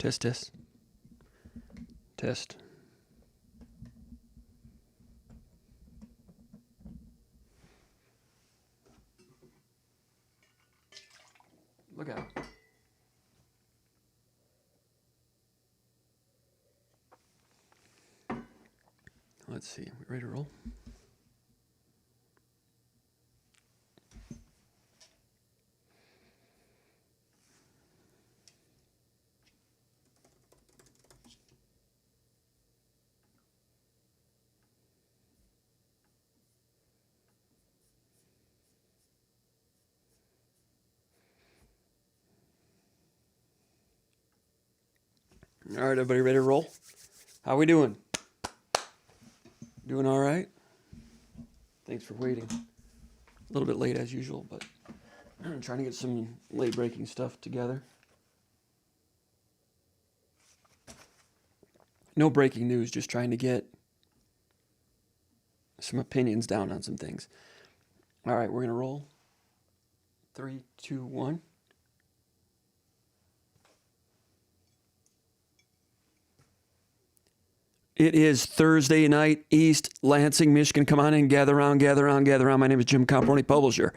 Test, test. Test. Look out. Let's see. We ready to roll? All right, everybody ready to roll? How we doing? Doing all right? Thanks for waiting. A little bit late as usual, but I'm trying to get some late-breaking stuff together. No breaking news, just trying to get some opinions down on some things. All right, we're going to roll. 3, 2, 1. It is Thursday night, East Lansing, Michigan. Come on in, gather around, gather around, gather around. My name is Jim Comparoni, publisher.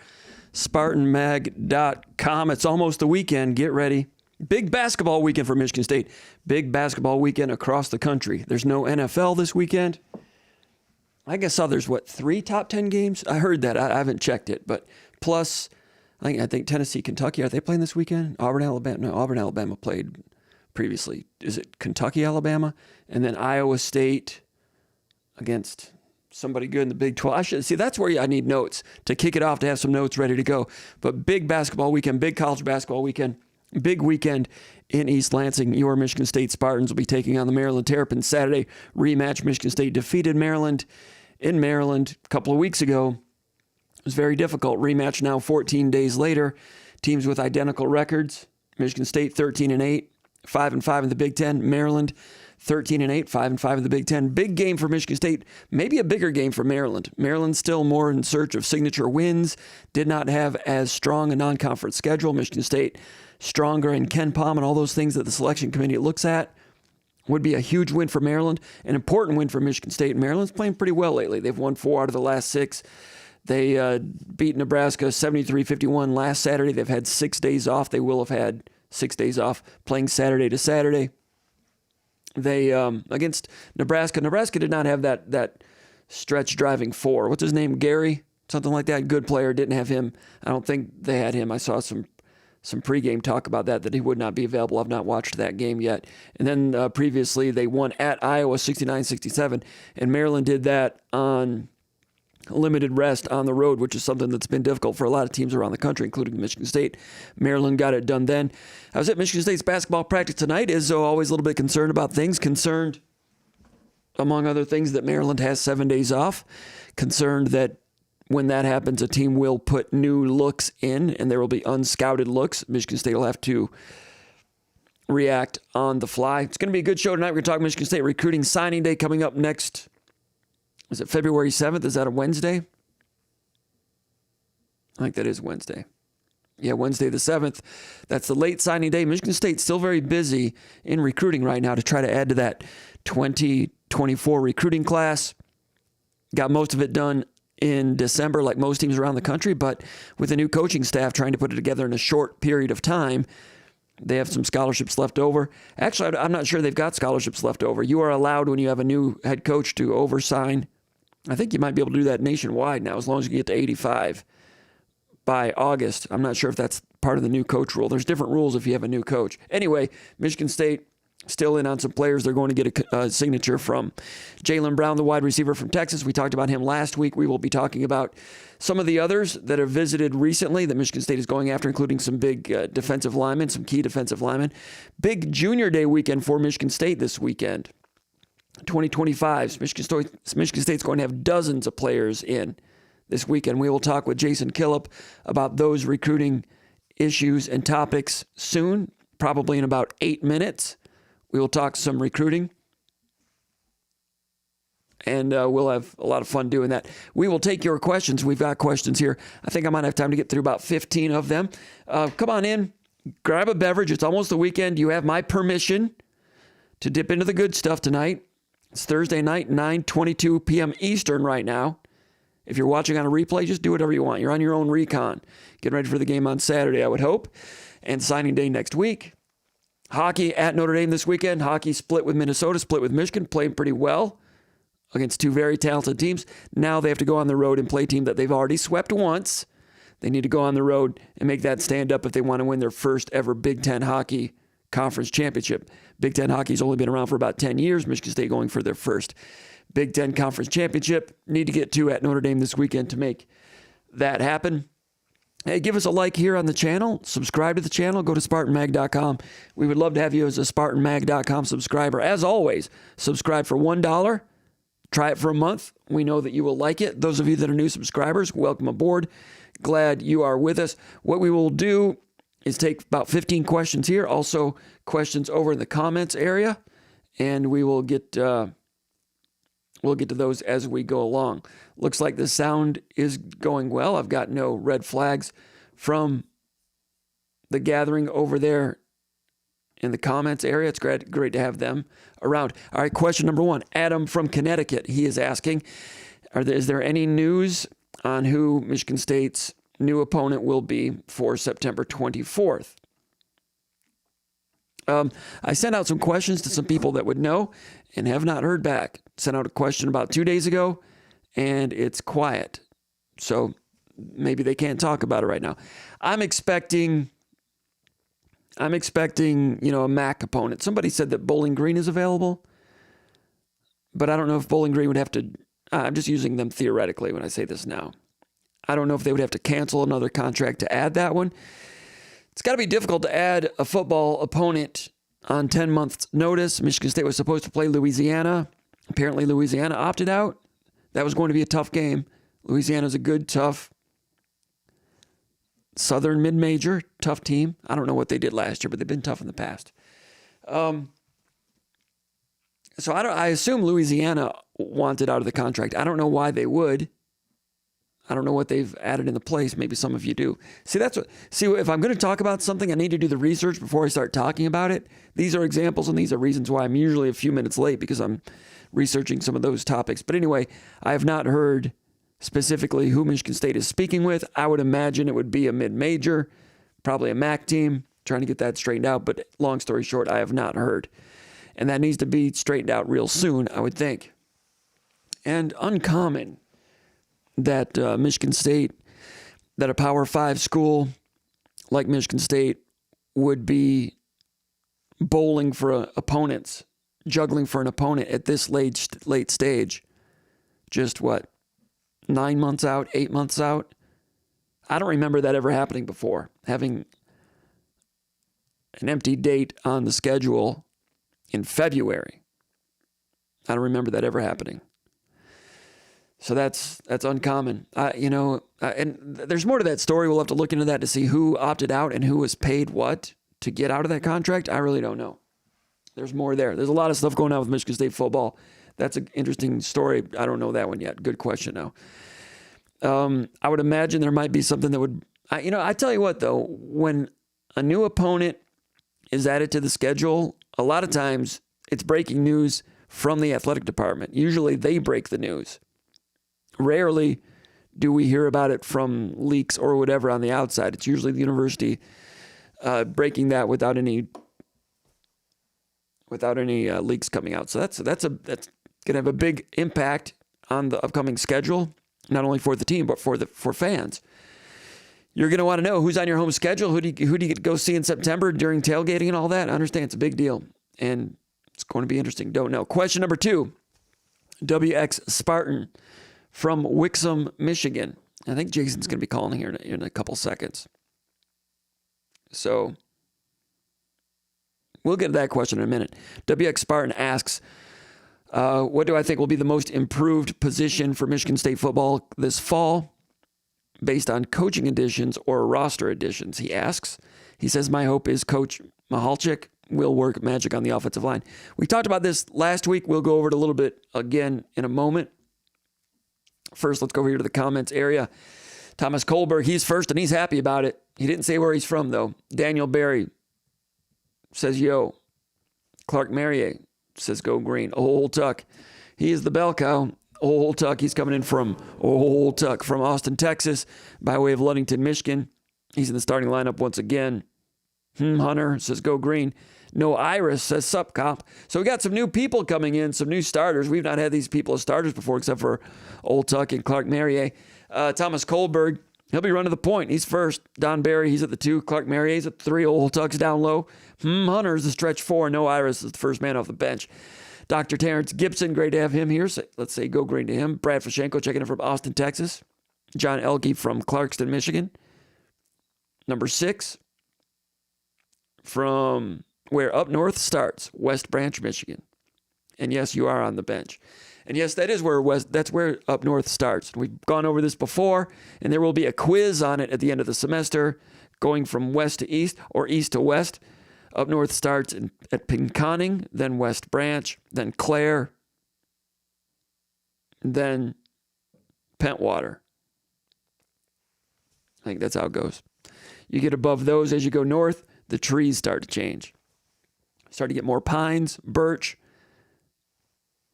SpartanMag.com. It's almost the weekend. Get ready. Big basketball weekend for Michigan State. Big basketball weekend across the country. There's no NFL this weekend. I guess there's, 3 top 10 games? I heard that. I haven't checked it. But plus, I think Tennessee, Kentucky, are they playing this weekend? Auburn, Alabama. No, Auburn, Alabama played previously. Is it Kentucky, Alabama? And then Iowa State against somebody good in the Big 12. I should see, that's where I need notes to kick it off, to have some notes ready to go. But big basketball weekend, big college basketball weekend, big weekend in East Lansing. Your Michigan State Spartans will be taking on the Maryland Terrapins Saturday rematch. Michigan State defeated Maryland in Maryland a couple of weeks ago. It was very difficult. Rematch now 14 days later. Teams with identical records. Michigan State 13-8, 5-5 in the Big Ten. Maryland 13-8, 5-5 in the Big Ten. Big game for Michigan State, maybe a bigger game for Maryland. Maryland still more in search of signature wins, did not have as strong a non-conference schedule. Michigan State stronger in Ken Palm and all those things that the selection committee looks at. Would be a huge win for Maryland, an important win for Michigan State. Maryland's playing pretty well lately. They've won 4 out of the last 6. They beat Nebraska 73-51 last Saturday. They've had 6 days off. They will have had 6 days off playing Saturday to Saturday. They, against Nebraska did not have that stretch driving 4. What's his name? Gary? Something like that. Good player. Didn't have him. I don't think they had him. I saw some pregame talk about that he would not be available. I've not watched that game yet. And then previously they won at Iowa 69-67, and Maryland did that on limited rest on the road, which is something that's been difficult for a lot of teams around the country, including Michigan State. Maryland got it done then. I was at Michigan State's basketball practice tonight. Izzo always a little bit concerned about things. Concerned, among other things, that Maryland has 7 days off. Concerned that when that happens, a team will put new looks in, and there will be unscouted looks. Michigan State will have to react on the fly. It's going to be a good show tonight. We're going to talk Michigan State recruiting signing day coming up next. Is it February 7th? Is that a Wednesday? I think that is Wednesday. Yeah, Wednesday the 7th. That's the late signing day. Michigan State's still very busy in recruiting right now to try to add to that 2024 recruiting class. Got most of it done in December, like most teams around the country, but with a new coaching staff trying to put it together in a short period of time, they have some scholarships left over. Actually, I'm not sure they've got scholarships left over. You are allowed, when you have a new head coach, to oversign. I think you might be able to do that nationwide now, as long as you get to 85 by August. I'm not sure if that's part of the new coach rule. There's different rules if you have a new coach. Anyway, Michigan State still in on some players. They're going to get a signature from Jaylen Brown, the wide receiver from Texas. We talked about him last week. We will be talking about some of the others that have visited recently that Michigan State is going after, including some big defensive linemen, some key defensive linemen. Big Junior Day weekend for Michigan State this weekend. 2025. Michigan State's going to have dozens of players in this weekend. We will talk with Jason Killip about those recruiting issues and topics soon, probably in about 8 minutes. We will talk some recruiting, and we'll have a lot of fun doing that. We will take your questions. We've got questions here. I think I might have time to get through about 15 of them. Come on in. grab a beverage. It's almost the weekend. You have my permission to dip into the good stuff tonight. It's Thursday night, 9:22 p.m. Eastern right now. If you're watching on a replay, just do whatever you want. You're on your own recon. Getting ready for the game on Saturday, I would hope, and signing day next week. Hockey at Notre Dame this weekend. Hockey split with Minnesota, split with Michigan, playing pretty well against two very talented teams. Now they have to go on the road and play a team that they've already swept once. They need to go on the road and make that stand up if they want to win their first ever Big Ten Hockey Conference Championship. Big Ten Hockey's only been around for about 10 years. Michigan State going for their first Big Ten Conference Championship. Need to get two at Notre Dame this weekend to make that happen. Hey, give us a like here on the channel. Subscribe to the channel. Go to SpartanMag.com. We would love to have you as a SpartanMag.com subscriber. As always, subscribe for $1. Try it for a month. We know that you will like it. Those of you that are new subscribers, welcome aboard. Glad you are with us. What we will do is take about 15 questions here, also questions over in the comments area, and we will get to those as we go along. Looks like the sound is going well. I've got no red flags from the gathering over there in the comments area. It's great to have them around. All right, question number one. Adam from Connecticut. He is asking, is there any news on who Michigan State's new opponent will be for September 24th? I sent out some questions to some people that would know and have not heard back. Sent out a question about 2 days ago, and it's quiet. So maybe they can't talk about it right now. I'm expecting, a MAC opponent. Somebody said that Bowling Green is available, but I don't know if Bowling Green would have to, I'm just using them theoretically when I say this now. I don't know if they would have to cancel another contract to add that one. It's got to be difficult to add a football opponent on 10 months' notice. Michigan State was supposed to play Louisiana. Apparently, Louisiana opted out. That was going to be a tough game. Louisiana's a good, tough Southern mid-major, tough team. I don't know what they did last year, but they've been tough in the past. So I assume Louisiana wanted out of the contract. I don't know why they would. I don't know what they've added in the place. Maybe some of you do. See, if I'm going to talk about something, I need to do the research before I start talking about it. These are examples, and these are reasons why I'm usually a few minutes late, because I'm researching some of those topics. But anyway, I have not heard specifically who Michigan State is speaking with. I would imagine it would be a mid-major, probably a MAC team, trying to get that straightened out. But long story short, I have not heard. And that needs to be straightened out real soon, I would think. And uncommon that Michigan State, that a Power 5 school like Michigan State would be bowling for opponents, juggling for an opponent at this late stage. Just 9 months out, 8 months out? I don't remember that ever happening before, having an empty date on the schedule in February. I don't remember that ever happening. So that's uncommon. And there's more to that story. We'll have to look into that to see who opted out and who was paid what to get out of that contract. I really don't know. There's more there. There's a lot of stuff going on with Michigan State football. That's an interesting story. I don't know that one yet. Good question, though. I would imagine there might be something that would... I tell you what, though. When a new opponent is added to the schedule, a lot of times it's breaking news from the athletic department. Usually they break the news. Rarely do we hear about it from leaks or whatever on the outside. It's usually the university breaking that without any leaks coming out. So that's going to have a big impact on the upcoming schedule, not only for the team but for fans. You're going to want to know who's on your home schedule. Who do you get to go see in September during tailgating and all that? I understand it's a big deal, and it's going to be interesting. Don't know. Question number 2, WX Spartan from Wixom, Michigan. I think Jason's going to be calling here in a couple seconds. So we'll get to that question in a minute. WX Spartan asks, what do I think will be the most improved position for Michigan State football this fall based on coaching additions or roster additions, he asks. He says, my hope is Coach Mahalchik will work magic on the offensive line. We talked about this last week. We'll go over it a little bit again in a moment. First, let's go over here to the comments area. Thomas Kohlberg, he's first, and he's happy about it. He didn't say where he's from, though. Daniel Barry says, yo. Clark Merrier says, go green. Old Tuck, he is the bell cow. Old Tuck, he's coming in from Old Tuck from Austin, Texas, by way of Ludington, Michigan. He's in the starting lineup once again. Hunter says, go green. No Iris says, sup, cop. So we got some new people coming in, some new starters. We've not had these people as starters before, except for Old Tuck and Clark Merrier. Thomas Kohlberg, he'll be running the point. He's first. Don Barry, he's at the 2. Clark Merrier's at the 3. Old Tuck's down low. Hunter's the stretch 4. No Iris is the first man off the bench. Dr. Terrence Gibson, great to have him here. So let's say go green to him. Brad Fashenko checking in from Austin, Texas. John Elke from Clarkston, Michigan. Number 6 from where Up North starts, West Branch, Michigan. And yes, you are on the bench. And yes, that's where Up North starts. We've gone over this before, and there will be a quiz on it at the end of the semester, going from west to east or east to west. Up North starts at Pinconning, then West Branch, then Clare, then Pentwater. I think that's how it goes. You get above those as you go north, the trees start to change. Start to get more pines, birch.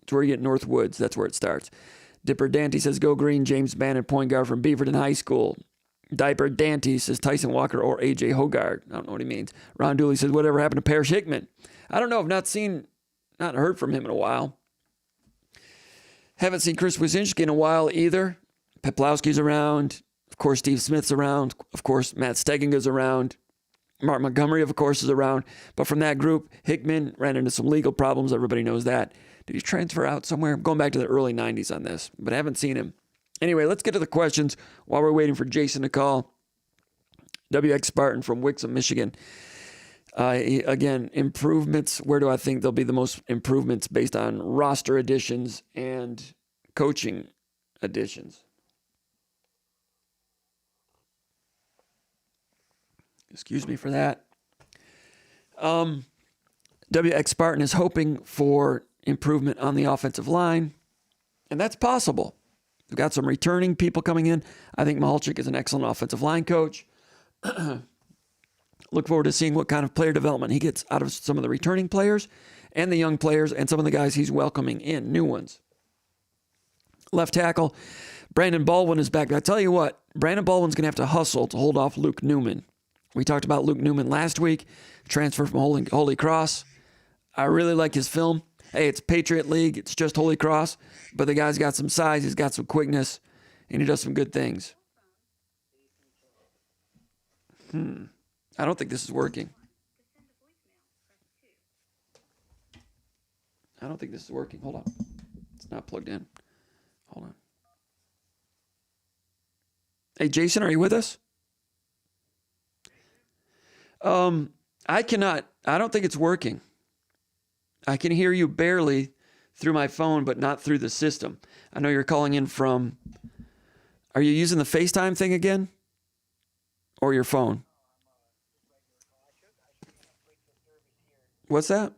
It's where you get North Woods. That's where it starts. Dipper Dante says, go green. James Bannon, point guard from Beaverton High School. Diaper Dante says Tyson Walker or A.J. Hogard. I don't know what he means. Ron Dooley says, whatever happened to Parrish Hickman? I don't know. I've not heard from him in a while. Haven't seen Chris Wyszynski in a while either. Peplowski's around. Of course, Steve Smith's around. Of course, Matt Steginga's around. Mark Montgomery, of course, is around. But from that group, Hickman ran into some legal problems. Everybody knows that. Did he transfer out somewhere? I'm going back to the early 90s on this, but I haven't seen him. Anyway, let's get to the questions while we're waiting for Jason to call. WX Spartan from Wixom, Michigan. Again, improvements. Where do I think there'll be the most improvements based on roster additions and coaching additions? Excuse me for that. WX Spartan is hoping for improvement on the offensive line, and that's possible. We've got some returning people coming in. I think Mahalchik is an excellent offensive line coach. Look forward to seeing what kind of player development he gets out of some of the returning players and the young players and some of the guys he's welcoming in, new ones. Left tackle, Brandon Baldwin is back. I tell you what, Brandon Baldwin's going to have to hustle to hold off Luke Newman. We talked about Luke Newman last week, transfer from Holy Cross. I really like his film. Hey, it's Patriot League. It's just Holy Cross. But the guy's got some size. He's got some quickness. And he does some good things. I don't think this is working. I don't think this is working. Hold on. It's not plugged in. Hold on. Hey, Jason, are you with us? I don't think it's working. I can hear you barely through my phone, but not through the system. I know you're calling in from, are you using the FaceTime thing again? Or your phone? What's that?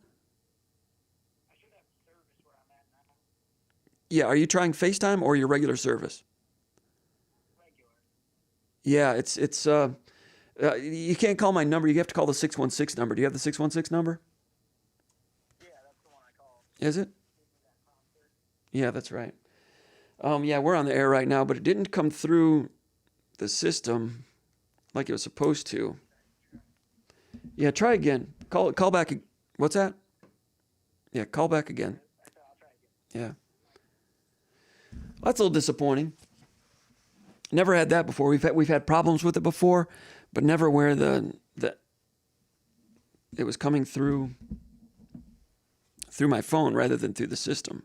Yeah, are you trying FaceTime or your regular service? Yeah, it's you can't call my number. You have to call the 616 number. Do you have the 616 number? Yeah, that's the one I called. Is it? Yeah, that's right. Yeah, we're on the air right now, but it didn't come through the system like it was supposed to. Yeah, try again. Call back. What's that? Yeah, call back again. I'll try again. Yeah. That's a little disappointing. Never had that before. We've had problems with it before, but never where it was coming through my phone rather than through the system.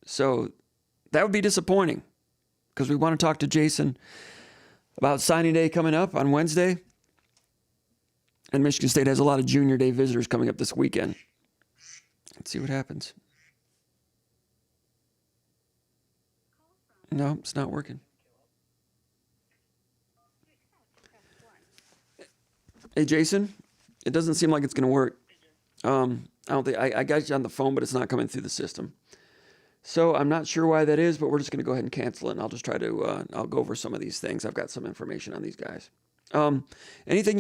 So that would be disappointing because we want to talk to Jason about signing day coming up on Wednesday. And Michigan State has a lot of junior day visitors coming up this weekend. Let's see what happens. No, it's not working. Hey, Jason, it doesn't seem like it's going to work. I don't think I got you on the phone, but it's not coming through the system. So I'm not sure why that is, but we're just going to go ahead and cancel it. And I'll just try to, I'll go over some of these things. I've got some information on these guys. Anything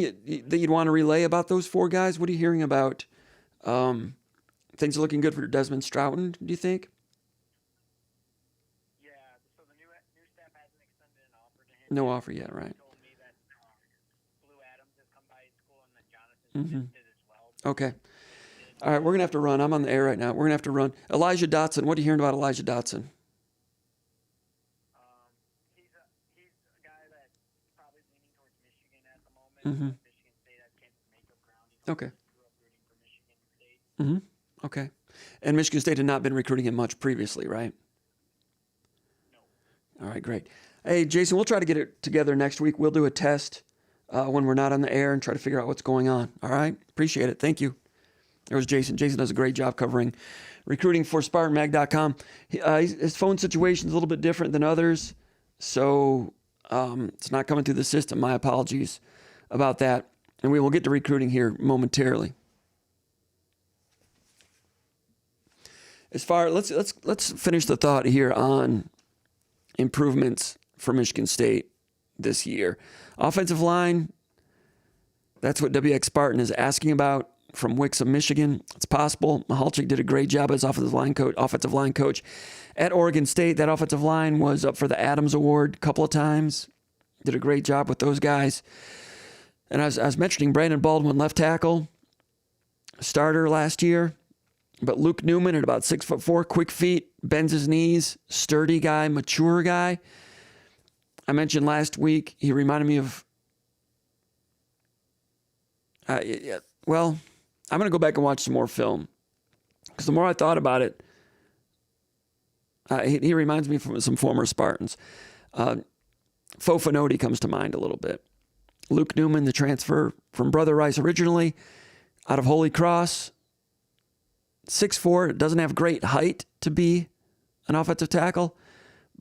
that you'd want to relay about those 4 guys? What are you hearing about? Things are looking good for Desmond Stroughton, do you think? Yeah, so the new staff hasn't extended an offer to him. No offer yet, right? He told me that Blue Adams has come by his school and then Jonathan did as well. Okay. All right, we're going to have to run. I'm on the air right now. We're going to have to run. Elijah Dotson, what are you hearing about Elijah Dotson? He's a guy that's probably leaning towards Michigan at the moment. Michigan State has makeup ground. He Okay. grew up rooting for Michigan State. Okay. And Michigan State had not been recruiting him much previously, right? No. All right, great. Hey, Jason, we'll try to get it together next week. We'll do a test when we're not on the air and try to figure out what's going on. All right? Appreciate it. Thank you. There was Jason. Jason does a great job covering recruiting for SpartanMag.com. His phone situation is a little bit different than others, so it's not coming through the system. My apologies about that. And we will get to recruiting here momentarily. Let's finish the thought here on improvements for Michigan State this year. Offensive line, that's what WX Spartan is asking about from Wixom, Michigan. It's possible. Mahalchik did a great job as offensive line coach at Oregon State. That offensive line was up for the Adams Award a couple of times. Did a great job with those guys. And I was mentioning Brandon Baldwin, left tackle, starter last year. But Luke Newman at about 6'4", quick feet, bends his knees, sturdy guy, mature guy. I mentioned last week, he reminded me of, well, I'm going to go back and watch some more film. Because the more I thought about it, he reminds me of some former Spartans. Fofanoti comes to mind a little bit. Luke Newman, the transfer from Brother Rice originally, out of Holy Cross. 6'4", doesn't have great height to be an offensive tackle,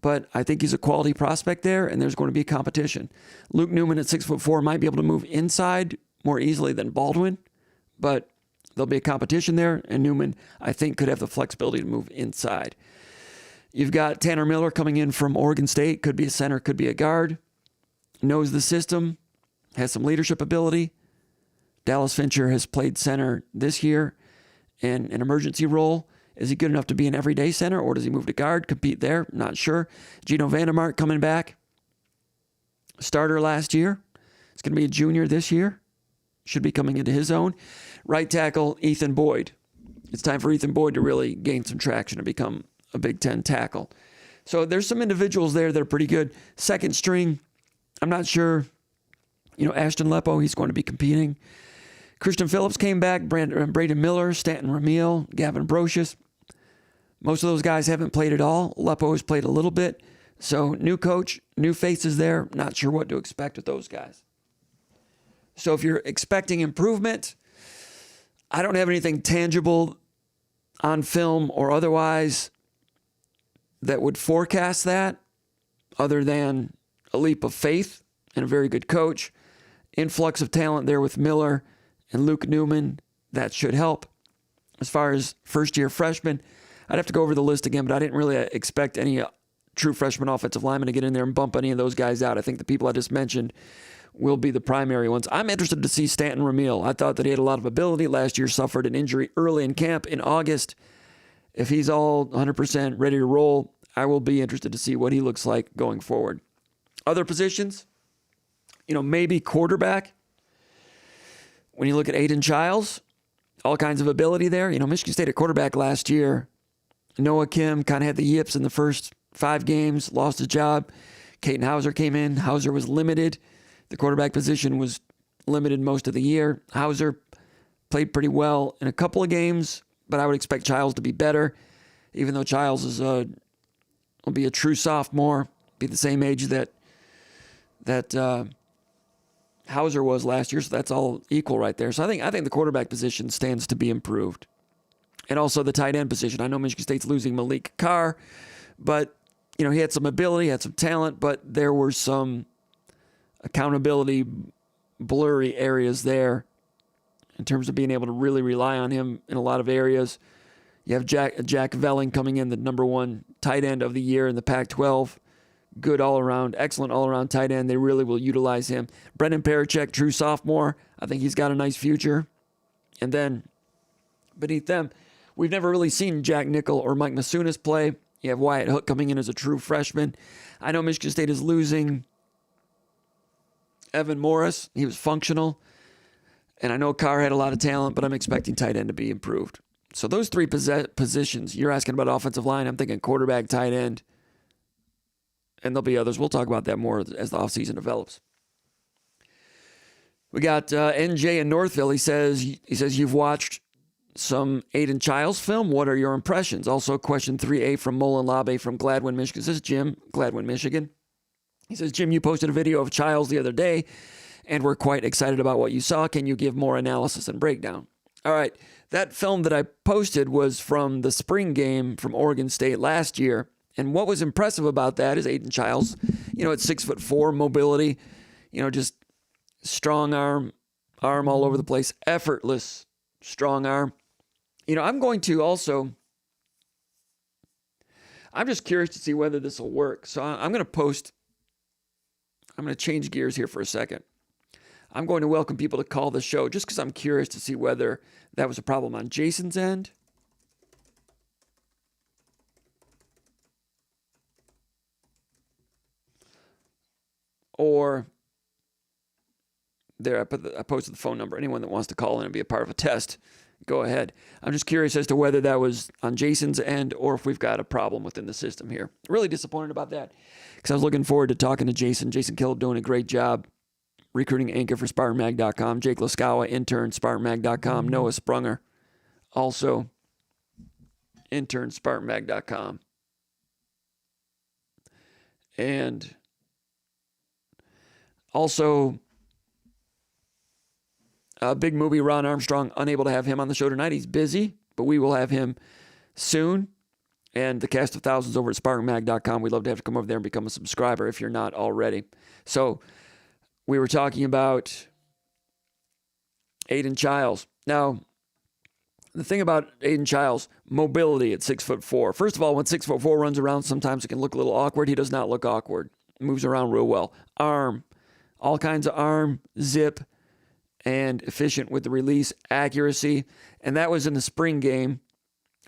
but I think he's a quality prospect there, and there's going to be a competition. Luke Newman at 6'4" might be able to move inside more easily than Baldwin, but there'll be a competition there, and Newman, I think, could have the flexibility to move inside. You've got Tanner Miller coming in from Oregon State, could be a center, could be a guard, knows the system, has some leadership ability. Dallas Fincher has played center this year in an emergency role. Is he good enough to be an everyday center, or does he move to guard, compete there? Not sure. Gino Vandermark coming back. Starter last year. He's going to be a junior this year. Should be coming into his own. Right tackle, Ethan Boyd. It's time for Ethan Boyd to really gain some traction and become a Big Ten tackle. So there's some individuals there that are pretty good. Second string, I'm not sure. Ashton Lepo, he's going to be competing. Christian Phillips came back, Braden Miller, Stanton Ramil, Gavin Brocious. Most of those guys haven't played at all. Lepo has played a little bit. So new coach, new faces there. Not sure what to expect with those guys. So if you're expecting improvement, I don't have anything tangible on film or otherwise that would forecast that other than a leap of faith and a very good coach. Influx of talent there with Miller and Luke Newman, that should help. As far as first-year freshmen, I'd have to go over the list again, but I didn't really expect any true freshman offensive linemen to get in there and bump any of those guys out. I think the people I just mentioned will be the primary ones. I'm interested to see Stanton Ramil. I thought that he had a lot of ability. Last year suffered an injury early in camp in August. If he's all 100% ready to roll, I will be interested to see what he looks like going forward. Other positions, maybe quarterback. When you look at Aiden Childs, all kinds of ability there. Michigan State at quarterback last year, Noah Kim kind of had the yips in the first 5 games, lost his job. Caden Hauser came in. Hauser was limited. The quarterback position was limited most of the year. Hauser played pretty well in a couple of games, but I would expect Childs to be better, even though Childs will be a true sophomore, be the same age that Hauser was last year, so that's all equal right there. So I think the quarterback position stands to be improved. And also the tight end position. I know Michigan State's losing Malik Carr, but he had some ability, had some talent, but there were some accountability blurry areas there in terms of being able to really rely on him in a lot of areas. You have Jack Velling coming in, the number 1 tight end of the year in the Pac-12. Good all-around, excellent all-around tight end. They really will utilize him. Brendan Parachek, true sophomore. I think he's got a nice future. And then beneath them, we've never really seen Jack Nickel or Mike Masunas play. You have Wyatt Hook coming in as a true freshman. I know Michigan State is losing Evan Morris. He was functional. And I know Carr had a lot of talent, but I'm expecting tight end to be improved. So those 3 positions, you're asking about offensive line. I'm thinking quarterback, tight end, and there'll be others. We'll talk about that more as the offseason develops. We got NJ in Northville. He says you've watched some Aiden Childs film. What are your impressions? Also, question 3A from Mullen Labe from Gladwin, Michigan. This is Jim, Gladwin, Michigan. He says, Jim, you posted a video of Childs the other day, and we're quite excited about what you saw. Can you give more analysis and breakdown? All right. That film that I posted was from the spring game from Oregon State last year. And what was impressive about that is Aiden Childs, at 6'4", mobility, just strong arm all over the place, effortless, strong arm. I'm just curious to see whether this will work. So I'm going to change gears here for a second. I'm going to welcome people to call the show just because I'm curious to see whether that was a problem on Jason's end. Or there, I posted the phone number. Anyone that wants to call in and be a part of a test, go ahead. I'm just curious as to whether that was on Jason's end or if we've got a problem within the system here. Really disappointed about that because I was looking forward to talking to Jason. Jason Killip doing a great job. Recruiting anchor for SpartanMag.com. Jake Laskawa, intern, SpartanMag.com. Noah Sprunger, also intern, SpartanMag.com. And also, big movie, Ron Armstrong, unable to have him on the show tonight. He's busy, but we will have him soon. And the cast of thousands over at SpartanMag.com. We'd love to have you come over there and become a subscriber if you're not already. So, we were talking about Aiden Childs. Now, the thing about Aiden Childs, mobility at 6'4". First of all, when 6'4" runs around, sometimes it can look a little awkward. He does not look awkward. Moves around real well. Arm, all kinds of arm, zip, and efficient with the release, accuracy. And that was in the spring game.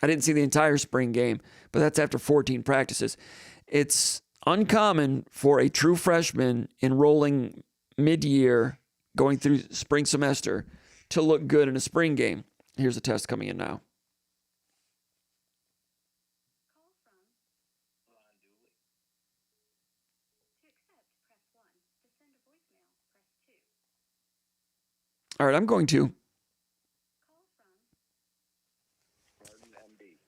I didn't see the entire spring game, but that's after 14 practices. It's uncommon for a true freshman enrolling mid-year, going through spring semester, to look good in a spring game. Here's the test coming in now. Call from Ron Dooley. To accept, press 1. To send a voicemail, press 2. All right, I'm going to. Call from SpartanMag.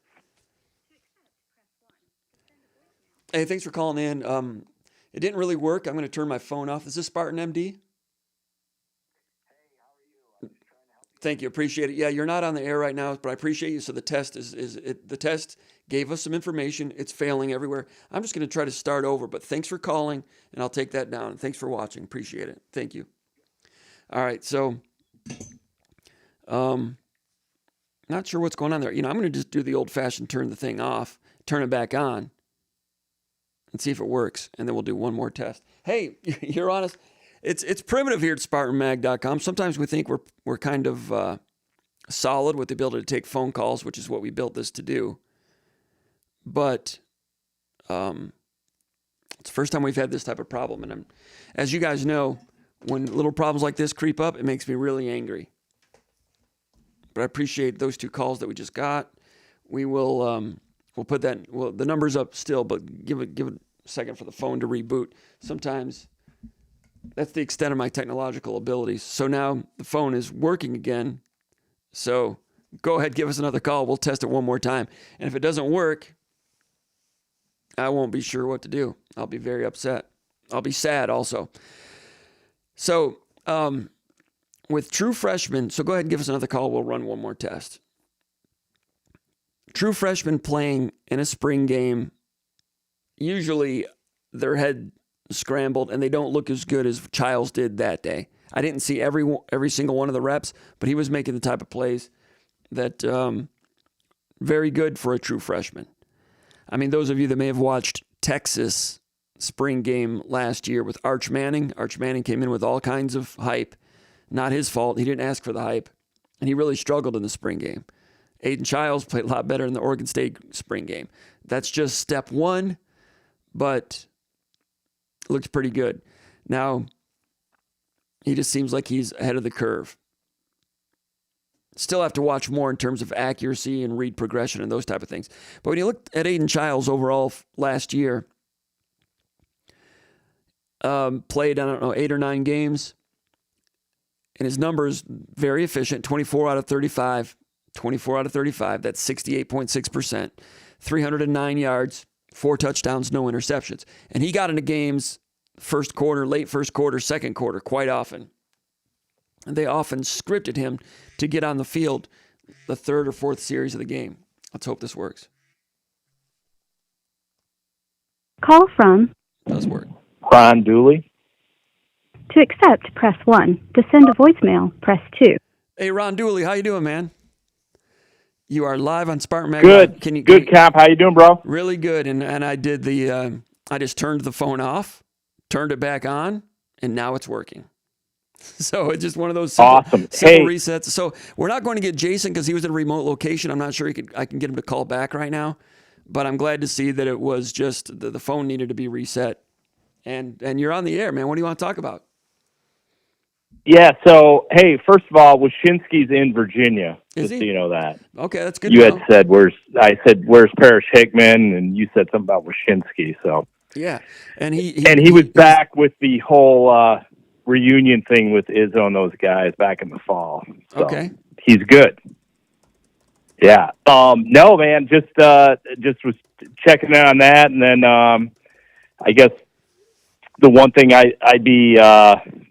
To accept, press 1. To send a voicemail. Hey, thanks for calling in. It didn't really work. I'm going to turn my phone off. Is this Spartan MD? Hey, how are you? I'm just trying to help you. Thank you. Appreciate it. Yeah, you're not on the air right now, but I appreciate you. So the test the test gave us some information. It's failing everywhere. I'm just going to try to start over, but thanks for calling, and I'll take that down. Thanks for watching. Appreciate it. Thank you. All right, so not sure what's going on there. I'm going to just do the old-fashioned turn the thing off, turn it back on, and see if it works, and then we'll do one more test. Hey, you're honest. It's primitive here at SpartanMag.com. Sometimes we think we're kind of solid with the ability to take phone calls, which is what we built this to do. But it's the first time we've had this type of problem, and as you guys know, when little problems like this creep up, it makes me really angry. But I appreciate those 2 calls that we just got. We will. We'll put that. Well, the number's up still, but give it a second for the phone to reboot. Sometimes that's the extent of my technological abilities. So now the phone is working again. So go ahead, give us another call. We'll test it one more time. And if it doesn't work, I won't be sure what to do. I'll be very upset. I'll be sad also. So with true freshmen, so go ahead and give us another call. We'll run one more test. True freshmen playing in a spring game, usually their head scrambled and they don't look as good as Childs did that day. I didn't see every single one of the reps, but he was making the type of plays that Very good for a true freshman. I mean, those of you that may have watched Texas spring game last year with Arch Manning came in with all kinds of hype. Not his fault. He didn't ask for the hype. And he really struggled in the spring game. Aiden Childs played a lot better in the Oregon State spring game. That's just step one, but looks pretty good. Now, he just seems like he's ahead of the curve. Still have to watch more in terms of accuracy and read progression and those type of things. But when you look at Aiden Childs overall last year, played, 8 or 9 games, and his numbers very efficient, 24 out of 35. That's 68.6%. 309 yards, 4 touchdowns, no interceptions. And he got into games first quarter, late first quarter, second quarter quite often. And they often scripted him to get on the field the third or fourth series of the game. Let's hope this works. Call from Does work. Ron Dooley. to accept, press 1. To send a voicemail, press 2. Hey, Ron Dooley, how you doing, man? You are live on SpartanMag. Good. Can you, good, Comp. How you doing, bro? Really good. And I did I just turned the phone off, turned it back on, and now it's working. So it's just one of those simple resets. So we're not going to get Jason because he was at a remote location. I'm not sure I can get him to call back right now, but I'm glad to see that it was just the phone needed to be reset. And you're on the air, man. What do you want to talk about? Yeah, so, hey, first of all, Wyszynski's in Virginia, Is just he? so you know that. Okay, that's good You to had know. said, where's Parrish Hickman? And you said something about Wyszynski, so. Yeah, and he was back with the whole reunion thing with Izzo and those guys back in the fall. So Okay. he's good. Yeah. No, man, just was checking in on that, and then I guess the one thing I'd be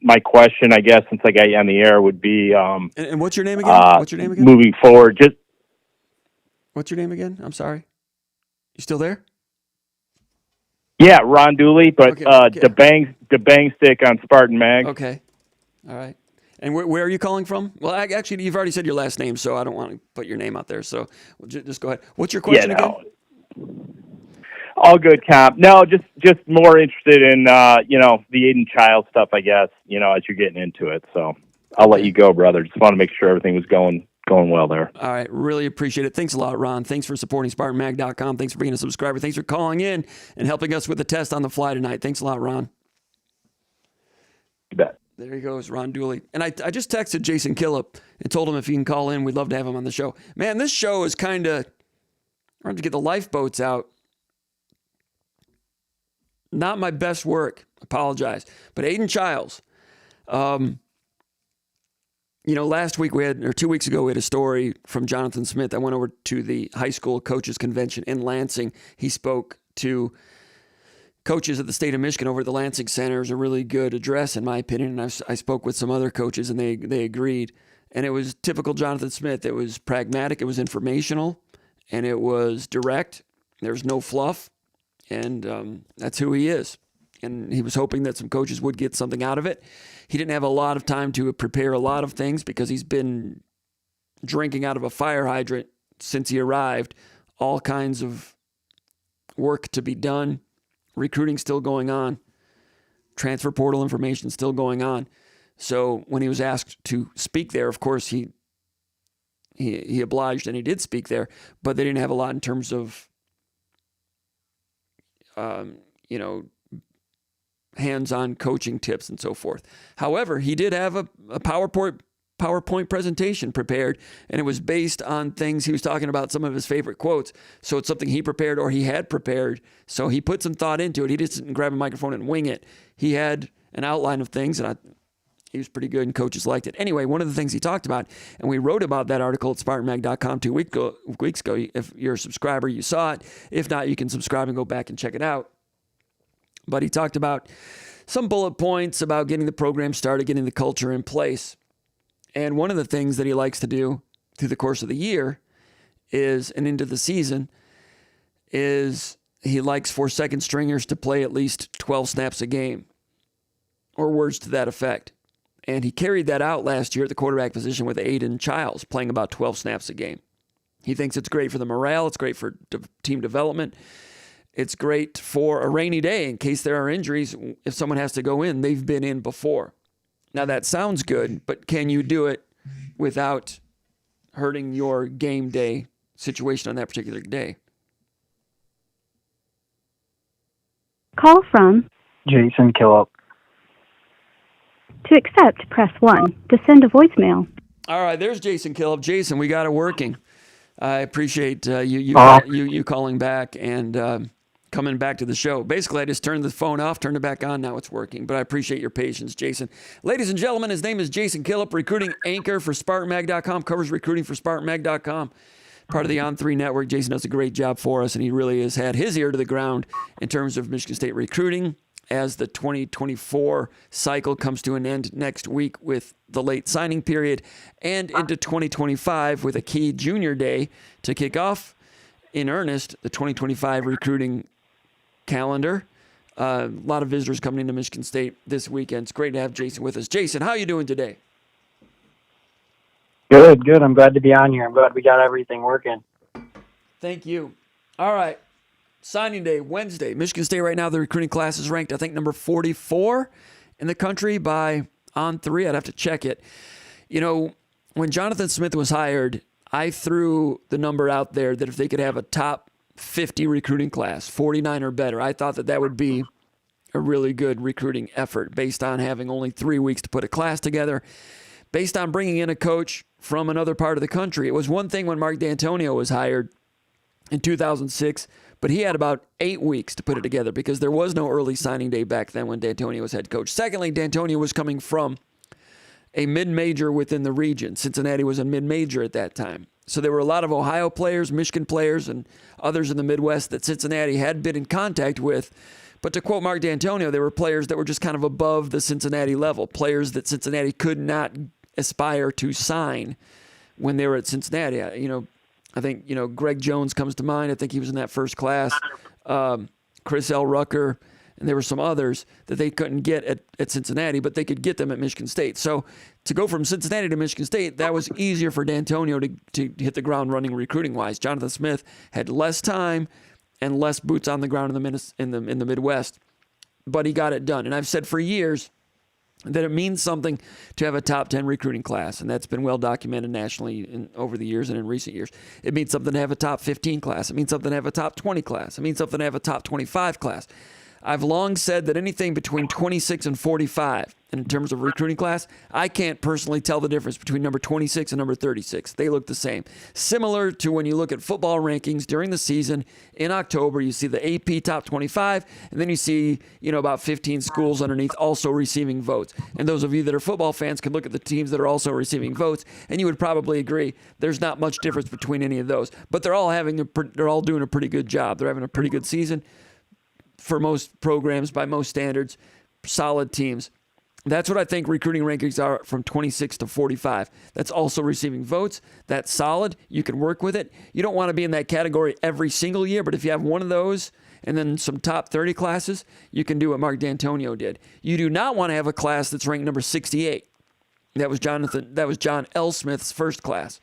my question, I guess, since I got you on the air, would be and what's your name again? Moving forward, just What's your name again? I'm sorry. You still there? yeah, Ron Dooley, but Okay. the bang stick on SpartanMag. Okay. All right. And where are you calling from? Well, actually, you've already said your last name, so I don't want to put your name out there. So just go ahead. What's your question again? All good, Comp. No, just more interested in the Aiden Child stuff, I guess. As you're getting into it. So I'll let you go, brother. Just want to make sure everything was going well there. All right. Really appreciate it. Thanks a lot, Ron. Thanks for supporting SpartanMag.com. Thanks for being a subscriber. Thanks for calling in and helping us with the test on the fly tonight. Thanks a lot, Ron. You bet. There he goes, Ron Dooley. And I just texted Jason Killip and told him if he can call in, we'd love to have him on the show. Man, this show is kind of, I have to get the lifeboats out. Not my best work. Apologize. But Aiden Childs, last week 2 weeks ago, we had a story from Jonathan Smith. I went over to the high school coaches convention in Lansing. He spoke to coaches at the state of Michigan over at the Lansing Center. It was a really good address, in my opinion. And I spoke with some other coaches, and they agreed. And it was typical Jonathan Smith. It was pragmatic, it was informational, and it was direct. There was no fluff, and that's who he is. And he was hoping that some coaches would get something out of it. He didn't have a lot of time to prepare a lot of things because he's been drinking out of a fire hydrant since he arrived. All kinds of work to be done. Recruiting still going on. Transfer portal information still going on. So when he was asked to speak there, of course, he obliged and he did speak there, but they didn't have a lot in terms of, hands-on coaching tips and so forth. However, he did have a PowerPoint presentation prepared, and it was based on things he was talking about, some of his favorite quotes. So it's something he prepared or he had prepared. So he put some thought into it. He just didn't grab a microphone and wing it. He had an outline of things, and he was pretty good, and coaches liked it. Anyway, one of the things he talked about, and we wrote about that article at SpartanMag.com 2 weeks ago. If you're a subscriber, you saw it. If not, you can subscribe and go back and check it out. But he talked about some bullet points about getting the program started, getting the culture in place. And one of the things that he likes to do through the course of the year and into the season, is he likes for second stringers to play at least 12 snaps a game, or words to that effect. And he carried that out last year at the quarterback position with Aiden Childs playing about 12 snaps a game. He thinks it's great for the morale. It's great for team development. It's great for a rainy day in case there are injuries. If someone has to go in, they've been in before. Now, that sounds good, but can you do it without hurting your game day situation on that particular day? Call from Jason Killop. To accept, press 1. To send a voicemail. All right, there's Jason Killop. Jason, we got it working. I appreciate you calling back and coming back to the show. Basically, I just turned the phone off, turned it back on. Now it's working. But I appreciate your patience, Jason. Ladies and gentlemen, his name is Jason Killop, recruiting anchor for SpartanMag.com, covers recruiting for SpartanMag.com. Part of the On3 network. Jason does a great job for us, and he really has had his ear to the ground in terms of Michigan State recruiting as the 2024 cycle comes to an end next week with the late signing period and into 2025 with a key junior day to kick off in earnest the 2025 recruiting calendar. A lot of visitors coming into Michigan State this weekend. It's great to have Jason with us. Jason, how are you doing today? Good. I'm glad to be on here. I'm glad we got everything working. Thank you. All right. Signing day, Wednesday. Michigan State right now, the recruiting class is ranked, I think, number 44 in the country by On3. I'd have to check it. You know, when Jonathan Smith was hired, I threw the number out there that if they could have a top 50 recruiting class, 49 or better, I thought that would be a really good recruiting effort based on having only 3 weeks to put a class together, based on bringing in a coach from another part of the country. It was one thing when Mark D'Antonio was hired in 2006, but he had about 8 weeks to put it together because there was no early signing day back then when D'Antonio was head coach. Secondly, D'Antonio was coming from a mid-major within the region. Cincinnati was a mid-major at that time. So there were a lot of Ohio players, Michigan players, and others in the Midwest that Cincinnati had been in contact with. But to quote Mark D'Antonio, there were players that were just kind of above the Cincinnati level, players that Cincinnati could not aspire to sign when they were at Cincinnati. I think, Greg Jones comes to mind. I think he was in that first class. Chris L. Rucker, and there were some others that they couldn't get at Cincinnati, but they could get them at Michigan State. So to go from Cincinnati to Michigan State, that was easier for D'Antonio to hit the ground running recruiting-wise. Jonathan Smith had less time and less boots on the ground in the Midwest, but he got it done. And I've said for years that it means something to have a top 10 recruiting class, and that's been well documented nationally over the years and in recent years. It means something to have a top 15 class. It means something to have a top 20 class. It means something to have a top 25 class. I've long said that anything between 26 and 45 in terms of recruiting class, I can't personally tell the difference between number 26 and number 36. They look the same. Similar to when you look at football rankings during the season in October, you see the AP top 25, and then you see, about 15 schools underneath also receiving votes. And those of you that are football fans can look at the teams that are also receiving votes, and you would probably agree there's not much difference between any of those. But they're all doing a pretty good job. They're having a pretty good season. For most programs, by most standards, solid teams. That's what I think recruiting rankings are from 26 to 45. That's also receiving votes. That's solid. You can work with it. You don't want to be in that category every single year, but if you have one of those and then some top 30 classes, you can do what Mark D'Antonio did. You do not want to have a class that's ranked number 68. That was John L. Smith's first class.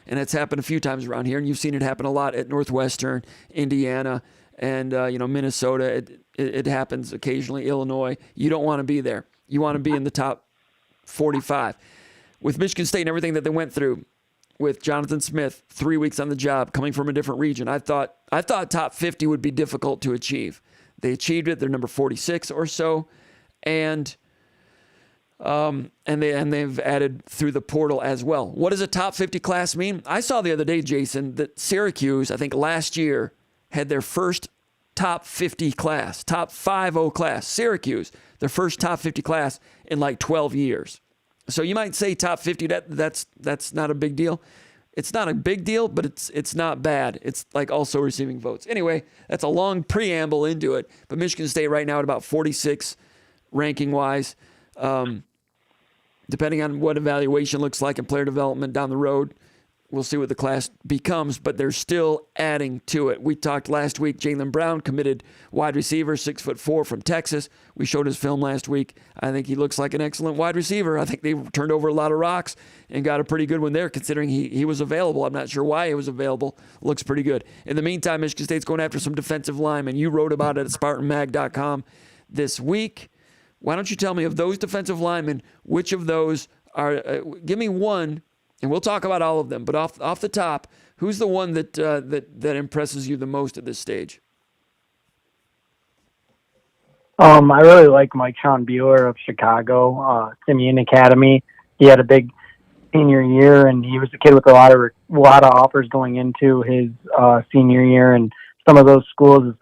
And it's happened a few times around here, and you've seen it happen a lot at Northwestern, Indiana, and Minnesota. It happens occasionally. Illinois. You don't want to be there. You want to be in the top 45. With Michigan State and everything that they went through, with Jonathan Smith, 3 weeks on the job, coming from a different region, I thought top 50 would be difficult to achieve. They achieved it. They're number 46 or so, and they've added through the portal as well. What does a top 50 class mean? I saw the other day, Jason, that Syracuse, I think last year, had their first top 50 class, top 50 class. Syracuse, their first top 50 class in like 12 years. So you might say top 50, that's not a big deal. It's not a big deal, but it's not bad. It's like also receiving votes. Anyway, that's a long preamble into it. But Michigan State right now at about 46 ranking-wise, depending on what evaluation looks like and player development down the road, We'll see what the class becomes, but they're still adding to it. We talked last week, Jaylen Brown, committed wide receiver, 6'4" from Texas. We showed his film last week. I think he looks like an excellent wide receiver. I think they turned over a lot of rocks and got a pretty good one there, considering he was available. I'm not sure why he was available. Looks pretty good. In the meantime, Michigan State's going after some defensive linemen. You wrote about it at SpartanMag.com this week. Why don't you tell me, of those defensive linemen, which of those are give me one, and we'll talk about all of them, but off the top, who's the one that impresses you the most at this stage? I really like Mike Sean Bueller of Chicago, Simeon Academy. He had a big senior year, and he was a kid with a lot of offers going into his senior year. And some of those schools,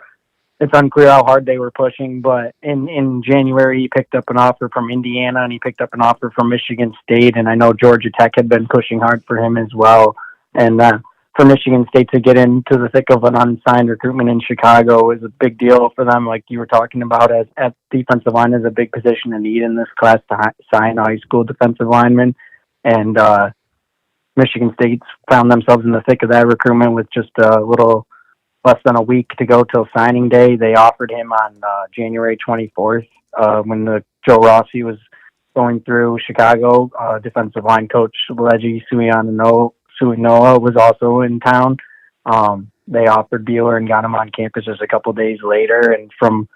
it's unclear how hard they were pushing. But in January, he picked up an offer from Indiana, and he picked up an offer from Michigan State. And I know Georgia Tech had been pushing hard for him as well. And for Michigan State to get into the thick of an unsigned recruitment in Chicago is a big deal for them. Like you were talking about, as at defensive line is a big position of need in this class to sign high school defensive linemen. And Michigan State's found themselves in the thick of that recruitment with just a little less than a week to go till signing day. They offered him on January 24th when Joe Rossi was going through Chicago. Defensive line coach Leji Suinoa was also in town. They offered Bueller and got him on campus just a couple days later. And from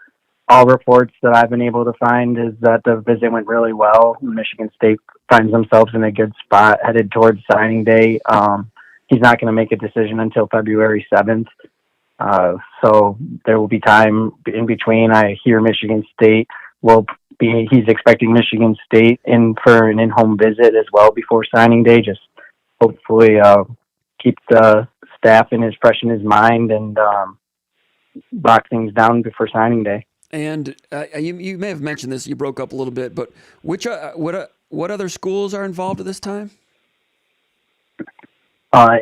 all reports that I've been able to find is that the visit went really well. Michigan State finds themselves in a good spot headed towards signing day. He's not going to make a decision until February 7th. So there will be time in between. I hear Michigan State he's expecting Michigan State in for an in-home visit as well before signing day. Just hopefully keep the staff fresh in his mind and lock things down before signing day. And you may have mentioned this. You broke up a little bit, but what other schools are involved at this time?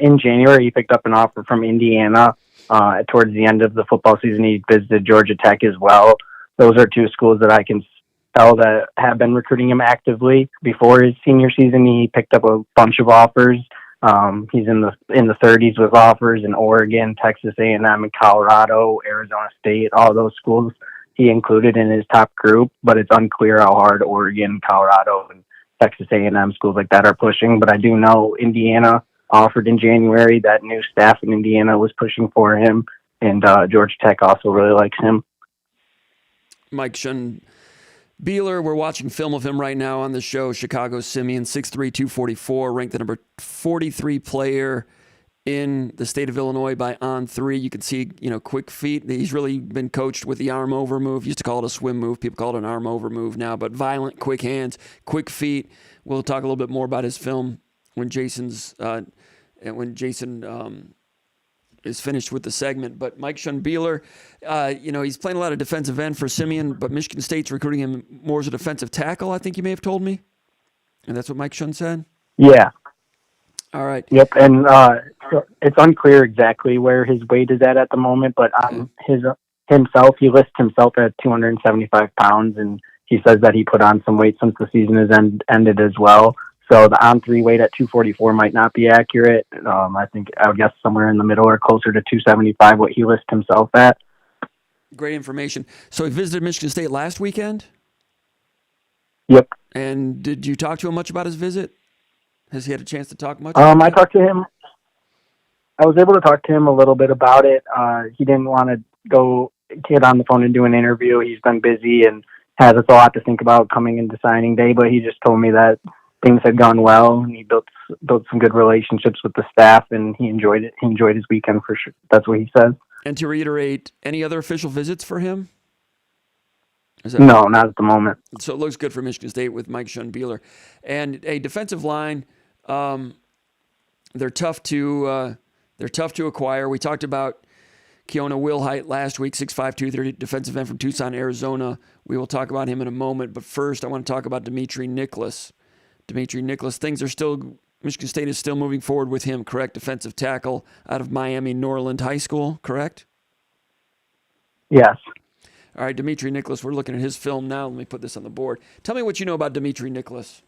In January, he picked up an offer from Indiana. Towards the end of the football season, he visited Georgia Tech as well. Those are two schools that I can tell that have been recruiting him actively. Before his senior season, he picked up a bunch of offers. He's in the 30s with offers in Oregon, Texas A&M, and Colorado, Arizona State. All those schools he included in his top group, but it's unclear how hard Oregon, Colorado, and Texas A&M schools like that are pushing. But I do know Indiana offered in January. That new staff in Indiana was pushing for him, and Georgia Tech also really likes him. Mike Sean Bueller, we're watching film of him right now on the show. Chicago Simeon, 6'3", 244, ranked the number 43 player in the state of Illinois by On3. You can see, quick feet. He's really been coached with the arm over move. Used to call it a swim move. People call it an arm over move now, but violent, quick hands, quick feet. We'll talk a little bit more about his film when Jason is finished with the segment. But Mike Sean Bueller, he's playing a lot of defensive end for Simeon, but Michigan State's recruiting him more as a defensive tackle, I think you may have told me. And that's what Mike Sean said? Yeah. All right. Yep, and so it's unclear exactly where his weight is at the moment, but he lists himself at 275 pounds, and he says that he put on some weight since the season has ended as well. So the On3 weight at 244 might not be accurate. I would guess somewhere in the middle or closer to 275, what he lists himself at. Great information. So he visited Michigan State last weekend? Yep. And did you talk to him much about his visit? Has he had a chance to talk much? I talked to him. I was able to talk to him a little bit about it. He didn't want to get on the phone and do an interview. He's been busy and has a lot to think about coming into signing day, but he just told me that things had gone well, and he built some good relationships with the staff, and he enjoyed it. He enjoyed his weekend for sure. That's what he said. And to reiterate, any other official visits for him? No, not at the moment. So it looks good for Michigan State with Mike Sean Bueller. And a defensive line, they're tough to acquire. We talked about Keona Wilhite last week, 6'5", 230, defensive end from Tucson, Arizona. We will talk about him in a moment. But first, I want to talk about Dimitri Nicholas. Michigan State is still moving forward with him, correct? Defensive tackle out of Miami Norland High School, correct? Yes. All right, Dimitri Nicholas, we're looking at his film now. Let me put this on the board. Tell me what you know about Dimitri Nicholas.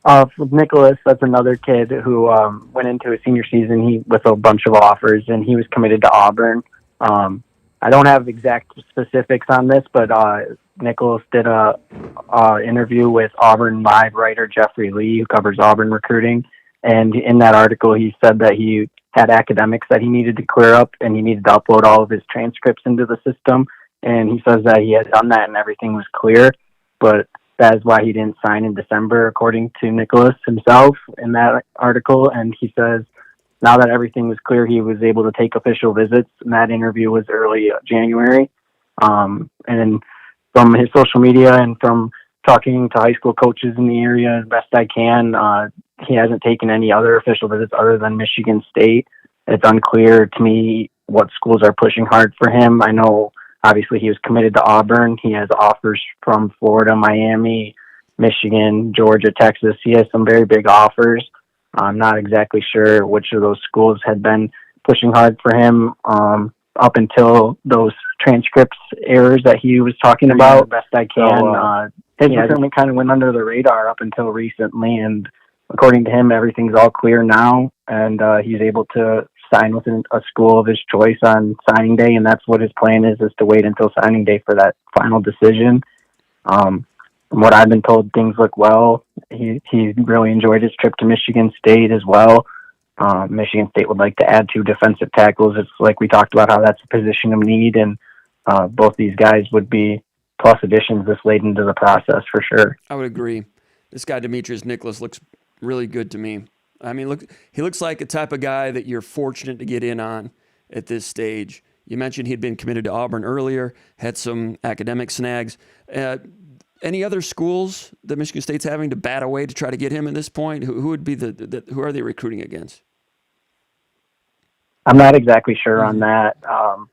With Nicholas, that's another kid who went into his senior season with a bunch of offers, and he was committed to Auburn. I don't have exact specifics on this, but Nicholas did a interview with Auburn Live writer Jeffrey Lee, who covers Auburn recruiting, and in that article, he said that he had academics that he needed to clear up, and he needed to upload all of his transcripts into the system. And he says that he had done that, and everything was clear, but that is why he didn't sign in December, according to Nicholas himself in that article. And he says now that everything was clear, he was able to take official visits. And that interview was early January. And from his social media and from talking to high school coaches in the area as best I can, he hasn't taken any other official visits other than Michigan State. It's unclear to me what schools are pushing hard for him. I know obviously he was committed to Auburn. He has offers from Florida, Miami, Michigan, Georgia, Texas. He has some very big offers. I'm not exactly sure which of those schools had been pushing hard for him up until those transcripts errors that he was talking about. Best I can. His recruitment kind of went under the radar up until recently, and according to him, everything's all clear now, and he's able to sign with a school of his choice on signing day, and that's what his plan is to wait until signing day for that final decision. From what I've been told, things look well. He really enjoyed his trip to Michigan State as well. Michigan State would like to add 2 defensive tackles. It's like we talked about how that's a position of need, and both these guys would be plus additions this late into the process for sure. I would agree. This guy, Demetrius Nicholas, looks really good to me. I mean, he looks like a type of guy that you're fortunate to get in on at this stage. You mentioned he'd been committed to Auburn earlier, had some academic snags. Any other schools that Michigan State's having to bat away to try to get him at this point? Who would be who are they recruiting against? I'm not exactly sure on that.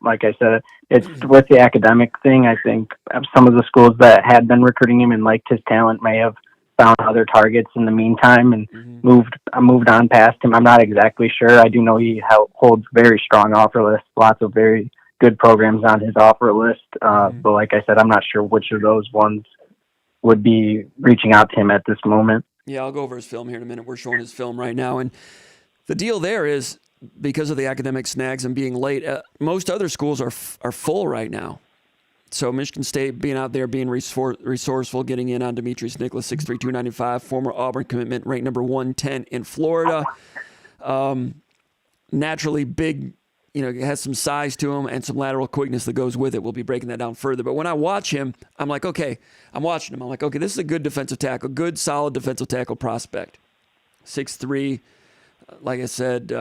Like I said, it's with the academic thing. I think some of the schools that had been recruiting him and liked his talent may have found other targets in the meantime and moved on past him. I'm not exactly sure. I do know he holds very strong offer lists, lots of very good programs on his offer list. But like I said, I'm not sure which of those ones would be reaching out to him at this moment. Yeah, I'll go over his film here in a minute. We're showing his film right now. And the deal there is, because of the academic snags and being late, most other schools are full right now. So Michigan State being out there, being resourceful, getting in on Demetrius Nicholas, 6'3", 295, former Auburn commitment, ranked number 110 in Florida. Naturally big, has some size to him and some lateral quickness that goes with it. We'll be breaking that down further. But when I watch him, I'm like, okay, this is a good defensive tackle, good, solid defensive tackle prospect. 6'3", like I said,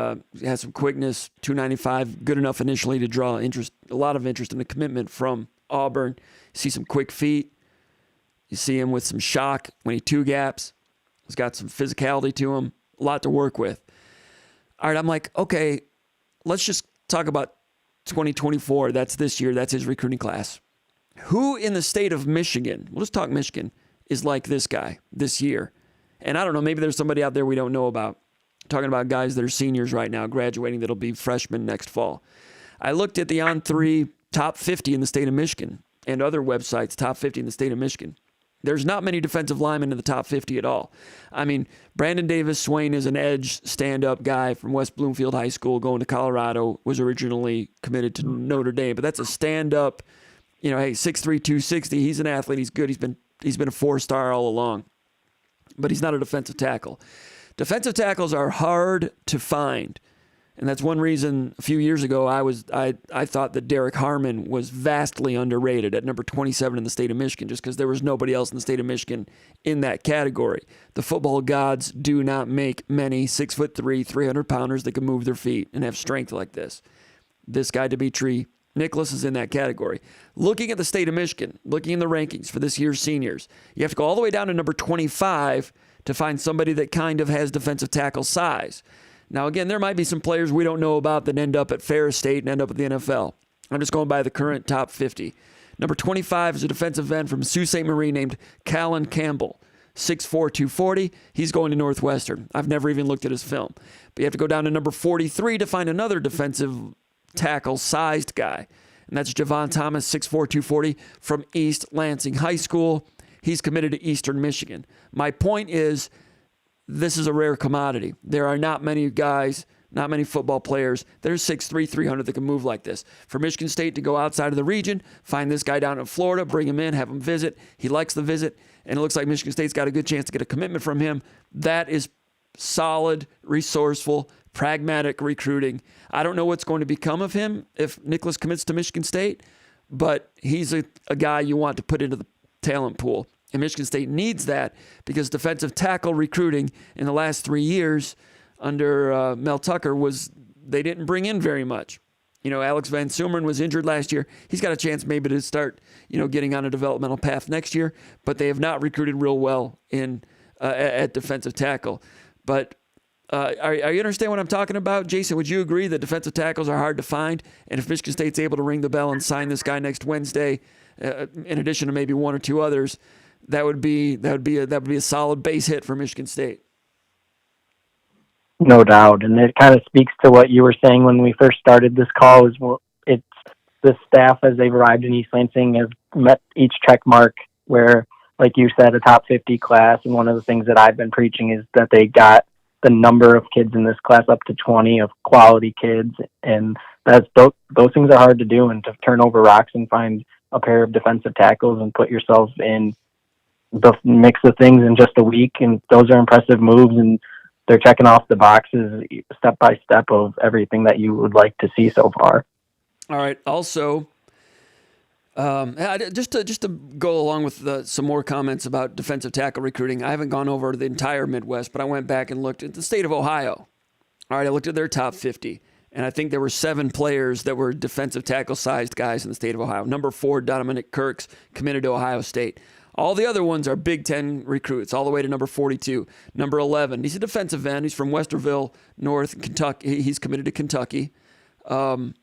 has some quickness, 295, good enough initially to draw a lot of interest in the commitment from Auburn. You see some quick feet. You see him with some shock when he two gaps. He's got some physicality to him, a lot to work with. All right, I'm like, okay, let's just talk about 2024. That's this year. That's his recruiting class. Who in the state of Michigan, we'll just talk Michigan, is like this guy this year? And I don't know, maybe there's somebody out there we don't know about. I'm talking about guys that are seniors right now, graduating, that'll be freshmen next fall. I looked at the On3 top 50 in the state of Michigan and other websites, top 50 in the state of Michigan. There's not many defensive linemen in the top 50 at all. I mean, Brandon Davis Swain is an edge stand-up guy from West Bloomfield High School going to Colorado, was originally committed to Notre Dame, but that's a stand-up, hey, 6'3", 260. He's an athlete. He's good. He's been a 4-star all along, but he's not a defensive tackle. Defensive tackles are hard to find. And that's one reason a few years ago I thought that Derek Harmon was vastly underrated at number 27 in the state of Michigan, just because there was nobody else in the state of Michigan in that category. The football gods do not make many 6'3", 300-pounders that can move their feet and have strength like this. This guy, Demetrius Nicholas, is in that category. Looking at the state of Michigan, looking in the rankings for this year's seniors, you have to go all the way down to number 25 to find somebody that kind of has defensive tackle size. Now, again, there might be some players we don't know about that end up at Ferris State and end up at the NFL. I'm just going by the current top 50. Number 25 is a defensive end from Sault Ste. Marie named Callan Campbell, 6'4", 240. He's going to Northwestern. I've never even looked at his film. But you have to go down to number 43 to find another defensive tackle-sized guy. And that's Javon Thomas, 6'4", 240, from East Lansing High School. He's committed to Eastern Michigan. My point is, this is a rare commodity. There are not many guys, not many football players. There's 6'3", 300 that can move like this. For Michigan State to go outside of the region, find this guy down in Florida, bring him in, have him visit. He likes the visit, and it looks like Michigan State's got a good chance to get a commitment from him. That is solid, resourceful, pragmatic recruiting. I don't know what's going to become of him if Nicholas commits to Michigan State, but he's a guy you want to put into the talent pool. And Michigan State needs that because defensive tackle recruiting in the last 3 years under Mel Tucker they didn't bring in very much. Alex Van Sumeren was injured last year. He's got a chance maybe to start, getting on a developmental path next year, but they have not recruited real well at defensive tackle. But are you understand what I'm talking about? Jason, would you agree that defensive tackles are hard to find? And if Michigan State's able to ring the bell and sign this guy next Wednesday, in addition to maybe one or two others, that would be a solid base hit for Michigan State. No doubt. And it kind of speaks to what you were saying when we first started this call. It's the staff as they've arrived in East Lansing have met each check mark where, like you said, a top 50 class. And one of the things that I've been preaching is that they got the number of kids in this class up to 20 of quality kids. And those things are hard to do, and to turn over rocks and find a pair of defensive tackles and put yourself in the mix of things in just a week. And those are impressive moves, and they're checking off the boxes step by step of everything that you would like to see so far. All right. Also, just to go along with some more comments about defensive tackle recruiting, I haven't gone over the entire Midwest, but I went back and looked at the state of Ohio. All right, I looked at their top 50, and I think there were 7 players that were defensive tackle-sized guys in the state of Ohio. Number 4, Dominic Kirks, committed to Ohio State. All the other ones are Big Ten recruits, all the way to number 42. Number 11, he's a defensive end. He's from Westerville, North Kentucky. He's committed to Kentucky. That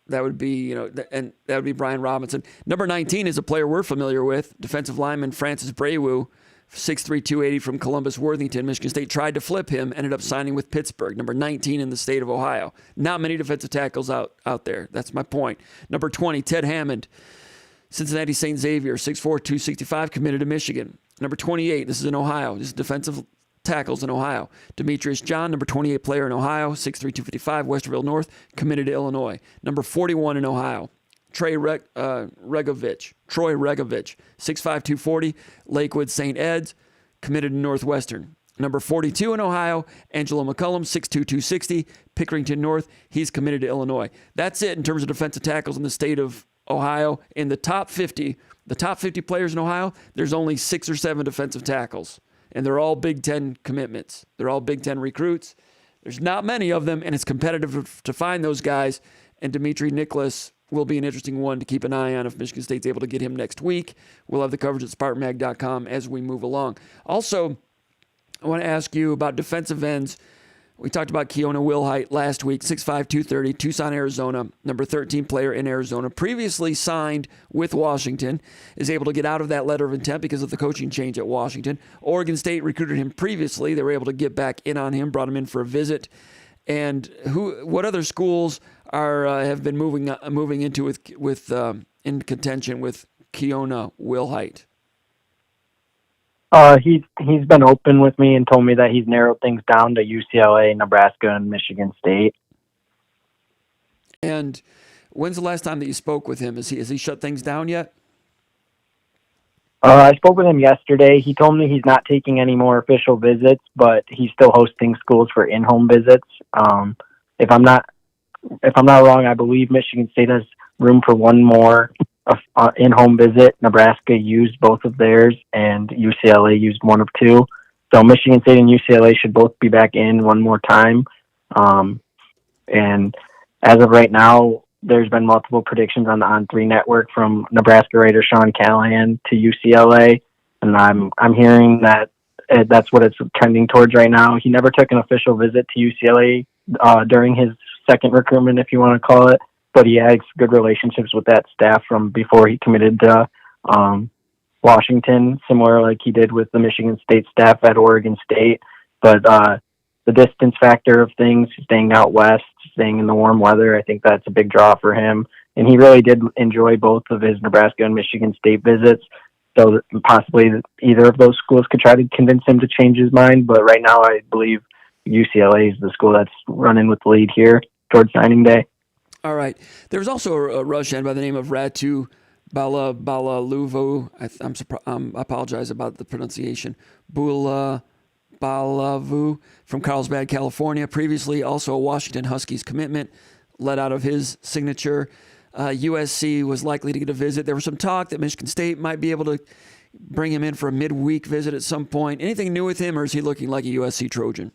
would be, and that would be Brian Robinson. Number 19 is a player we're familiar with, defensive lineman Francis Braywu, 6'3", 280 from Columbus Worthington. Michigan State tried to flip him, ended up signing with Pittsburgh. Number 19 in the state of Ohio. Not many defensive tackles out there. That's my point. Number 20, Ted Hammond, Cincinnati St. Xavier, 6'4", 265, committed to Michigan. Number 28, this is in Ohio. This is defensive tackles in Ohio. Demetrius John, number 28 player in Ohio, 6'3", 255, Westerville North, committed to Illinois. Number 41 in Ohio, Troy Regovich, 6'5", 240, Lakewood St. Ed's, committed to Northwestern. Number 42 in Ohio, Angelo McCullum, 6'2", 260, Pickerington North, he's committed to Illinois. That's it in terms of defensive tackles in the state of Ohio. In the top 50 players in Ohio, there's only 6 or 7 defensive tackles. And they're all Big Ten commitments. They're all Big Ten recruits. There's not many of them, and it's competitive to find those guys. And Dimitri Nicholas will be an interesting one to keep an eye on if Michigan State's able to get him next week. We'll have the coverage at SpartanMag.com as we move along. Also, I want to ask you about defensive ends. We talked about Keona Wilhite last week, 6'5", 230, Tucson, Arizona, number 13 player in Arizona, previously signed with Washington, is able to get out of that letter of intent because of the coaching change at Washington. Oregon State recruited him previously. They were able to get back in on him, brought him in for a visit. And what other schools have been moving into in contention with Keona Wilhite? He's been open with me and told me that he's narrowed things down to UCLA, Nebraska, and Michigan State. And when's the last time that you spoke with him? Has he shut things down yet? I spoke with him yesterday. He told me he's not taking any more official visits, but he's still hosting schools for in-home visits. If I'm not wrong, I believe Michigan State has room for one more in-home visit. Nebraska used both of theirs, and UCLA used one of 2. So Michigan State and UCLA should both be back in one more time. And as of right now, there's been multiple predictions on the On3 network from Nebraska writer Sean Callahan to UCLA, and I'm hearing that that's what it's trending towards right now. He never took an official visit to UCLA during his second recruitment, if you want to call it, but he has good relationships with that staff from before he committed to Washington, similar like he did with the Michigan State staff at Oregon State. But the distance factor of things, staying out west, staying in the warm weather, I think that's a big draw for him. And he really did enjoy both of his Nebraska and Michigan State visits. so that possibly either of those schools could try to convince him to change his mind. But right now, I believe UCLA is the school that's running with the lead here towards signing day. All right. There was also a Russian by the name of Ratu Balaluvo. I apologize about the pronunciation. Balavu from Carlsbad, California. Previously, also a Washington Huskies commitment, let out of his signature. USC was likely to get a visit. There was some talk that Michigan State might be able to bring him in for a midweek visit at some point. Anything new with him, or is he looking like a USC Trojan?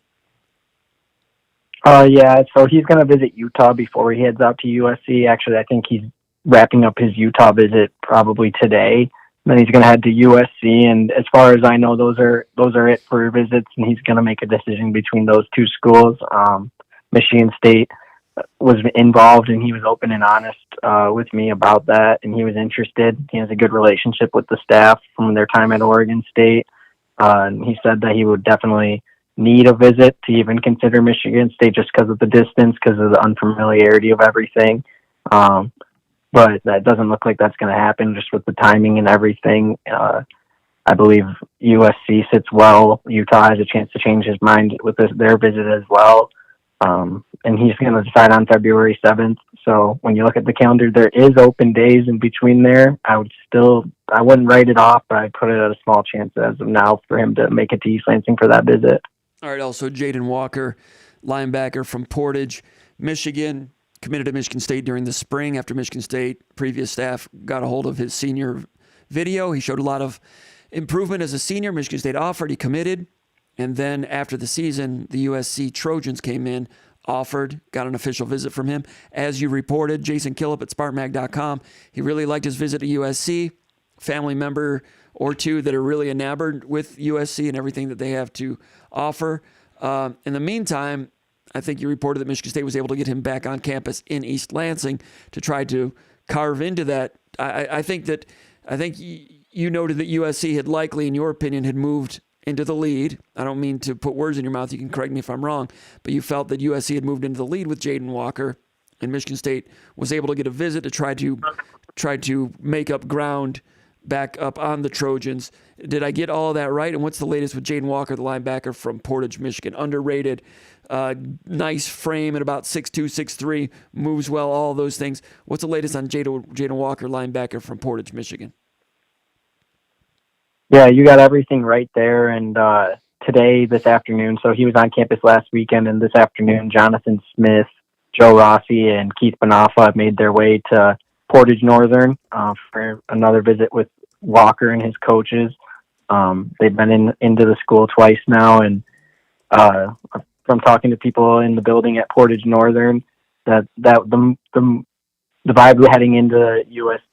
Yeah, so he's going to visit Utah before he heads out to USC. Actually, I think he's wrapping up his Utah visit probably today. Then he's going to head to USC, and as far as I know, those are it for visits, and he's going to make a decision between those two schools. Michigan State was involved, and he was open and honest with me about that, and he was interested. He has a good relationship with the staff from their time at Oregon State, and he said that he would definitely need a visit to even consider Michigan State just because of the distance, because of the unfamiliarity of everything. But that doesn't look like that's going to happen just with the timing and everything. I believe USC sits well. Utah has a chance to change his mind with their visit as well. And he's going to decide on February 7th. So when you look at the calendar, there is open days in between there. I wouldn't write it off, but I'd put it at a small chance as of now for him to make it to East Lansing for that visit. All right, also Jaden Walker, linebacker from Portage, Michigan, committed to Michigan State during the spring after Michigan State previous staff got a hold of his senior video. He showed a lot of improvement as a senior. Michigan State offered, he committed. And then after the season, the USC Trojans came in, offered, got an official visit from him. As you reported, Jason Killip at SpartanMag.com, he really liked his visit to USC. Family member or two that are really enamored with USC and everything that they have to offer. In the meantime, I think you reported that Michigan State was able to get him back on campus in East Lansing to try to carve into that. I think you noted that USC had likely, in your opinion, had moved into the lead. I don't mean to put words in your mouth. You can correct me if I'm wrong, but you felt that USC had moved into the lead with Jaden Walker, and Michigan State was able to get a visit to try to make up ground back up on the Trojans. Did I get all of that right? And what's the latest with Jaden Walker, the linebacker from Portage, Michigan? Underrated, nice frame at about 6'2", 6'3", moves well, all those things. What's the latest on Jaden Walker, linebacker from Portage, Michigan? Yeah, you got everything right there. And this afternoon, so he was on campus last weekend, and this afternoon, Jonathan Smith, Joe Rossi, and Keith Banafa have made their way to Portage Northern for another visit with Walker and his coaches. They've been into the school twice now, and from talking to people in the building at Portage Northern, that the vibe heading into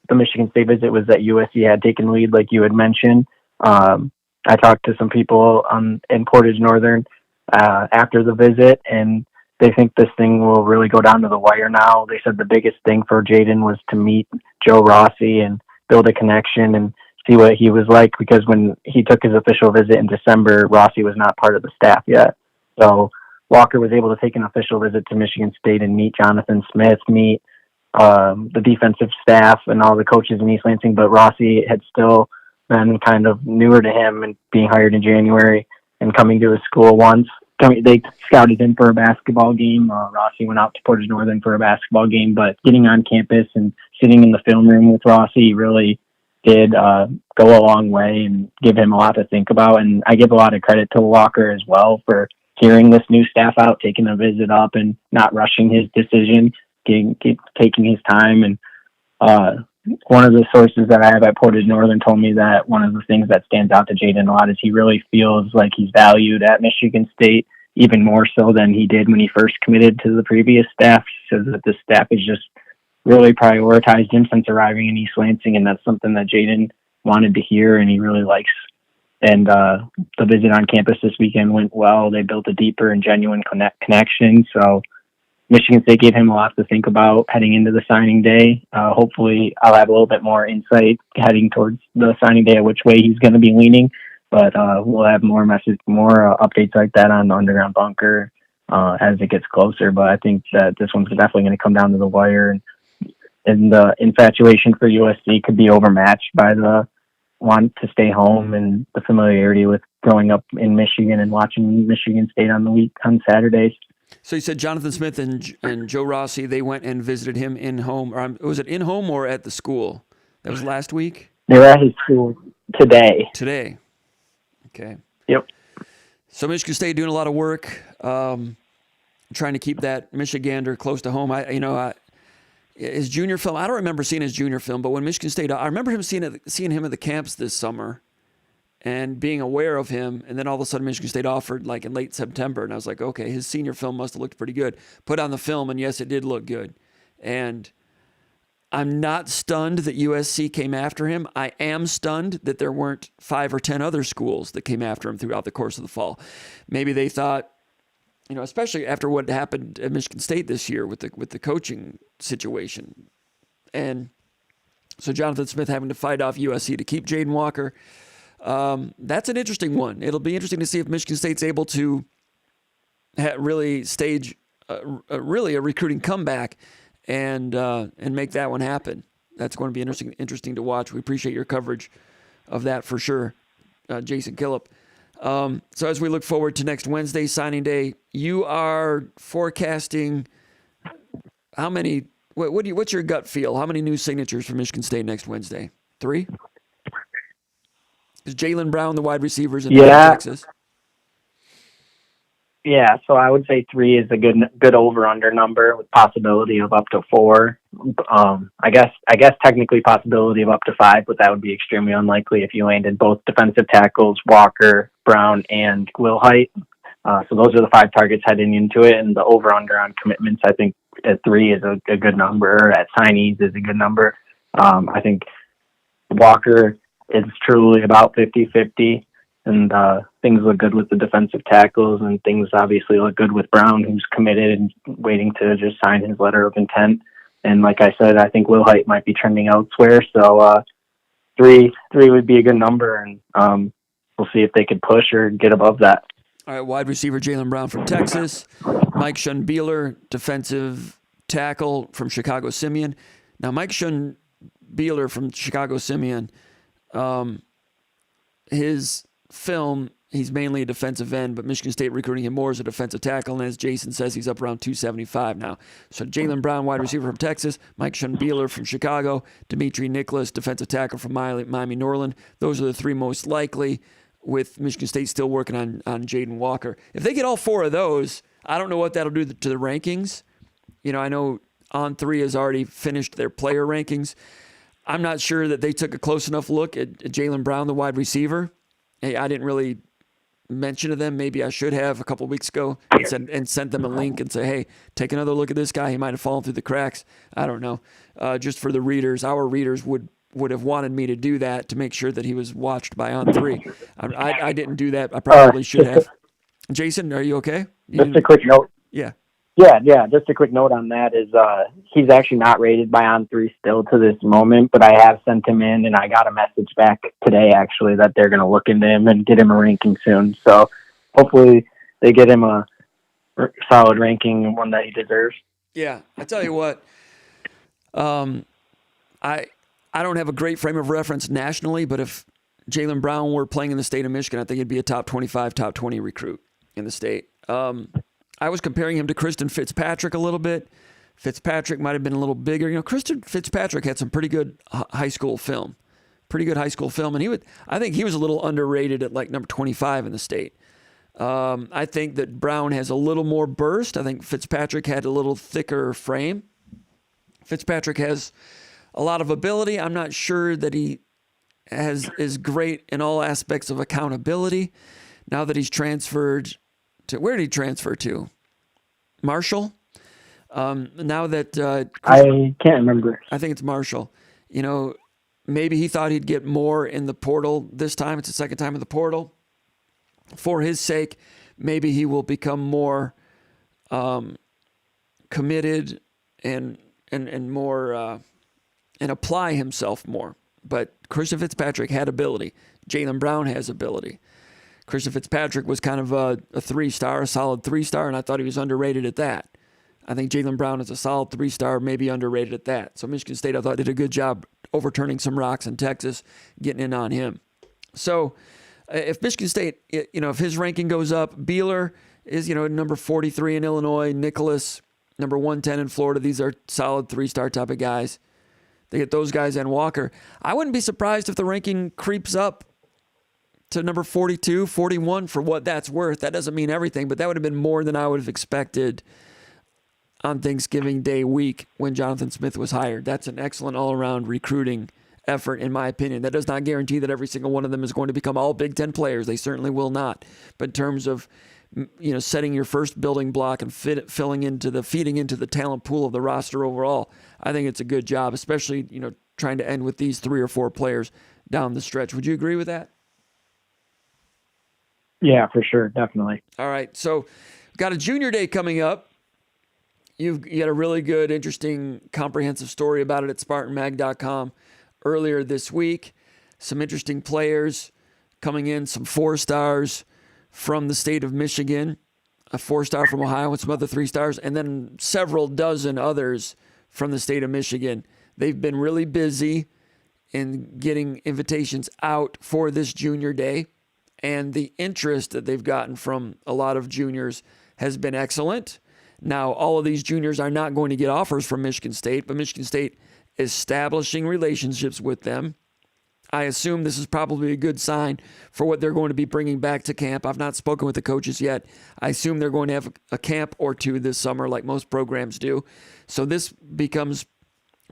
the Michigan State visit was that USC had taken lead, like you had mentioned. I talked to some people in Portage Northern after the visit, and they think this thing will really go down to the wire now. They said the biggest thing for Jaden was to meet Joe Rossi and build a connection and see what he was like, because when he took his official visit in December, Rossi was not part of the staff yet. So Walker was able to take an official visit to Michigan State and meet Jonathan Smith, meet the defensive staff and all the coaches in East Lansing, but Rossi had still been kind of newer to him and being hired in January and coming to his school once. They scouted him for a basketball game. Rossi went out to Portage Northern for a basketball game, but getting on campus and sitting in the film room with Rossi really did go a long way and give him a lot to think about. And I give a lot of credit to Walker as well for hearing this new staff out, taking a visit up and not rushing his decision, taking his time. And one of the sources that I have at Portage Northern told me that one of the things that stands out to Jaden a lot is he really feels like he's valued at Michigan State, even more so than he did when he first committed to the previous staff. He says that the staff has just really prioritized him since arriving in East Lansing, and that's something that Jaden wanted to hear and he really likes. And the visit on campus this weekend went well. They built a deeper and genuine connection. So Michigan State gave him a lot to think about heading into the signing day. Hopefully I'll have a little bit more insight heading towards the signing day of which way he's going to be leaning. But we'll have more updates like that on the Underground Bunker as it gets closer. But I think that this one's definitely going to come down to the wire. And the infatuation for USC could be overmatched by the want to stay home, and the familiarity with growing up in Michigan and watching Michigan State on Saturdays. So you said Jonathan Smith and Joe Rossi, they went and visited him in home. Or was it in home or at the school? That was last week? They were at his school today. Today. Okay. Yep. So Michigan State doing a lot of work, trying to keep that Michigander close to home. His junior film, I don't remember seeing his junior film, but when Michigan State, I remember him seeing him at the camps this summer and being aware of him. And then all of a sudden Michigan State offered like in late September. And I was like, okay, his senior film must have looked pretty good. Put on the film, and yes, it did look good. And I'm not stunned that USC came after him. I am stunned that there weren't 5 or 10 other schools that came after him throughout the course of the fall. Maybe they thought, especially after what happened at Michigan State this year with the coaching situation. And so Jonathan Smith having to fight off USC to keep Jaden Walker. That's an interesting one. It'll be interesting to see if Michigan State's able to really stage really a recruiting comeback and make that one happen. That's going to be interesting to watch. We appreciate your coverage of that for sure, Jason Killip. So as we look forward to next Wednesday, signing day, you are forecasting how many? What's your gut feel? How many new signatures for Michigan State next Wednesday? 3? Is Jaylen Brown the wide receivers in Texas? Yeah, so I would say 3 is a good over/under number with possibility of up to 4. I guess technically possibility of up to 5, but that would be extremely unlikely if you landed both defensive tackles, Walker, Brown, and Wilhite. So those are the 5 targets heading into it, and the over/under on commitments, I think at 3 is a good number. At signees is a good number. I think Walker is truly about 50-50. And things look good with the defensive tackles, and things obviously look good with Brown, who's committed and waiting to just sign his letter of intent. And like I said, I think Wilhite might be trending elsewhere. So 3 would be a good number, and we'll see if they could push or get above that. All right, wide receiver Jaylen Brown from Texas, Mike Shunbeeler, defensive tackle from Chicago Simeon. Now, Mike Shunbeeler from Chicago Simeon, his film, he's mainly a defensive end, but Michigan State recruiting him more as a defensive tackle, and as Jason says, he's up around 275 now. So Jaylen Brown, wide receiver from Texas, Mike Shunbeeler from Chicago, Dimitri Nicholas, defensive tackle from Miami Norland. Those are the 3 most likely, with Michigan State still working on Jaden Walker. If they get all 4 of those, I don't know what that'll do to the rankings. I know On3 has already finished their player rankings. I'm not sure that they took a close enough look at Jaylen Brown, the wide receiver. Hey, I didn't really mention to them. Maybe I should have a couple of weeks ago and sent them a link and say, hey, take another look at this guy. He might have fallen through the cracks. I don't know. Just for the readers, our readers would have wanted me to do that to make sure that he was watched by On3. I didn't do that. I probably should have. Jason, are you okay? Just a quick note. Yeah. Yeah. Just a quick note on that is he's actually not rated by On3 still to this moment, but I have sent him in, and I got a message back today actually that they're going to look into him and get him a ranking soon. So hopefully they get him a solid ranking, one that he deserves. Yeah, I tell you what, I don't have a great frame of reference nationally, but if Jaylen Brown were playing in the state of Michigan, I think he'd be a top 25, top 20 recruit in the state. I was comparing him to Christian Fitzpatrick a little bit. Fitzpatrick might have been a little bigger. Christian Fitzpatrick had some pretty good high school film. And I think he was a little underrated at like number 25 in the state. I think that Brown has a little more burst. I think Fitzpatrick had a little thicker frame. Fitzpatrick has a lot of ability. I'm not sure that he is great in all aspects of accountability. Now that he's transferred to, where did he transfer to? Marshall? Now that I can't remember. I think it's Marshall. Maybe he thought he'd get more in the portal this time. It's the second time in the portal. For his sake, maybe he will become more committed and more and apply himself more. But Christian Fitzpatrick had ability. Jaylen Brown has ability. Christian Fitzpatrick was kind of a 3-star, a solid 3-star, and I thought he was underrated at that. I think Jaylen Brown is a solid 3-star, maybe underrated at that. So Michigan State, I thought, did a good job overturning some rocks in Texas, getting in on him. So if Michigan State, if his ranking goes up, Beeler is, number 43 in Illinois, Nicholas, number 110 in Florida. These are solid 3-star type of guys. They get those guys and Walker. I wouldn't be surprised if the ranking creeps up to number 42, 41 for what that's worth. That doesn't mean everything, but that would have been more than I would have expected on Thanksgiving Day week when Jonathan Smith was hired. That's an excellent all-around recruiting effort, in my opinion. That does not guarantee that every single one of them is going to become all Big Ten players. They certainly will not. But in terms of setting your first building block and feeding into the talent pool of the roster overall, I think it's a good job, especially trying to end with these 3 or 4 players down the stretch. Would you agree with that? Yeah, for sure, definitely. All right, so we've got a junior day coming up. You had a really good, interesting, comprehensive story about it at SpartanMag.com earlier this week. Some interesting players coming in, some 4-stars from the state of Michigan, a 4-star from Ohio and some other 3-stars, and then several dozen others from the state of Michigan. They've been really busy in getting invitations out for this junior day, and the interest that they've gotten from a lot of juniors has been excellent. Now, all of these juniors are not going to get offers from Michigan State, but Michigan State is establishing relationships with them. I assume this is probably a good sign for what they're going to be bringing back to camp. I've not spoken with the coaches yet. I assume they're going to have a camp or 2 this summer like most programs do. So this becomes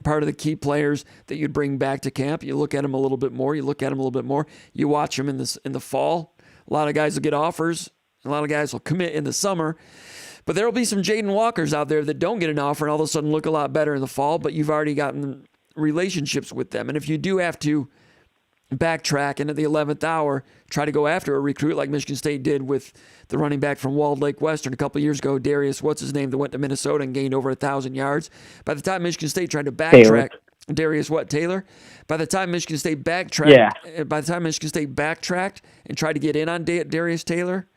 part of the key players that you'd bring back to camp. You look at them a little bit more. You watch them in the fall. A lot of guys will get offers. A lot of guys will commit in the summer. But there will be some Jaden Walkers out there that don't get an offer and all of a sudden look a lot better in the fall, but you've already gotten relationships with them. And if you do have to backtrack and at the 11th hour try to go after a recruit like Michigan State did with the running back from Walled Lake Western a couple of years ago, Darius, that went to Minnesota and gained over 1,000 yards. By the time Michigan State tried to backtrack, Darius Taylor? By the time Michigan State backtracked and tried to get in on Darius Taylor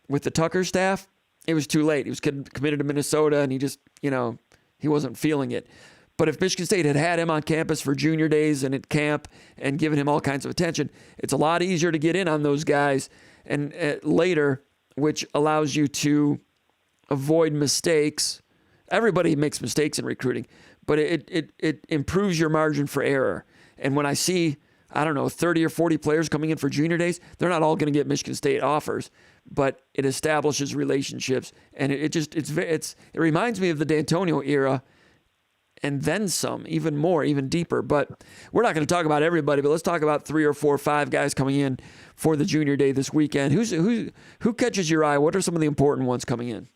with the Tucker staff, it was too late. He was committed to Minnesota, and he just, he wasn't feeling it. But if Michigan State had him on campus for junior days and at camp and given him all kinds of attention, it's a lot easier to get in on those guys and later, which allows you to avoid mistakes. Everybody makes mistakes in recruiting, but it improves your margin for error. And when I see, 30 or 40 players coming in for junior days, they're not all going to get Michigan State offers, but it establishes relationships, and it reminds me of the D'Antonio era, and then some, even more, even deeper. But we're not going to talk about everybody, but let's talk about 3 or 4 or 5 guys coming in for the junior day this weekend. Who catches your eye? What are some of the important ones coming in?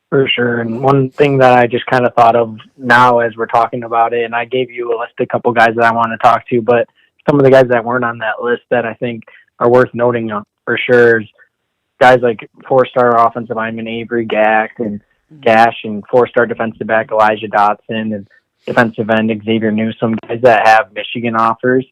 For sure. And one thing that I just kind of thought of now as we're talking about it, and I gave you a list of a couple guys that I want to talk to, but some of the guys that weren't on that list that I think are worth noting for sure is guys like 4-star offensive lineman Avery Gash and 4-star defensive back Elijah Dotson and defensive end Xavier Newsome, guys that have Michigan offers.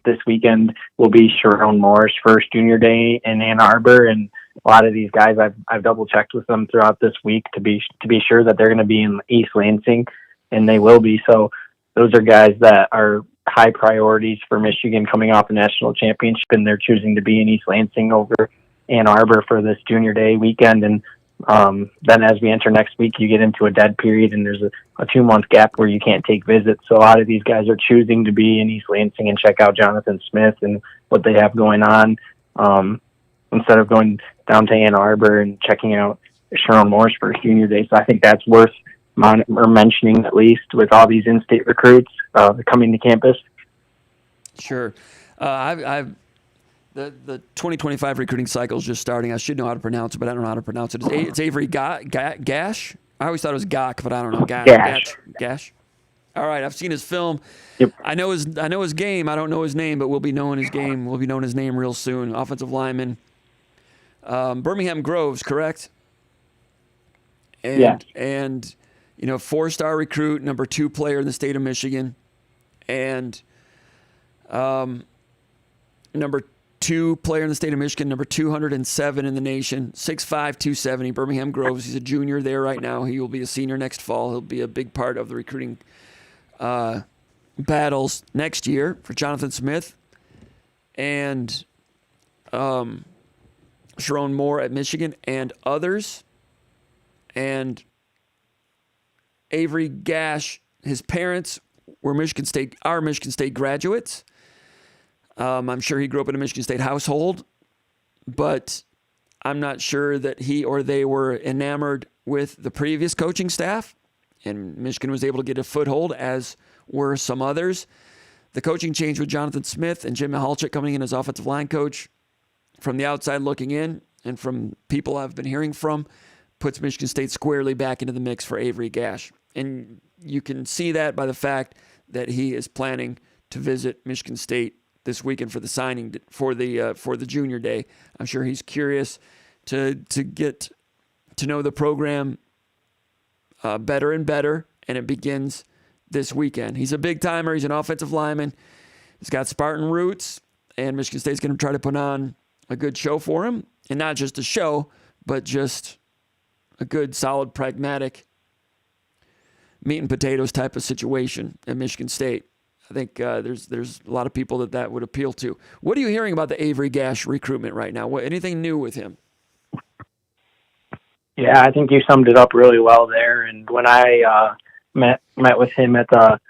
This weekend will be Sharon Moore's first junior day in Ann Arbor, and a lot of these guys I've double checked with them throughout this week to be sure that they're going to be in East Lansing, and they will be. So those are guys that are high priorities for Michigan coming off a national championship, and they're choosing to be in East Lansing over Ann Arbor for this junior day weekend. And then as we enter next week, you get into a dead period, and there's a 2-month gap where you can't take visits. So a lot of these guys are choosing to be in East Lansing and check out Jonathan Smith and what they have going on, instead of going down to Ann Arbor and checking out Sharon Moore's first junior day. So I think that's worth mentioning, at least with all these in-state recruits coming to campus. Sure. The 2025 recruiting cycle is just starting. I should know how to pronounce it, but I don't know how to pronounce it. It's Avery Gash. I always thought it was Gak, but I don't know. Gash. All right, I've seen his film. Yep. I know his game. I don't know his name, but we'll be knowing his game. We'll be knowing his name real soon. Offensive lineman. Birmingham Groves, correct? Yeah. And 4-star recruit, number 2 player in the state of Michigan, and number 2 player in the state of Michigan, number 207 in the nation, 6'5", 270, Birmingham Groves. He's a junior there right now. He will be a senior next fall. He'll be a big part of the recruiting battles next year for Jonathan Smith and Sharon Moore at Michigan and others. And Avery Gash, his parents were Michigan State graduates. I'm sure he grew up in a Michigan State household, but I'm not sure that he or they were enamored with the previous coaching staff, and Michigan was able to get a foothold, as were some others. The coaching change with Jonathan Smith and Jim Mihalchik coming in as offensive line coach, from the outside looking in and from people I've been hearing from, puts Michigan State squarely back into the mix for Avery Gash. And you can see that by the fact that he is planning to visit Michigan State this weekend for the signing for the junior day. I'm sure he's curious to get to know the program better and better, and it begins this weekend. He's a big timer. He's an offensive lineman. He's got Spartan roots, and Michigan State's going to try to put on a good show for him, and not just a show, but just a good, solid, pragmatic meat and potatoes type of situation at Michigan State. I think there's a lot of people that would appeal to. What are you hearing about the Avery Gash recruitment right now? Anything new with him? Yeah, I think you summed it up really well there. And when I met with him at the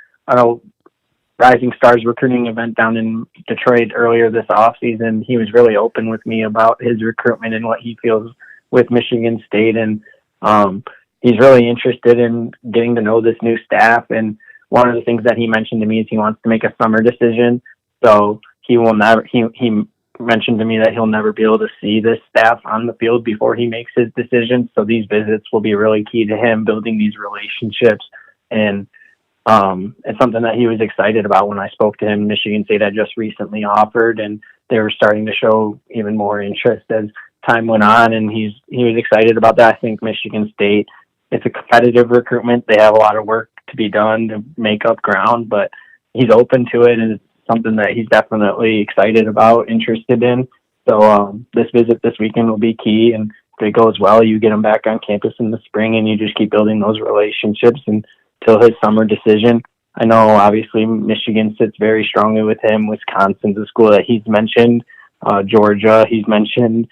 Rising Stars recruiting event down in Detroit earlier this offseason, he was really open with me about his recruitment and what he feels with Michigan State. And he's really interested in getting to know this new staff. And one of the things that he mentioned to me is he wants to make a summer decision. So he mentioned to me that he'll never be able to see this staff on the field before he makes his decision. So these visits will be really key to him building these relationships. And it's something that he was excited about when I spoke to him. Michigan State had just recently offered, and they were starting to show even more interest as time went on. And he was excited about that. I think Michigan State, it's a competitive recruitment. They have a lot of work to be done to make up ground, but he's open to it, and it's something that he's definitely excited about, interested in. So this visit this weekend will be key, and if it goes well, you get him back on campus in the spring, and you just keep building those relationships until his summer decision. I know obviously Michigan sits very strongly with him. Wisconsin's a school that he's mentioned. Georgia, he's mentioned.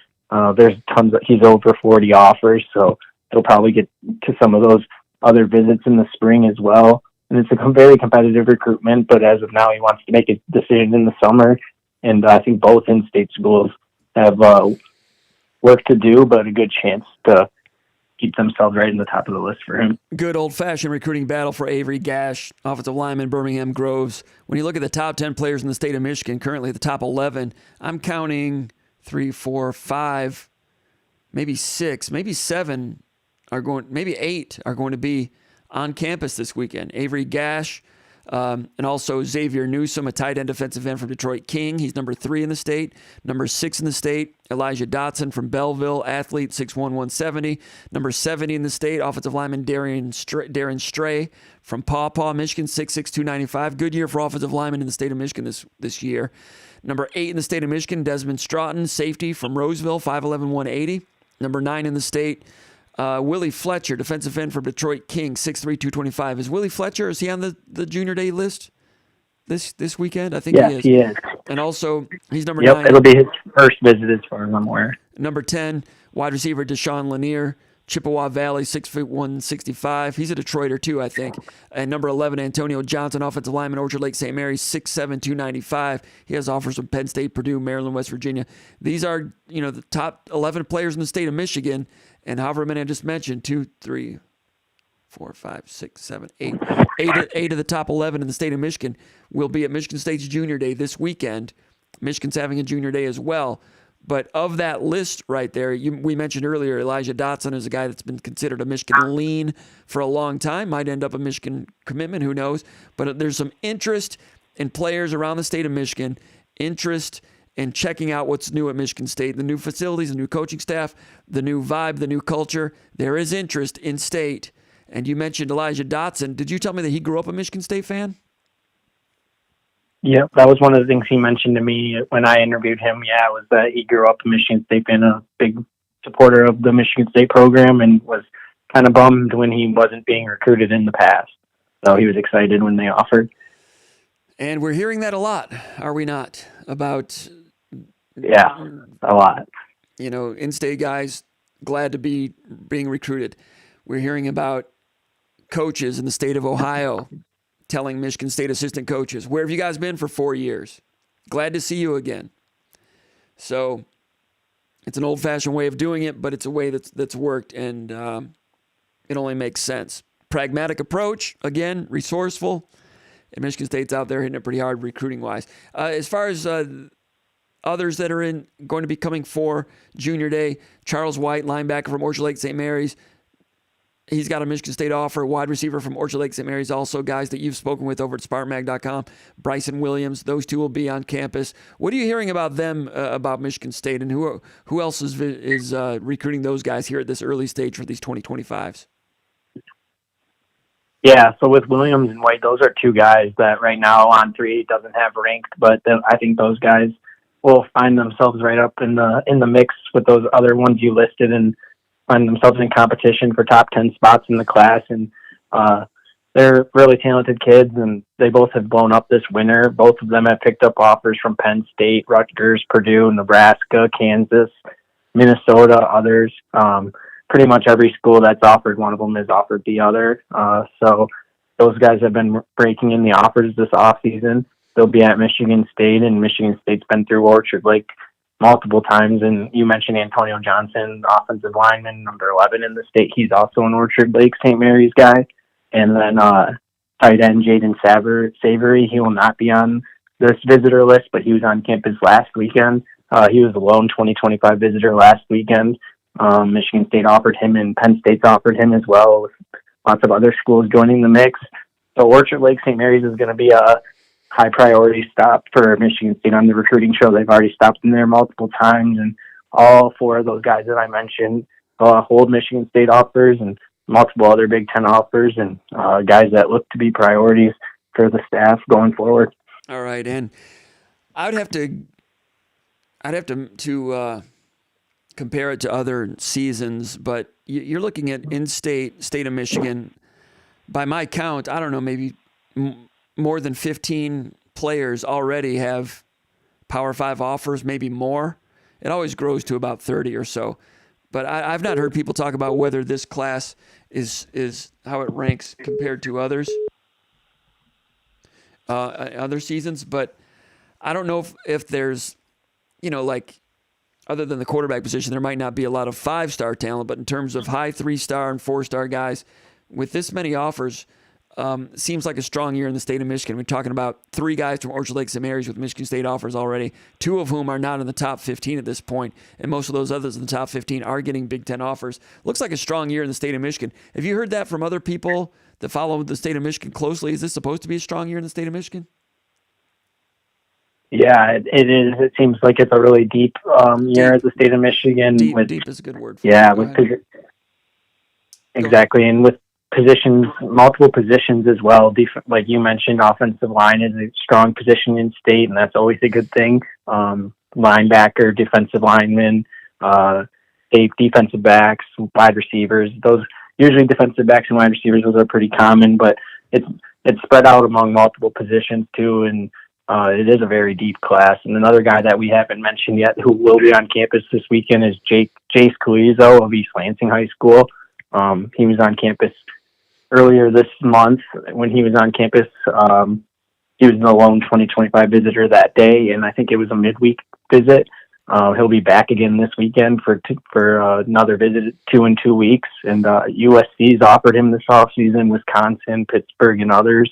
There's tons he's over 40 offers, so he'll probably get to some of those other visits in the spring as well. And it's a very competitive recruitment, but as of now, he wants to make a decision in the summer. And I think both in-state schools have work to do, but a good chance to keep themselves right in the top of the list for him. Good old-fashioned recruiting battle for Avery Gash, offensive lineman, Birmingham Groves. When you look at the top 10 players in the state of Michigan, currently the top 11, I'm counting 3, 4, 5, maybe 6, maybe 7 maybe 8 are going to be on campus this weekend. Avery Gash, and also Xavier Newsom, a tight end defensive end from Detroit King. He's number 3 in the state. Number 6 in the state, Elijah Dotson from Belleville, athlete, 6'1", 170. Number 70 in the state, offensive lineman Darren Stray from Paw Paw, Michigan, 6'6", 295. Good year for offensive linemen in the state of Michigan this year. Number 8 in the state of Michigan, Desmond Stratton, safety from Roseville, 5'11", 180. Number 9 in the state, Willie Fletcher, defensive end from Detroit King, 6'3", 225. Is Willie Fletcher, is he on the junior day list this weekend? I think he is. And also, he's number 9. Yep, it'll be his first visit as far as I'm aware. Number 10, wide receiver Deshaun Lanier, Chippewa Valley, 6'1", 165. He's a Detroiter too, I think. And number 11, Antonio Johnson, offensive lineman, Orchard Lake St. Mary's, 6'7", 295. He has offers from Penn State, Purdue, Maryland, West Virginia. These are, the top 11 players in the state of Michigan. And however many I just mentioned, 2, 3, 4, 5, 6, 7, 8. Eight of the top 11 in the state of Michigan will be at Michigan State's Junior Day this weekend. Michigan's having a Junior Day as well. But of that list right there, we mentioned earlier, Elijah Dotson is a guy that's been considered a Michigan lean for a long time. Might end up a Michigan commitment, who knows. But there's some interest in players around the state of Michigan, interest and checking out what's new at Michigan State, the new facilities, the new coaching staff, the new vibe, the new culture. There is interest in state. And you mentioned Elijah Dotson. Did you tell me that he grew up a Michigan State fan? Yep, that was one of the things he mentioned to me when I interviewed him. Yeah, was that he grew up a Michigan State fan, a big supporter of the Michigan State program, and was kind of bummed when he wasn't being recruited in the past. So he was excited when they offered. And we're hearing that a lot, are we not? About, Yeah, a lot. in-state guys glad to be being recruited. We're hearing about coaches in the state of Ohio telling Michigan State assistant coaches, where have you guys been for 4 years? Glad to see you again. So it's an old-fashioned way of doing it, but it's a way that's worked, and it only makes sense. Pragmatic approach, again, resourceful. And Michigan State's out there hitting it pretty hard recruiting-wise. As far as others that are going to be coming for Junior Day, Charles White, linebacker from Orchard Lake St. Mary's. He's got a Michigan State offer. Wide receiver from Orchard Lake St. Mary's, also guys that you've spoken with over at SpartanMag.com. Bryson Williams, those two will be on campus. What are you hearing about them, about Michigan State, and who else is recruiting those guys here at this early stage for these 2025s? Yeah, so with Williams and White, those are two guys that right now on 3 doesn't have ranked, but I think those guys will find themselves right up in the mix with those other ones you listed and find themselves in competition for top 10 spots in the class. And they're really talented kids, and they both have blown up this winter. Both of them have picked up offers from Penn State, Rutgers, Purdue, Nebraska, Kansas, Minnesota, others. Pretty much every school that's offered one of them has offered the other. So those guys have been breaking in the offers this offseason. They'll be at Michigan State, and Michigan State's been through Orchard Lake multiple times. And you mentioned Antonio Johnson, offensive lineman, number 11 in the state. He's also an Orchard Lake St. Mary's guy. And then tight end Jaden Savory, he will not be on this visitor list, but he was on campus last weekend. He was a lone 2025 visitor last weekend. Michigan State offered him, and Penn State's offered him as well, with lots of other schools joining the mix. So Orchard Lake St. Mary's is going to be a high priority stop for Michigan State on the recruiting show. They've already stopped in there multiple times, and all 4 of those guys that I mentioned hold Michigan State offers and multiple other Big Ten offers, and guys that look to be priorities for the staff going forward. All right, and I'd have to compare it to other seasons, but you're looking at state of Michigan. By my count, I don't know, maybe more than 15 players already have Power 5 offers, maybe more. It always grows to about 30 or so. But I've not heard people talk about whether this class is how it ranks compared to others, other seasons. But I don't know if there's, like, other than the quarterback position, there might not be a lot of 5-star talent, but in terms of high 3-star and 4-star guys, with this many offers, seems like a strong year in the state of Michigan. We're talking about 3 guys from Orchard Lake St. Mary's with Michigan State offers already, 2 of whom are not in the top 15 at this point, and most of those others in the top 15 are getting Big Ten offers. Looks like a strong year in the state of Michigan. Have you heard that from other people that follow the state of Michigan closely? Is this supposed to be a strong year in the state of Michigan? Yeah, it is. It seems like it's a really deep year at the state of Michigan. Deep is a good word for it. Exactly, and with positions, multiple positions as well. Like you mentioned, offensive line is a strong position in state, and that's always a good thing. Linebacker, defensive linemen, defensive backs, wide receivers. Those usually defensive backs and wide receivers, those are pretty common, but it's spread out among multiple positions too, and it is a very deep class. And another guy that we haven't mentioned yet who will be on campus this weekend is Jace Calizo of East Lansing High School. He was on campus earlier this month. When he was on campus, he was the lone 2025 visitor that day, and I think it was a midweek visit. He'll be back again this weekend for another visit, 2 in 2 weeks. And USC's offered him this offseason, Wisconsin, Pittsburgh, and others.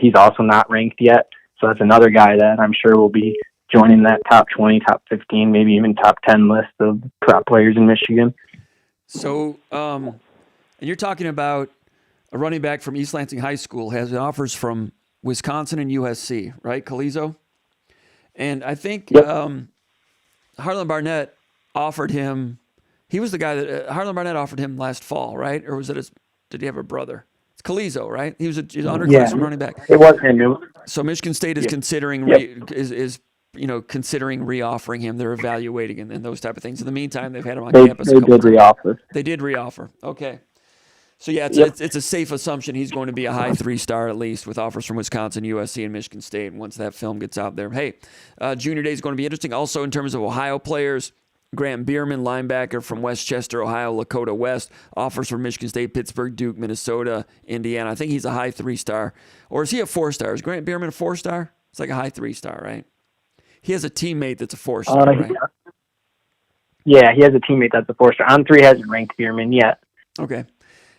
He's also not ranked yet. So that's another guy that I'm sure will be joining that top 20, top 15, maybe even top 10 list of top players in Michigan. So, and you're talking about a running back from East Lansing High School has offers from Wisconsin and USC, right, Calizo? And I think Harlan Barnett offered him. He was the guy that Harlan Barnett offered him last fall, right? Or was it did he have a brother? It's Calizo, right? He was an underclassmen running back. It was him. So Michigan State is considering considering reoffering him. They're evaluating and those type of things. In the meantime, they've had him on campus. They did reoffer. They did reoffer. Okay. So, yeah, it's a safe assumption he's going to be a high 3-star at least, with offers from Wisconsin, USC, and Michigan State once that film gets out there. Hey, Junior Day is going to be interesting. Also, in terms of Ohio players, Grant Bierman, linebacker from Westchester, Ohio, Lakota West, offers from Michigan State, Pittsburgh, Duke, Minnesota, Indiana. I think he's a high 3-star. Or is he a 4-star? Is Grant Bierman a 4-star? It's like a high 3-star, right? He has a teammate that's a 4-star, right? Yeah, he has a teammate that's a 4-star. On3 hasn't ranked Bierman yet. Okay.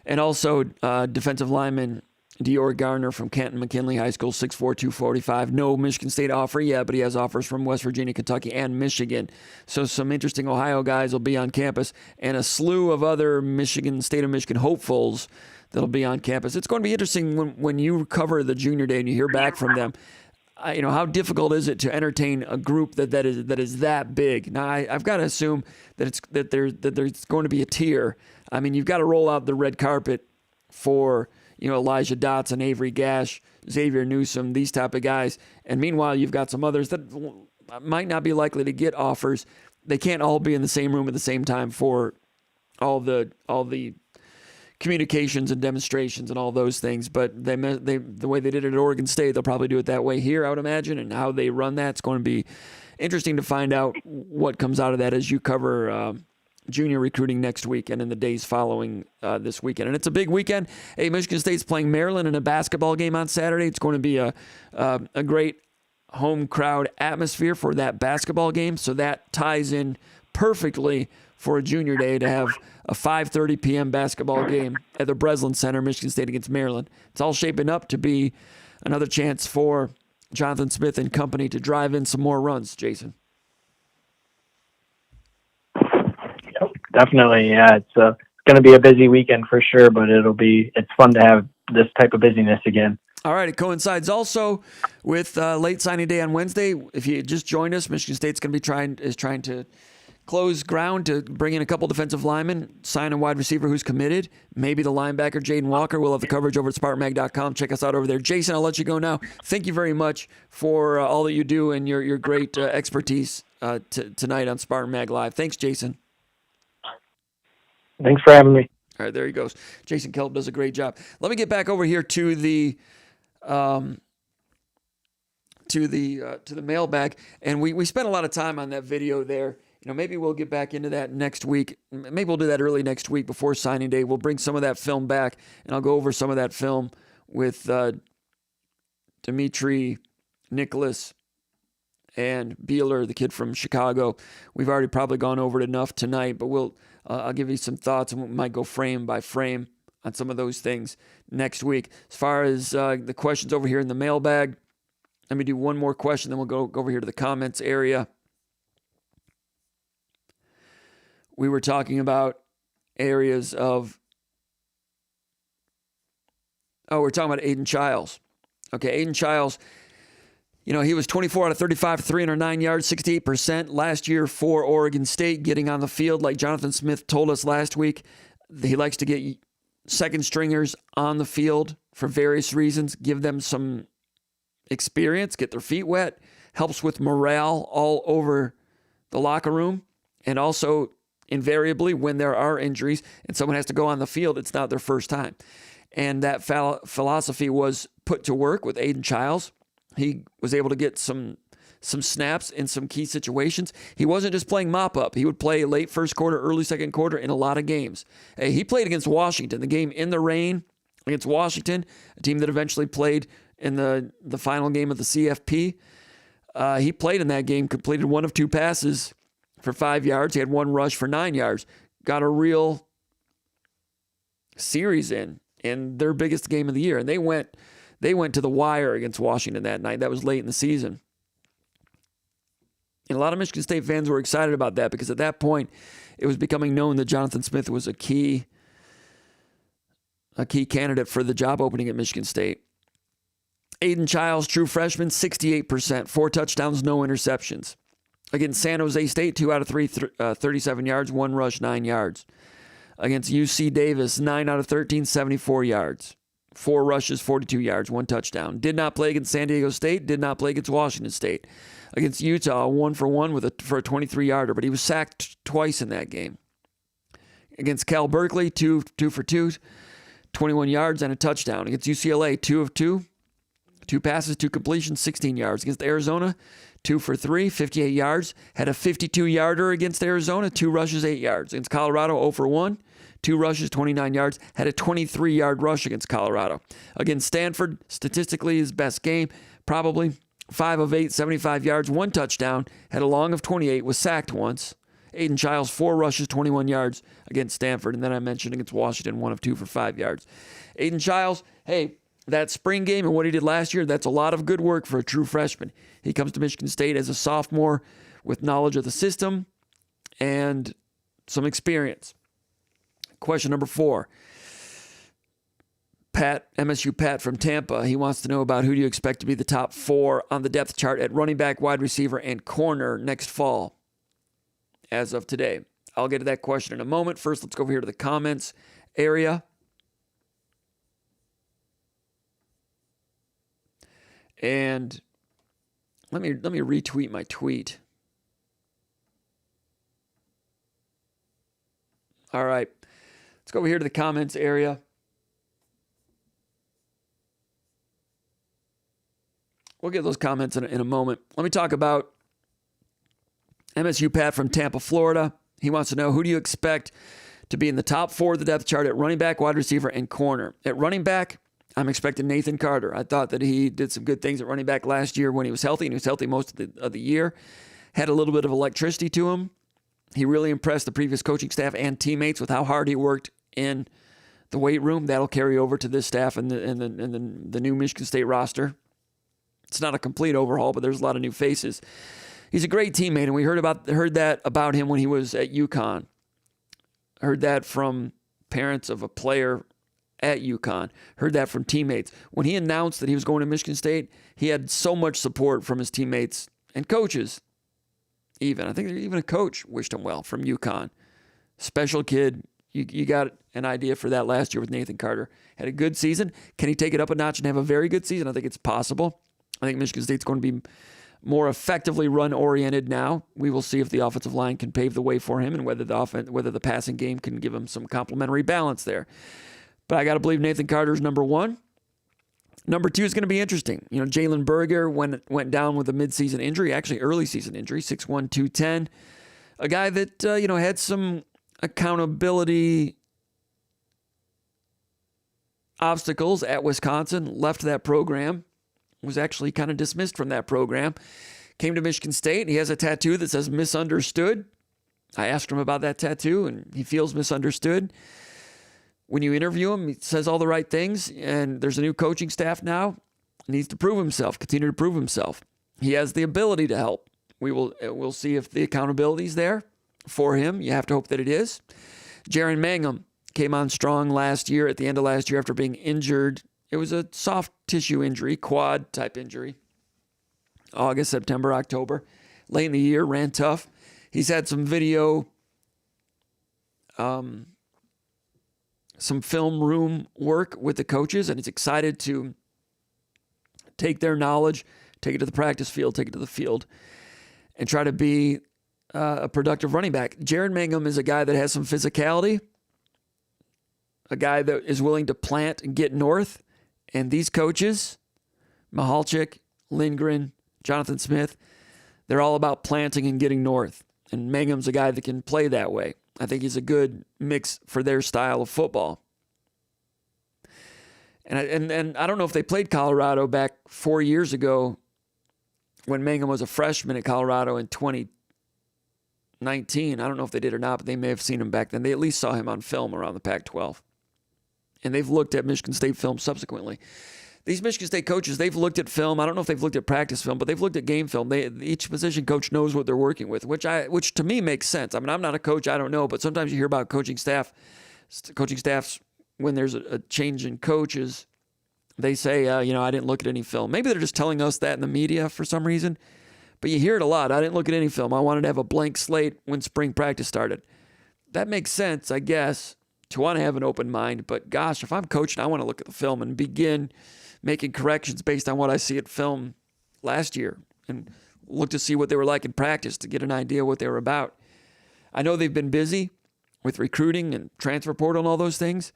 And also defensive lineman Dior Garner from Canton McKinley High School, 6'4", 245. No Michigan State offer yet, but he has offers from West Virginia, Kentucky, and Michigan. So some interesting Ohio guys will be on campus, and a slew of other State of Michigan hopefuls that'll be on campus. It's going to be interesting when you cover the Junior Day and you hear back from them. How difficult is it to entertain a group that is that big? Now, I've got to assume that there's going to be a tier. I mean, you've got to roll out the red carpet for Elijah Dotson, Avery Gash, Xavier Newsome, these type of guys. And meanwhile, you've got some others that might not be likely to get offers. They can't all be in the same room at the same time for all the communications and demonstrations and all those things, but the way they did it at Oregon State, they'll probably do it that way here, I would imagine, and how they run that, it's going to be interesting to find out what comes out of that as you cover junior recruiting next week and in the days following this weekend. And it's a big weekend. Hey, Michigan State's playing Maryland in a basketball game on Saturday. It's going to be a great home crowd atmosphere for that basketball game, so that ties in perfectly for a Junior Day to have a 5:30 p.m. basketball game at the Breslin Center, Michigan State against Maryland. It's all shaping up to be another chance for Jonathan Smith and company to drive in some more runs, Jason. Yep, definitely, yeah. It's going to be a busy weekend for sure, but it's fun to have this type of busyness again. All right, it coincides also with late signing day on Wednesday. If you just joined us, Michigan State's going to be trying to close ground to bring in a couple defensive linemen, sign a wide receiver who's committed, maybe the linebacker, Jaden Walker. We'll have the coverage over at SpartanMag.com. Check us out over there. Jason, I'll let you go now. Thank you very much for all that you do and your great expertise tonight on Spartan Mag Live. Thanks, Jason. Thanks for having me. All right, there he goes. Jason Kelp does a great job. Let me get back over here to the mailbag, and we spent a lot of time on that video there. Maybe we'll get back into that next week. Maybe we'll do that early next week before signing day. We'll bring some of that film back, and I'll go over some of that film with Dimitri, Nicholas, and Beeler, the kid from Chicago. We've already probably gone over it enough tonight, but I'll give you some thoughts, and we might go frame by frame on some of those things next week. As far as the questions over here in the mailbag, let me do one more question, then we'll go over here to the comments area. We were talking about areas of... we're talking about Aiden Childs. Okay, Aiden Childs, he was 24 out of 35, 309 yards, 68% last year for Oregon State, getting on the field. Like Jonathan Smith told us last week, he likes to get second stringers on the field for various reasons, give them some experience, get their feet wet, helps with morale all over the locker room, and also invariably when there are injuries and someone has to go on the field, it's not their first time. And that philosophy was put to work with Aiden Childs. He was able to get some snaps in some key situations. He wasn't just playing mop-up. He would play late first quarter, early second quarter in a lot of games. He played against Washington, the game in the rain against Washington, a team that eventually played in the final game of the CFP. He played in that game, completed one of two passes for 5 yards. He had one rush for 9 yards. Got a real series in their biggest game of the year. And they went to the wire against Washington that night. That was late in the season. And a lot of Michigan State fans were excited about that because at that point, it was becoming known that Jonathan Smith was a key candidate for the job opening at Michigan State. Aiden Childs, true freshman, 68%, 4 touchdowns, no interceptions. Against San Jose State, 2 out of 3, 37 yards, 1 rush, 9 yards. Against UC Davis, 9 out of 13, 74 yards. 4 rushes, 42 yards, 1 touchdown. Did not play against San Diego State, did not play against Washington State. Against Utah, 1 for 1 for a 23-yarder, but he was sacked twice in that game. Against Cal Berkeley, 2 for 2, 21 yards and a touchdown. Against UCLA, 2 of 2. 2 passes, 2 completions, 16 yards. Against Arizona, 2 for 3, 58 yards. Had a 52-yarder against Arizona, 2 rushes, 8 yards. Against Colorado, 0 for 1, 2 rushes, 29 yards. Had a 23-yard rush against Colorado. Against Stanford, statistically his best game, probably 5 of 8, 75 yards, 1 touchdown. Had a long of 28, was sacked once. Aiden Childs, 4 rushes, 21 yards against Stanford. And then I mentioned against Washington, 1 of 2 for 5 yards. Aiden Childs, hey, that spring game and what he did last year, that's a lot of good work for a true freshman. He comes to Michigan State as a sophomore with knowledge of the system and some experience. Question number 4. MSU Pat from Tampa, he wants to know about who do you expect to be the top 4 on the depth chart at running back, wide receiver, and corner next fall as of today. I'll get to that question in a moment. First, let's go over here to the comments area. And let me retweet my tweet. All right. Let's go over here to the comments area. We'll get those comments in a moment. Let me talk about MSU Pat from Tampa, Florida. He wants to know, who do you expect to be in the top 4 of the depth chart at running back, wide receiver, and corner? At running back, I'm expecting Nathan Carter. I thought that he did some good things at running back last year when he was healthy, and he was healthy most of the year. Had a little bit of electricity to him. He really impressed the previous coaching staff and teammates with how hard he worked in the weight room. That'll carry over to this staff and the new Michigan State roster. It's not a complete overhaul, but there's a lot of new faces. He's a great teammate, and we heard that about him when he was at UConn. Heard that from parents of a player at UConn. Heard that from teammates. When he announced that he was going to Michigan State, he had so much support from his teammates and coaches. I think even a coach wished him well from UConn. Special kid. You got an idea for that last year with Nathan Carter. Had a good season. Can he take it up a notch and have a very good season? I think it's possible. I think Michigan State's going to be more effectively run-oriented now. We will see if the offensive line can pave the way for him and whether the passing game can give him some complementary balance there. But I got to believe Nathan Carter's number 1. Number 2 is going to be interesting. Jalen Berger went down with a midseason injury, actually early season injury, 6'1", 210. A guy that had some accountability obstacles at Wisconsin, left that program, was actually kind of dismissed from that program, came to Michigan State. He has a tattoo that says misunderstood. I asked him about that tattoo, and he feels misunderstood. When you interview him, he says all the right things, and there's a new coaching staff now. He needs to prove himself, continue to prove himself. He has the ability to help. We'll see if the accountability is there for him. You have to hope that it is. Jaron Mangum came on strong last year, at the end of last year after being injured. It was a soft tissue injury, quad type injury. August, September, October. Late in the year, ran tough. He's had some video, some film room work with the coaches, and he's excited to take their knowledge, take it to the practice field, take it to the field, and try to be a productive running back. Jaron Mangum is a guy that has some physicality, a guy that is willing to plant and get north. And these coaches, Mihalchik, Lindgren, Jonathan Smith, they're all about planting and getting north. And Mangum's a guy that can play that way. I think he's a good mix for their style of football. And I don't know if they played Colorado back 4 years ago when Mangum was a freshman at Colorado in 2019. I don't know if they did or not, but they may have seen him back then. They at least saw him on film around the Pac-12. And they've looked at Michigan State film subsequently. These Michigan State coaches, they've looked at film. I don't know if they've looked at practice film, but they've looked at game film. Each position coach knows what they're working with, which to me makes sense. I mean, I'm not a coach, I don't know, but sometimes you hear about coaching staffs when there's a change in coaches. They say, I didn't look at any film. Maybe they're just telling us that in the media for some reason, but you hear it a lot. I didn't look at any film. I wanted to have a blank slate when spring practice started. That makes sense, I guess, to want to have an open mind. But gosh, if I'm coaching, I want to look at the film and begin making corrections based on what I see at film last year and look to see what they were like in practice to get an idea what they were about. I know they've been busy with recruiting and transfer portal and all those things,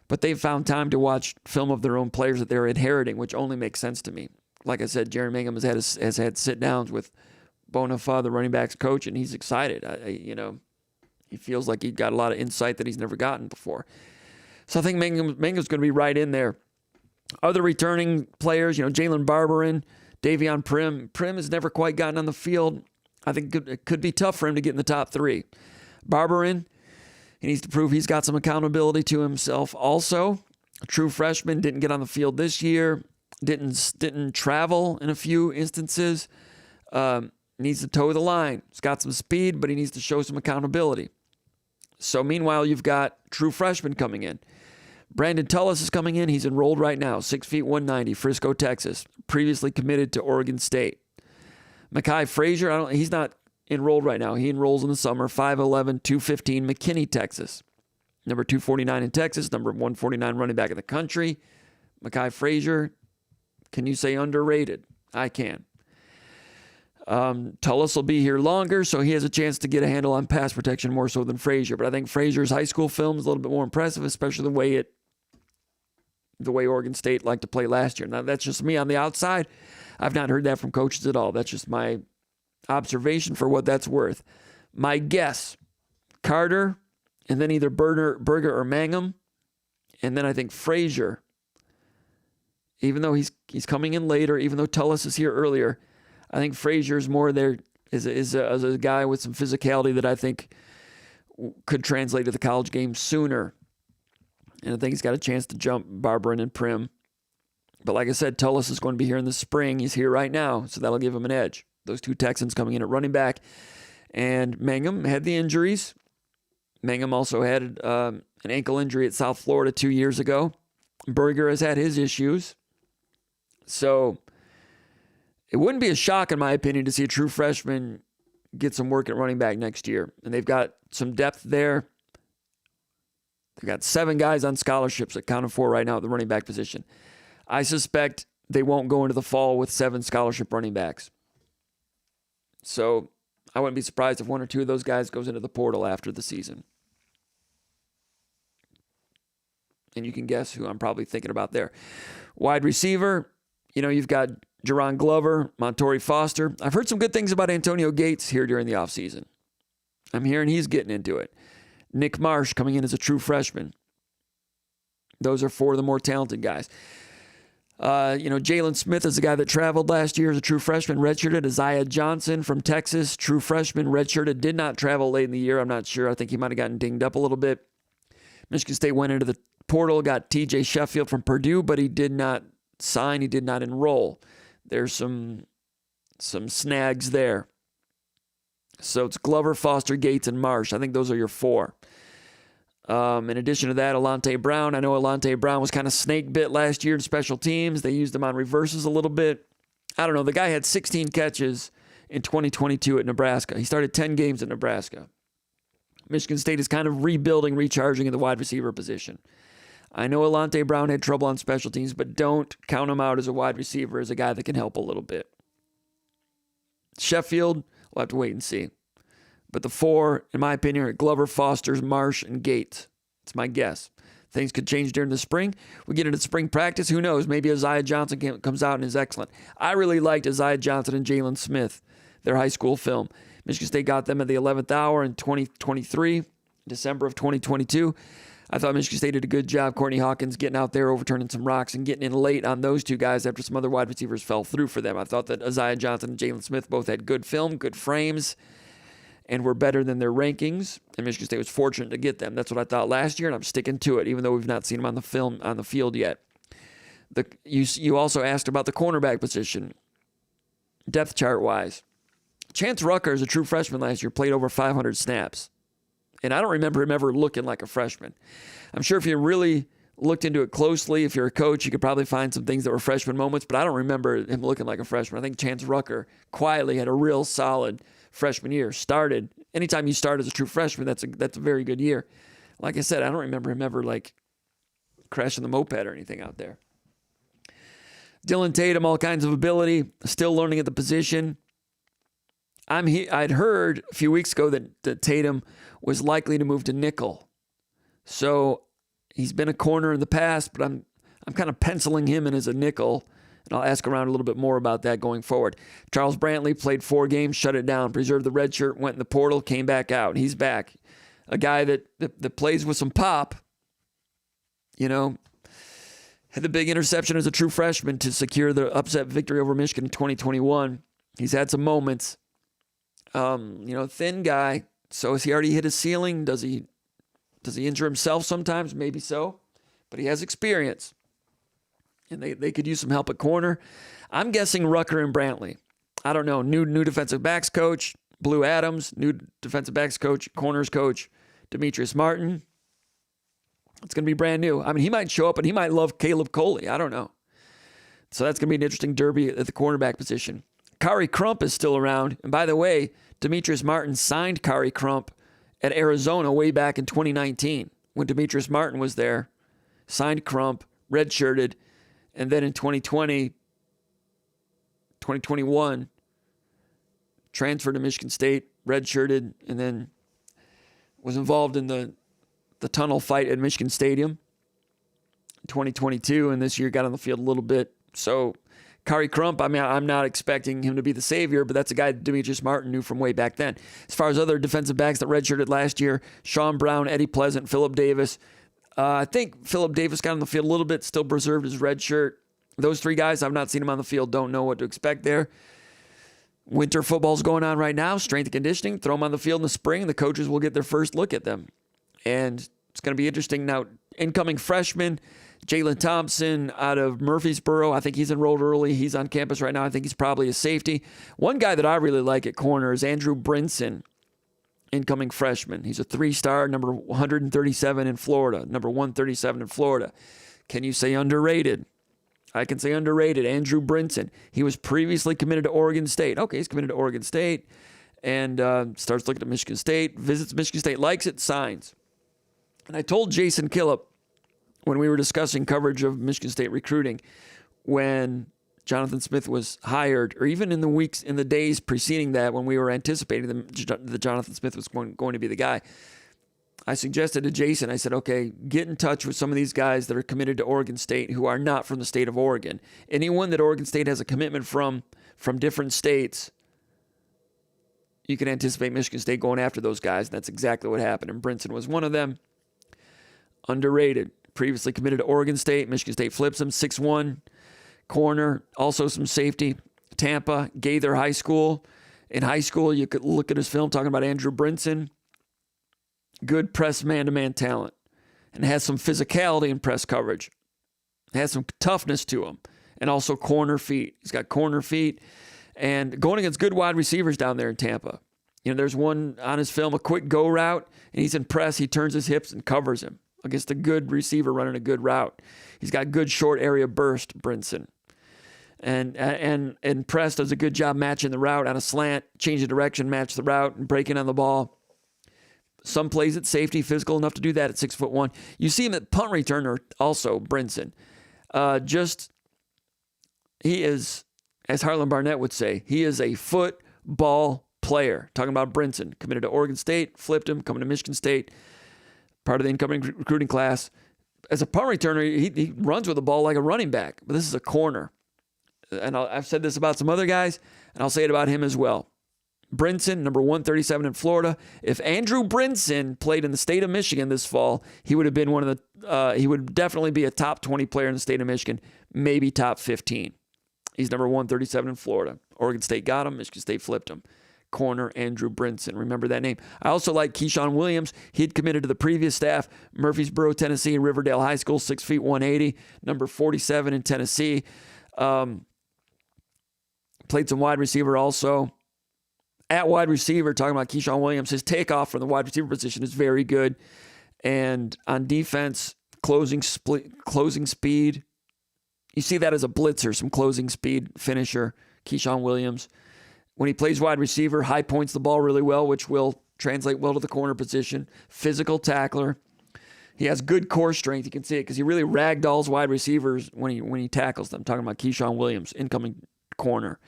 but they've found time to watch film of their own players that they're inheriting, which only makes sense to me. Like I said, Jerry Mangum has had sit-downs with Bonifaz, the running backs coach, and he's excited. He feels like he got a lot of insight that he's never gotten before. So I think Mangum's going to be right in there. Other returning players, Jalen Barberin, Davion Prim. Prim has never quite gotten on the field. I think it could be tough for him to get in the top 3. Barberin, he needs to prove he's got some accountability to himself. Also, a true freshman, didn't get on the field this year, didn't travel in a few instances. Needs to toe the line. He's got some speed, but he needs to show some accountability. So meanwhile, you've got true freshmen coming in. Brandon Tullis is coming in. He's enrolled right now, 6 feet 190, Frisco, Texas. Previously committed to Oregon State. Mekhi Frazier, he's not enrolled right now. He enrolls in the summer, 5'11", 215, McKinney, Texas. Number 249 in Texas, number 149 running back in the country. Mekhi Frazier, can you say underrated? I can. Tullis will be here longer, so he has a chance to get a handle on pass protection more so than Frazier. But I think Frazier's high school film is a little bit more impressive, especially the way Oregon State liked to play last year. Now, that's just me on the outside. I've not heard that from coaches at all. That's just my observation for what that's worth. My guess, Carter, and then either Berger or Mangum, and then I think Frazier, even though he's coming in later, even though Tullis is here earlier, I think Frazier's more there is a guy with some physicality that I think could translate to the college game sooner. And I think he's got a chance to jump Barberin and Prim. But like I said, Tullis is going to be here in the spring. He's here right now, so that'll give him an edge. Those two Texans coming in at running back. And Mangum had the injuries. Mangum also had an ankle injury at South Florida 2 years ago. Berger has had his issues. So it wouldn't be a shock, in my opinion, to see a true freshman get some work at running back next year. And they've got some depth there. They've got 7 guys on scholarships accounted for right now at the running back position. I suspect they won't go into the fall with 7 scholarship running backs. So I wouldn't be surprised if 1 or 2 of those guys goes into the portal after the season. And you can guess who I'm probably thinking about there. Wide receiver, you've got Jerron Glover, Montori Foster. I've heard some good things about Antonio Gates here during the offseason. I'm hearing he's getting into it. Nick Marsh coming in as a true freshman. Those are 4 of the more talented guys. Jalen Smith is the guy that traveled last year as a true freshman, redshirted. Isaiah Johnson from Texas, true freshman, redshirted, did not travel late in the year. I'm not sure. I think he might have gotten dinged up a little bit. Michigan State went into the portal, got TJ Sheffield from Purdue, but he did not sign. He did not enroll. There's some snags there. So it's Glover, Foster, Gates, and Marsh. I think those are your 4. In addition to that, Alante Brown. I know Alante Brown was kind of snake bit last year in special teams. They used him on reverses a little bit. I don't know. The guy had 16 catches in 2022 at Nebraska. He started 10 games at Nebraska. Michigan State is kind of rebuilding, recharging in the wide receiver position. I know Alante Brown had trouble on special teams, but don't count him out as a wide receiver, as a guy that can help a little bit. Sheffield, we'll have to wait and see. But the 4, in my opinion, are Glover, Foster, Marsh, and Gates. It's my guess. Things could change during the spring. We get into spring practice. Who knows? Maybe Isaiah Johnson comes out and is excellent. I really liked Isaiah Johnson and Jalen Smith, their high school film. Michigan State got them at the 11th hour in 2023, December of 2022. I thought Michigan State did a good job. Courtney Hawkins getting out there, overturning some rocks, and getting in late on those 2 guys after some other wide receivers fell through for them. I thought that Isaiah Johnson and Jalen Smith both had good film, good frames, and were better than their rankings. And Michigan State was fortunate to get them. That's what I thought last year, and I'm sticking to it, even though we've not seen them on the field yet. You also asked about the cornerback position, depth chart-wise. Chance Rucker, as a true freshman last year, played over 500 snaps. And I don't remember him ever looking like a freshman. I'm sure if you really looked into it closely, if you're a coach, you could probably find some things that were freshman moments, but I don't remember him looking like a freshman. I think Chance Rucker quietly had a real solid freshman year. Anytime you start as a true freshman, that's a very good year. Like I said, I don't remember him ever crashing the moped or anything out there. Dylan Tatum, all kinds of ability, still learning at the position. I'd heard a few weeks ago that Tatum was likely to move to nickel. So He's been a corner in the past, but I'm kind of penciling him in as a nickel, and I'll ask around a little bit more about that going forward. Charles Brantley played 4 games, shut it down, preserved the red shirt, went in the portal, came back out. He's back. A guy that plays with some pop, you know, had the big interception as a true freshman to secure the upset victory over Michigan in 2021. He's had some moments. Thin guy. So has he already hit his ceiling? Does he injure himself sometimes? Maybe so. But he has experience. And they could use some help at corner. I'm guessing Rucker and Brantley. I don't know. New defensive backs coach, Blue Adams. New defensive backs coach, corners coach, Demetrius Martin. It's going to be brand new. I mean, he might show up and he might love Caleb Coley. I don't know. So that's going to be an interesting derby at the cornerback position. Kari Crump is still around. And by the way, Demetrius Martin signed Kari Crump at Arizona way back in 2019 when Demetrius Martin was there. Signed Crump, redshirted, and then in 2021, transferred to Michigan State, redshirted, and then was involved in the tunnel fight at Michigan Stadium in 2022, and this year got on the field a little bit. So Kari Crump, I mean, I'm not expecting him to be the savior, but that's a guy Demetrius Martin knew from way back then. As far as other defensive backs that redshirted last year, Sean Brown, Eddie Pleasant, Phillip Davis. I think Phillip Davis got on the field a little bit, still preserved his red shirt. Those 3 guys, I've not seen them on the field, don't know what to expect there. Winter football's going on right now, strength and conditioning. Throw them on the field in the spring. The coaches will get their first look at them. And it's going to be interesting. Now, incoming freshman, Jalen Thompson out of Murfreesboro. I think he's enrolled early. He's on campus right now. I think he's probably a safety. One guy that I really like at corner is Andrew Brinson, incoming freshman. He's a 3-star, number 137 in Florida. Number 137 in Florida. Can you say underrated? I can say underrated. Andrew Brinson. He was previously committed to Oregon State. Okay, he's committed to Oregon State and starts looking at Michigan State, visits Michigan State, likes it, signs. And I told Jason Killip when we were discussing coverage of Michigan State recruiting, when Jonathan Smith was hired, or even in the days preceding that, when we were anticipating that Jonathan Smith was going to be the guy, I suggested to Jason, I said, okay, get in touch with some of these guys that are committed to Oregon State who are not from the state of Oregon. Anyone that Oregon State has a commitment from different states, you can anticipate Michigan State going after those guys. And that's exactly what happened. And Brinson was one of them. Underrated. Previously committed to Oregon State. Michigan State flips him. 6'1", corner. Also some safety. Tampa, Gaither High School. In high school, you could look at his film talking about Andrew Brinson. Good press man-to-man talent. And has some physicality in press coverage. Has some toughness to him. And also corner feet. He's got corner feet. And going against good wide receivers down there in Tampa. You know, there's one on his film, a quick go route, and he's in press. He turns his hips and covers him against a good receiver running a good route. He's got good short area burst, Brinson. And press does a good job matching the route on a slant, change the direction, match the route, and breaking on the ball. Some plays at safety, physical enough to do that at 6'1". You see him at punt returner also, Brinson. He is, as Harlan Barnett would say, he is a football player. Talking about Brinson, committed to Oregon State, flipped him, coming to Michigan State, part of the incoming recruiting class. As a punt returner, he runs with the ball like a running back, but this is a corner. And I've said this about some other guys, and I'll say it about him as well. Brinson, number 137 in Florida. If Andrew Brinson played in the state of Michigan this fall, he would have been one of the. He would definitely be a top 20 player in the state of Michigan, maybe top 15. He's number 137 in Florida. Oregon State got him. Michigan State flipped him. Corner Andrew Brinson. Remember that name. I also like Keyshawn Williams. He'd committed to the previous staff, Murfreesboro, Tennessee, Riverdale High School, 6 feet 180, number 47 in Tennessee. Played some wide receiver also. At wide receiver, talking about Keyshawn Williams, his takeoff from the wide receiver position is very good. And on defense, closing speed. You see that as a blitzer, some closing speed finisher, Keyshawn Williams. When he plays wide receiver, high points the ball really well, which will translate well to the corner position. Physical tackler. He has good core strength. You can see it because he really ragdolls wide receivers when he tackles them. I'm talking about Keyshawn Williams, incoming corner.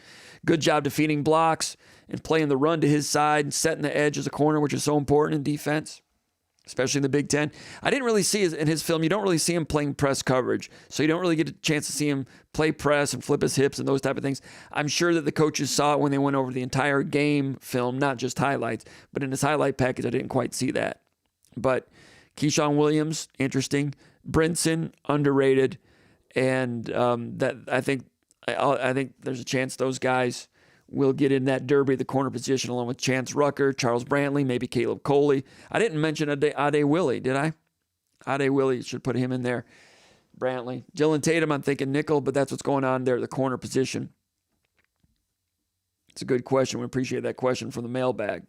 Good job defeating blocks and playing the run to his side and setting the edge as a corner, which is so important in defense. especially in the Big Ten. I didn't really see in his film, you don't really see him playing press coverage. So you don't really get a chance to see him play press and flip his hips and those type of things. I'm sure that the coaches saw it when they went over the entire game film, not just highlights. But in his highlight package, I didn't quite see that. But Keyshawn Williams, interesting. Brinson, underrated. And that I think there's a chance those guys will get in that derby, the corner position, along with Chance Rucker, Charles Brantley, maybe Caleb Coley. I didn't mention Ade Willie, did I? Ade Willie, should put him in there. Brantley. Dylan Tatum, I'm thinking nickel, but that's what's going on there, the corner position. It's a good question. We appreciate that question from the mailbag.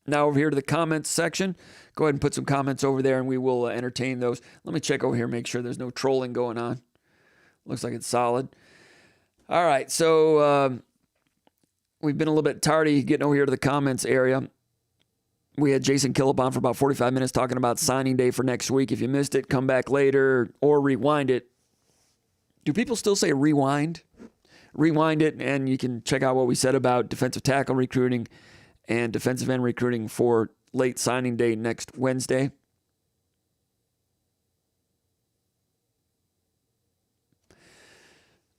Now over here to the comments section. Go ahead and put some comments over there, and we will entertain those. Let me check over here, make sure there's no trolling going on. Looks like it's solid. All right, so we've been a little bit tardy getting over here to the comments area. We had Jason Killip on for about 45 minutes talking about signing day for next week. If you missed it, come back later or rewind it. Do people still say rewind? Rewind it, and you can check out what we said about defensive tackle recruiting and defensive end recruiting for late signing day next Wednesday.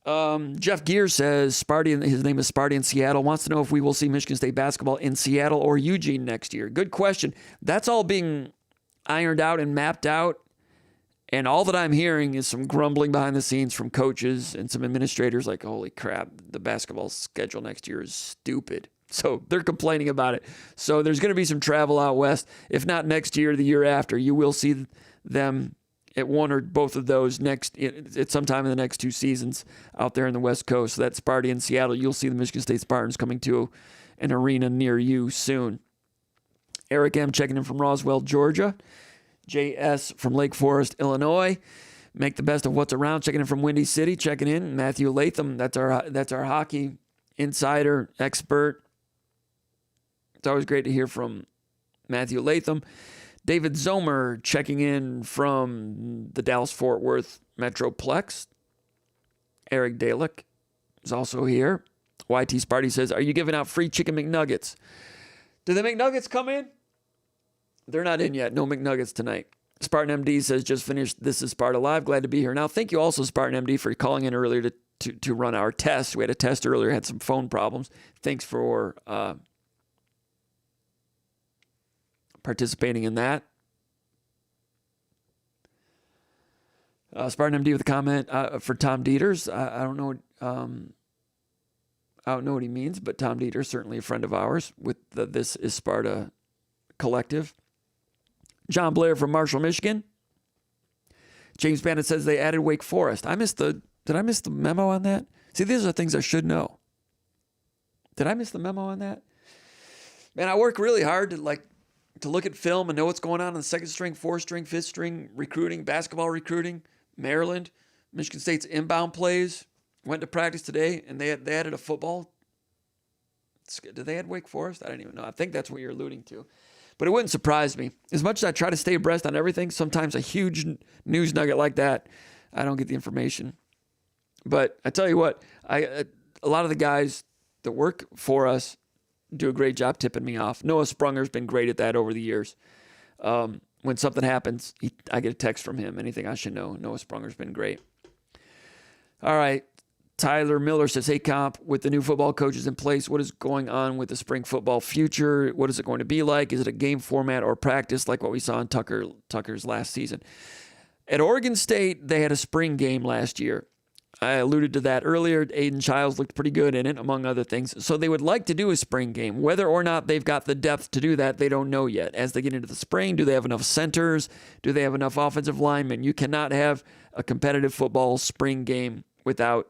Jeff Gear says, his name is Sparty in Seattle, wants to know if we will see Michigan State basketball in Seattle or Eugene next year. Good question. That's all being ironed out and mapped out. And all that I'm hearing is some grumbling behind the scenes from coaches and some administrators like, holy crap, the basketball schedule next year is stupid. So they're complaining about it. So there's going to be some travel out west. If not next year, the year after, you will see them at one or both of those at some time in the next 2 seasons out there in the West Coast. So that's Sparty in Seattle. You'll see the Michigan State Spartans coming to an arena near you soon. Eric M. checking in from Roswell, Georgia. J.S. from Lake Forest, Illinois. Make the best of what's around. Checking in from Windy City. Checking in. Matthew Latham. That's our hockey insider, expert. It's always great to hear from Matthew Latham. David Zomer checking in from the Dallas-Fort Worth Metroplex. Eric Dalick is also here. YT Sparty says, are you giving out free chicken McNuggets? Do the McNuggets come in? They're not in yet. No McNuggets tonight. Spartan MD says, just finished This is Sparta Live. Glad to be here. Now, thank you also, Spartan MD, for calling in earlier to run our test. We had a test earlier, had some phone problems. Thanks for participating in that. Spartan MD with a comment for Tom Dieters. I don't know. I don't know what he means, but Tom Dieters, certainly a friend of ours with the This is Sparta collective. John Blair from Marshall, Michigan. James Bennett says they added Wake Forest. Did I miss the memo on that? See, these are things I should know. Did I miss the memo on that? Man, I work really hard to look at film and know what's going on in the second string, fourth string, fifth string recruiting, basketball recruiting. Maryland, Michigan State's inbound plays. Went to practice today, and they added a football. Did they add Wake Forest? I don't even know. I think that's what you're alluding to. But it wouldn't surprise me. As much as I try to stay abreast on everything, sometimes a huge news nugget like that, I don't get the information. But I tell you what, a lot of the guys that work for us do a great job tipping me off. Noah Sprunger's been great at that over the years. When something happens, I get a text from him. Anything I should know. Noah Sprunger's been great. All right. Tyler Miller says, hey, Comp, with the new football coaches in place, what is going on with the spring football future? What is it going to be like? Is it a game format or practice like what we saw in Tucker's last season? At Oregon State, they had a spring game last year. I alluded to that earlier. Aiden Childs looked pretty good in it, among other things. So they would like to do a spring game. Whether or not they've got the depth to do that, they don't know yet. As they get into the spring, do they have enough centers? Do they have enough offensive linemen? You cannot have a competitive football spring game without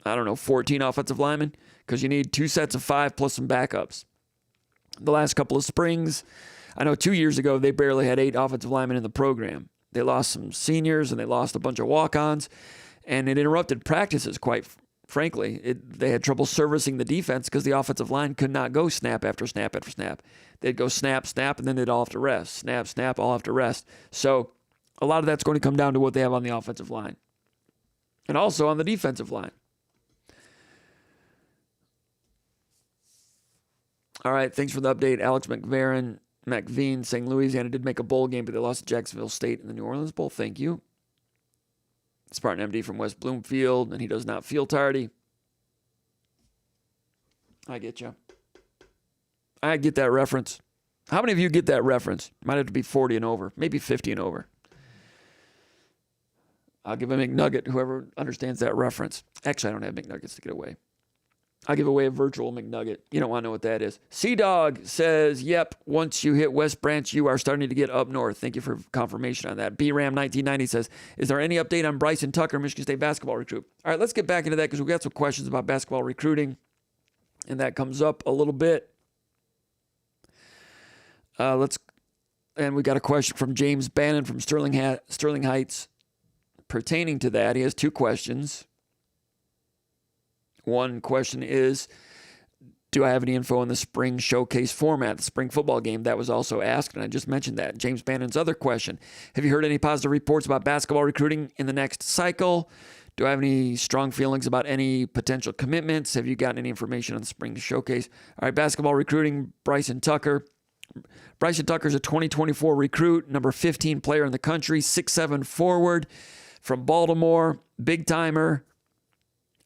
14 offensive linemen, because you need 2 sets of 5 plus some backups. The last couple of springs, I know 2 years ago, they barely had 8 offensive linemen in the program. They lost some seniors and they lost a bunch of walk-ons, and it interrupted practices, quite frankly. They had trouble servicing the defense because the offensive line could not go snap after snap after snap. They'd go snap, snap, and then they'd all have to rest. Snap, snap, all have to rest. So a lot of that's going to come down to what they have on the offensive line and also on the defensive line. All right, thanks for the update. Alex McVean saying Louisiana did make a bowl game, but they lost to Jacksonville State in the New Orleans Bowl. Thank you. Spartan MD from West Bloomfield, and he does not feel tardy. I get you. I get that reference. How many of you get that reference? Might have to be 40 and over, maybe 50 and over. I'll give a McNugget, whoever understands that reference. Actually, I don't have McNuggets to get away. I'll give away a virtual McNugget. You don't want to know what that is. Sea-Dog says, yep, once you hit West Branch, you are starting to get up north. Thank you for confirmation on that. BRAM1990 says, is there any update on Bryson Tucker, Michigan State basketball recruit? All right, let's get back into that because we've got some questions about basketball recruiting, and that comes up a little bit. And we got a question from James Bannon from Sterling Heights pertaining to that. He has two questions. One question is, do I have any info on the spring showcase format, the spring football game? That was also asked, and I just mentioned that. James Bannon's other question, have you heard any positive reports about basketball recruiting in the next cycle? Do I have any strong feelings about any potential commitments? Have you gotten any information on the spring showcase? All right, basketball recruiting, Bryson Tucker. Bryson Tucker's a 2024 recruit, number 15 player in the country, 6'7" forward from Baltimore, big timer.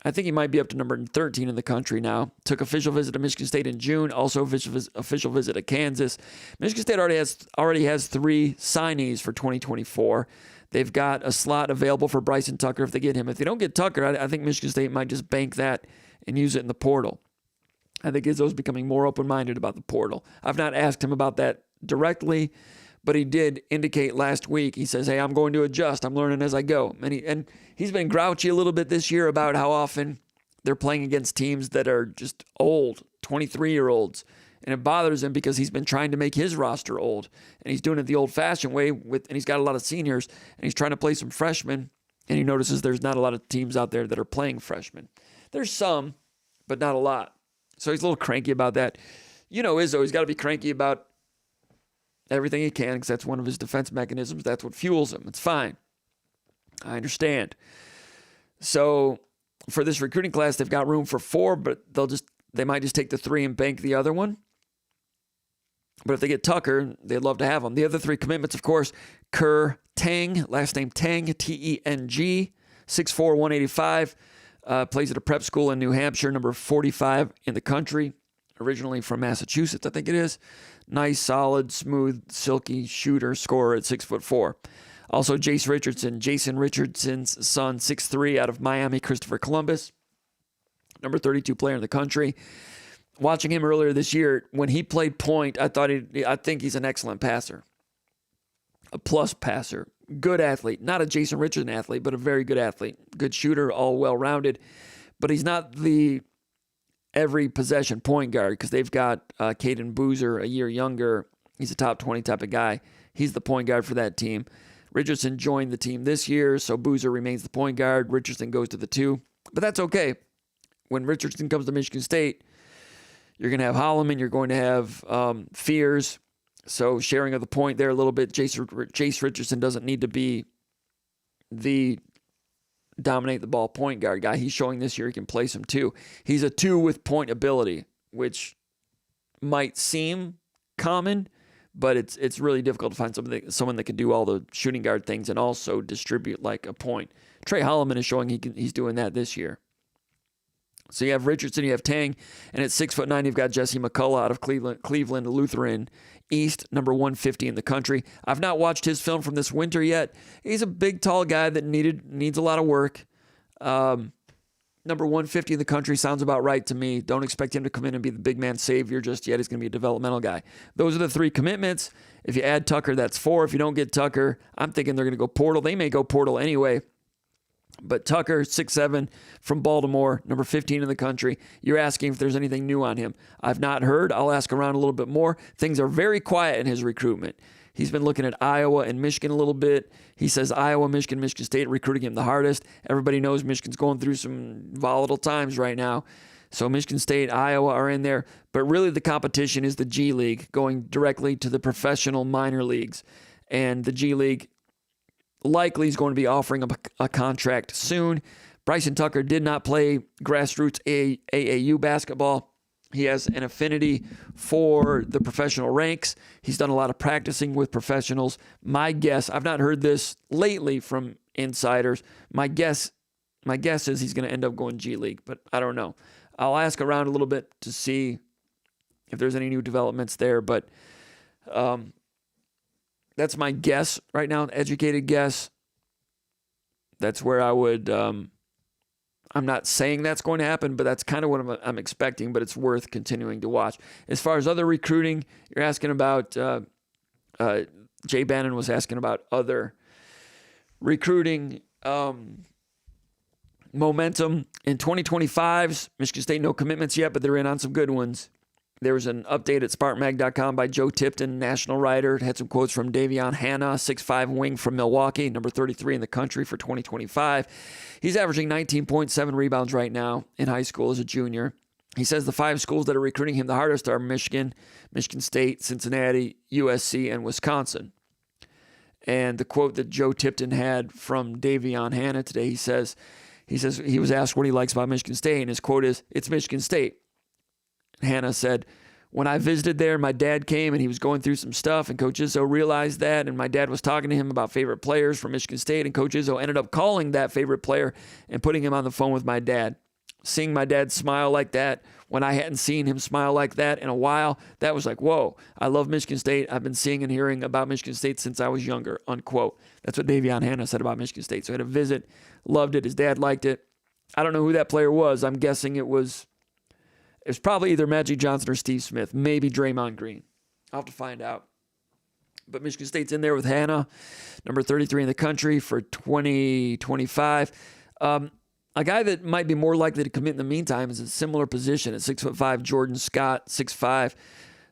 I think he might be up to number 13 in the country now. Took official visit to Michigan State in June, also official visit to Kansas. Michigan State already has 3 signees for 2024. They've got a slot available for Bryson Tucker if they get him. If they don't get Tucker, I think Michigan State might just bank that and use it in the portal. I think Izzo's becoming more open-minded about the portal. I've not asked him about that directly, but he did indicate last week. He says, hey, I'm going to adjust. I'm learning as I go. And he's been grouchy a little bit this year about how often they're playing against teams that are just old, 23-year-olds. And it bothers him because he's been trying to make his roster old. And he's doing it the old-fashioned way, and he's got a lot of seniors, and he's trying to play some freshmen, and he notices there's not a lot of teams out there that are playing freshmen. There's some, but not a lot. So he's a little cranky about that. You know Izzo, he's got to be cranky about everything he can because that's one of his defense mechanisms. That's what fuels him. It's fine. I understand. So for this recruiting class, they've got room for 4, but they might just take the 3 and bank the other one. But if they get Tucker, they'd love to have him. The other 3 commitments, of course, Kerr Tang, last name Tang, Teng, 6'4", 185. Plays at a prep school in New Hampshire, number 45 in the country, originally from Massachusetts, I think it is. Nice, solid, smooth, silky shooter, scorer at 6'4". Also, Jason Richardson's son, 6'3", out of Miami, Christopher Columbus, number 32 player in the country. Watching him earlier this year, when he played point, I think he's an excellent passer, a plus passer. Good athlete, not a Jason Richardson athlete, but a very good athlete. Good shooter, all well-rounded. But he's not the every possession point guard because they've got Caden Boozer, a year younger. He's a top 20 type of guy. He's the point guard for that team. Richardson joined the team this year, so Boozer remains the point guard. Richardson goes to the 2. But that's okay. When Richardson comes to Michigan State, you're going to have Holloman, you're going to have Fears. So sharing of the point there a little bit. Jace Richardson doesn't need to be the dominate the ball point guard guy. He's showing this year he can play some 2. He's a 2 with point ability, which might seem common, but it's really difficult to find someone that can do all the shooting guard things and also distribute like a point. Trey Holloman is showing he's doing that this year. So you have Richardson, you have Tang, and at 6'9", you've got Jesse McCullough out of Cleveland Lutheran East, number 150 in the country. I've not watched his film from this winter yet. He's a big, tall guy that needs a lot of work. Number 150 in the country sounds about right to me. Don't expect him to come in and be the big man savior just yet. He's going to be a developmental guy. Those are the 3 commitments. If you add Tucker, that's 4. If you don't get Tucker, I'm thinking they're going to go portal. They may go portal anyway. But Tucker, 6'7", from Baltimore, number 15 in the country. You're asking if there's anything new on him. I've not heard. I'll ask around a little bit more. Things are very quiet in his recruitment. He's been looking at Iowa and Michigan a little bit. He says Iowa, Michigan State recruiting him the hardest. Everybody knows Michigan's going through some volatile times right now. So Michigan State, Iowa are in there. But really the competition is the G League, going directly to the professional minor leagues. And the G League likely is going to be offering a contract soon. Bryson Tucker did not play grassroots AAU basketball He has an affinity for the professional ranks. He's done a lot of practicing with professionals. My guess, I've not heard this lately from insiders. My guess is he's going to end up going G League, but I don't know. I'll ask around a little bit to see if there's any new developments there, but that's my guess right now, an educated guess. That's where I would... I'm not saying that's going to happen, but that's kind of what I'm expecting, but it's worth continuing to watch. As far as other recruiting, you're asking about, Jay Bannon was asking about other recruiting momentum. In 2025's Michigan State, no commitments yet, but they're in on some good ones. There was an update at SpartanMag.com by Joe Tipton, national writer. It had some quotes from Davion Hanna, 6'5" wing from Milwaukee, number 33 in the country for 2025. He's averaging 19.7 rebounds right now in high school as a junior. He says the 5 schools that are recruiting him the hardest are Michigan, Michigan State, Cincinnati, USC, and Wisconsin. And the quote that Joe Tipton had from Davion Hanna today, he says he was asked what he likes about Michigan State, and his quote is, "It's Michigan State." Hannah said, "When I visited there, my dad came and he was going through some stuff, and Coach Izzo realized that, and my dad was talking to him about favorite players from Michigan State, and Coach Izzo ended up calling that favorite player and putting him on the phone with my dad. Seeing my dad smile like that when I hadn't seen him smile like that in a while, that was like, whoa, I love Michigan State. I've been seeing and hearing about Michigan State since I was younger," unquote. That's what Davion Hanna said about Michigan State. So he had a visit, loved it. His dad liked it. I don't know who that player was. I'm guessing it was probably either Magic Johnson or Steve Smith, maybe Draymond Green. I'll have to find out. But Michigan State's in there with Hanna, number 33 in the country for 2025. A guy that might be more likely to commit in the meantime is a similar position at 6'5", Jordan Scott, 6'5",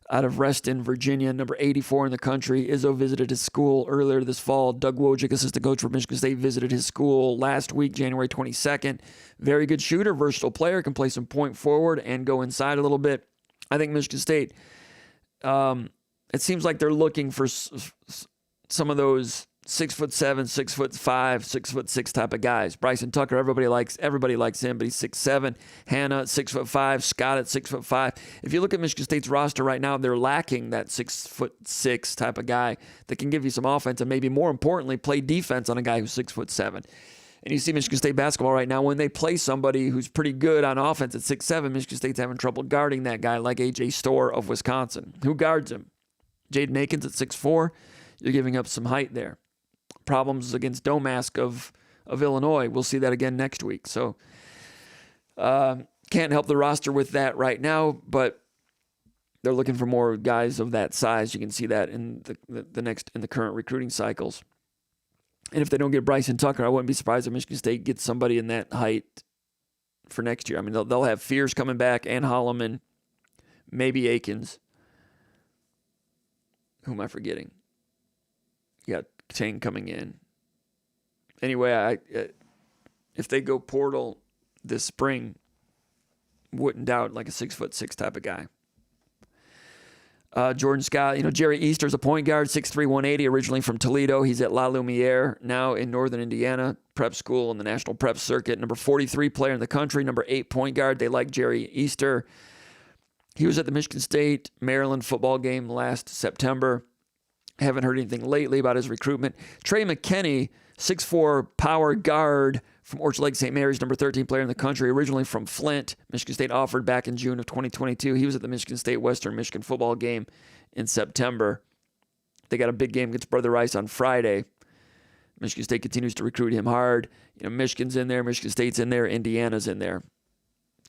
out of Reston, Virginia, number 84 in the country. Izzo visited his school earlier this fall. Doug Wojcik, assistant coach for Michigan State, visited his school last week, January 22nd. Very good shooter, versatile player, can play some point forward and go inside a little bit. I think Michigan State, it seems like they're looking for some of those 6'7", 6'5", 6'6" type of guys. Bryson Tucker, everybody likes him, but he's 6'7". Hanna at 6'5", Scott at 6'5". If you look at Michigan State's roster right now, they're lacking that 6'6" type of guy that can give you some offense and maybe more importantly play defense on a guy who's 6'7". And you see Michigan State basketball right now, when they play somebody who's pretty good on offense at 6'7", Michigan State's having trouble guarding that guy like A.J. Storr of Wisconsin. Who guards him? Jaden Akins at 6'4". You're giving up some height there. Problems against Domask of Illinois. We'll see that again next week. So can't help the roster with that right now, but they're looking for more guys of that size. You can see that in the current recruiting cycles. And if they don't get Bryson Tucker, I wouldn't be surprised if Michigan State gets somebody in that height for next year. I mean, they'll have Fears coming back and Holloman, maybe Akins. Who am I forgetting? You got Tang coming in. Anyway, if they go portal this spring, wouldn't doubt like a 6'6" type of guy. Jordan Scott, Jerry Easter's a point guard, 6'3", 180, originally from Toledo. He's at La Lumiere, now in Northern Indiana, prep school in the National Prep Circuit. Number 43 player in the country, number 8 point guard. They like Jerry Easter. He was at the Michigan State Maryland football game last September. Haven't heard anything lately about his recruitment. Trey McKinney, 6'4" power guard from Orchard Lake St. Mary's, number 13 player in the country, originally from Flint. Michigan State offered back in June of 2022. He was at the Michigan State Western Michigan football game in September. They got a big game against Brother Rice on Friday. Michigan State continues to recruit him hard. Michigan's in there, Michigan State's in there, Indiana's in there.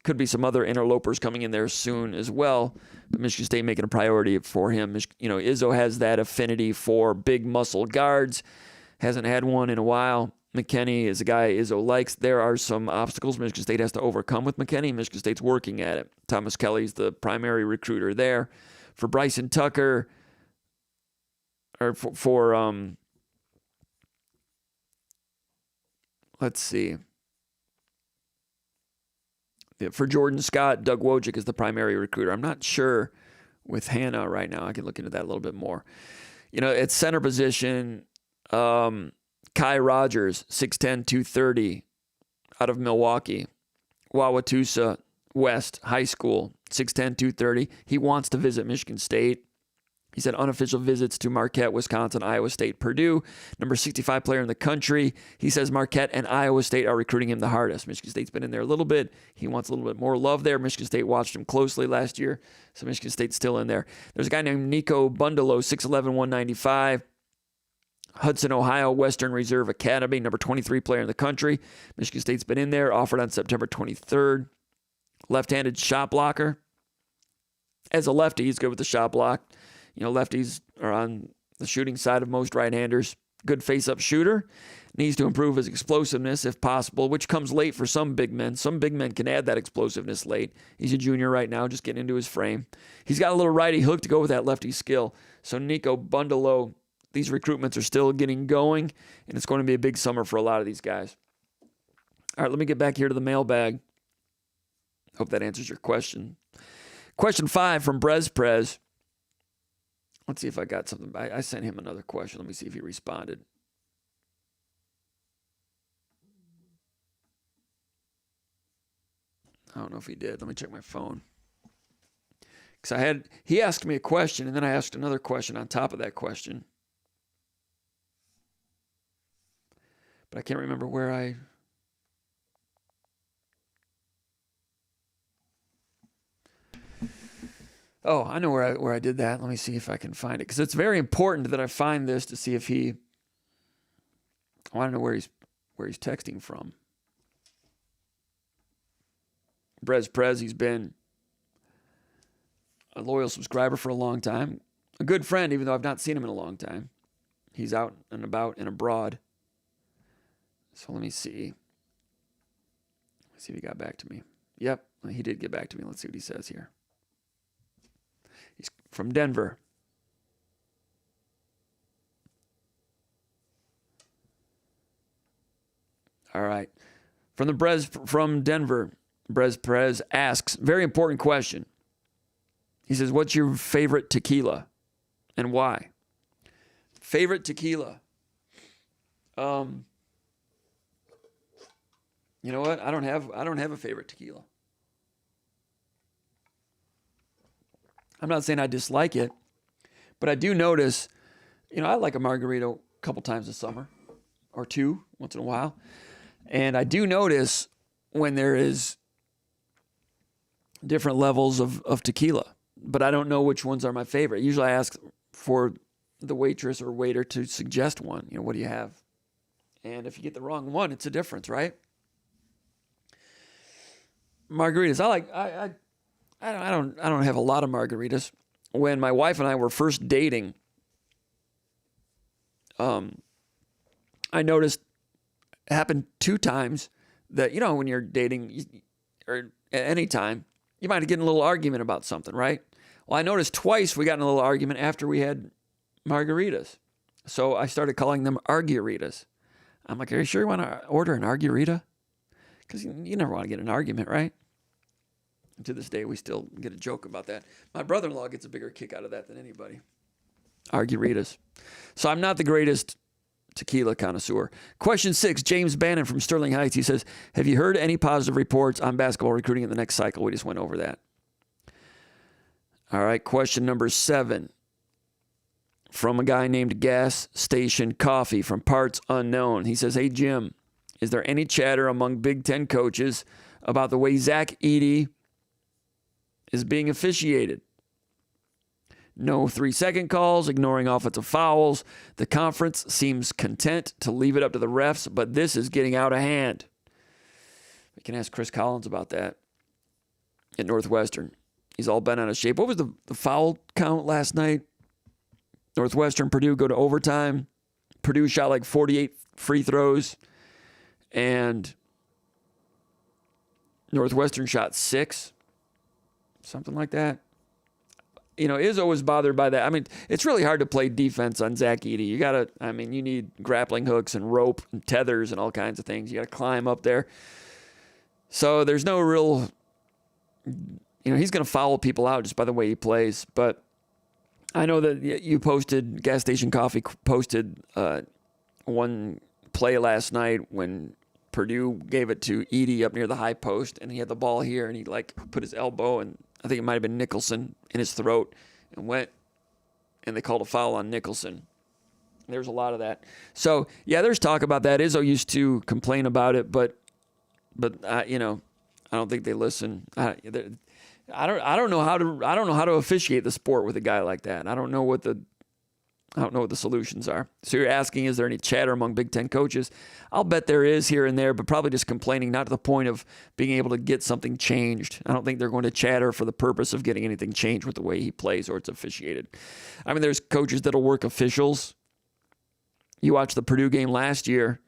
Could be some other interlopers coming in there soon as well, but Michigan State making a priority for him. Izzo has that affinity for big muscle guards. Hasn't had one in a while. McKinney is a guy Izzo likes. There are some obstacles Michigan State has to overcome with McKinney. Michigan State's working at it. Thomas Kelly's the primary recruiter there. For Bryson Tucker, or let's see. For Jordan Scott, Doug Wojcik is the primary recruiter. I'm not sure with Hanna right now. I can look into that a little bit more. At center position, Kai Rogers, 6'10", 230, out of Milwaukee. Wauwatosa West High School. 6'10", 230. He wants to visit Michigan State. He said unofficial visits to Marquette, Wisconsin, Iowa State, Purdue. Number 65 player in the country. He says Marquette and Iowa State are recruiting him the hardest. Michigan State's been in there a little bit. He wants a little bit more love there. Michigan State watched him closely last year, so Michigan State's still in there. There's a guy named Nico Bundalo, 6'11", 195. Hudson, Ohio, Western Reserve Academy, number 23 player in the country. Michigan State's been in there, offered on September 23rd. Left-handed shot blocker. As a lefty, he's good with the shot block. You know, lefties are on the shooting side of most right-handers. Good face-up shooter. Needs to improve his explosiveness if possible, which comes late for some big men. Some big men can add that explosiveness late. He's a junior right now, just getting into his frame. He's got a little righty hook to go with that lefty skill. So Nico Bundalo, these recruitments are still getting going, and it's going to be a big summer for a lot of these guys. All right, let me get back here to the mailbag. Hope that answers your question. Question 5 from Brez. Let's see if I got something. I sent him another question. Let me see if he responded. I don't know if he did. Let me check my phone. Because he asked me a question, and then I asked another question on top of that question. But I can't remember where I... Oh, I know where I did that. Let me see if I can find it. Because it's very important that I find this to see if he... I want to know where he's texting from. Brez, he's been a loyal subscriber for a long time. A good friend, even though I've not seen him in a long time. He's out and about and abroad. So let me see. Let's see if he got back to me. Yep, he did get back to me. Let's see what he says here. He's from Denver. All right. From Denver, Brez asks, very important question. He says, what's your favorite tequila and why? Favorite tequila? You know what? I don't have a favorite tequila. I'm not saying I dislike it, but I do notice, I like a margarita a couple times a summer or two once in a while. And I do notice when there is different levels of tequila, but I don't know which ones are my favorite. Usually I ask for the waitress or waiter to suggest one. What do you have? And if you get the wrong one, it's a difference, right? Margaritas. I don't have a lot of margaritas. When my wife and I were first dating, I noticed it happened 2 times that, when you're dating or at any time, you might get in a little argument about something, right? Well, I noticed twice we got in a little argument after we had margaritas. So I started calling them arguritas. I'm like, are you sure you want to order an argurita? Because you never want to get in an argument, right? And to this day, we still get a joke about that. My brother-in-law gets a bigger kick out of that than anybody. Arguritas. So I'm not the greatest tequila connoisseur. Question 6, James Bannon from Sterling Heights. He says, have you heard any positive reports on basketball recruiting in the next cycle? We just went over that. All right, question number 7 from a guy named Gas Station Coffee from Parts Unknown. He says, hey, Jim, is there any chatter among Big Ten coaches about the way Zach Edey is being officiated? No 3-second calls, ignoring offensive fouls. The conference seems content to leave it up to the refs, but this is getting out of hand. We can ask Chris Collins about that at Northwestern. He's all bent out of shape. What was the foul count last night? Northwestern, Purdue go to overtime. Purdue shot like 48 free throws, and Northwestern shot 6, something like that. Izzo was bothered by that. I mean, it's really hard to play defense on Zach Edey. You need grappling hooks and rope and tethers and all kinds of things. You got to climb up there. So there's no real, he's going to foul people out just by the way he plays. But I know that you posted, Gas Station Coffee posted one play last night when Purdue gave it to Edey up near the high post, and he had the ball here, and he put his elbow and I think it might have been Nicholson in his throat and they called a foul on Nicholson. There's a lot of that. So, yeah, there's talk about that. Izzo used to complain about it, but I don't think they listen. I don't know how to officiate the sport with a guy like that. I don't know what the solutions are. So you're asking, is there any chatter among Big Ten coaches? I'll bet there is here and there, but probably just complaining, not to the point of being able to get something changed. I don't think they're going to chatter for the purpose of getting anything changed with the way he plays or it's officiated. I mean, there's coaches that'll work officials. You watch the Purdue game last year,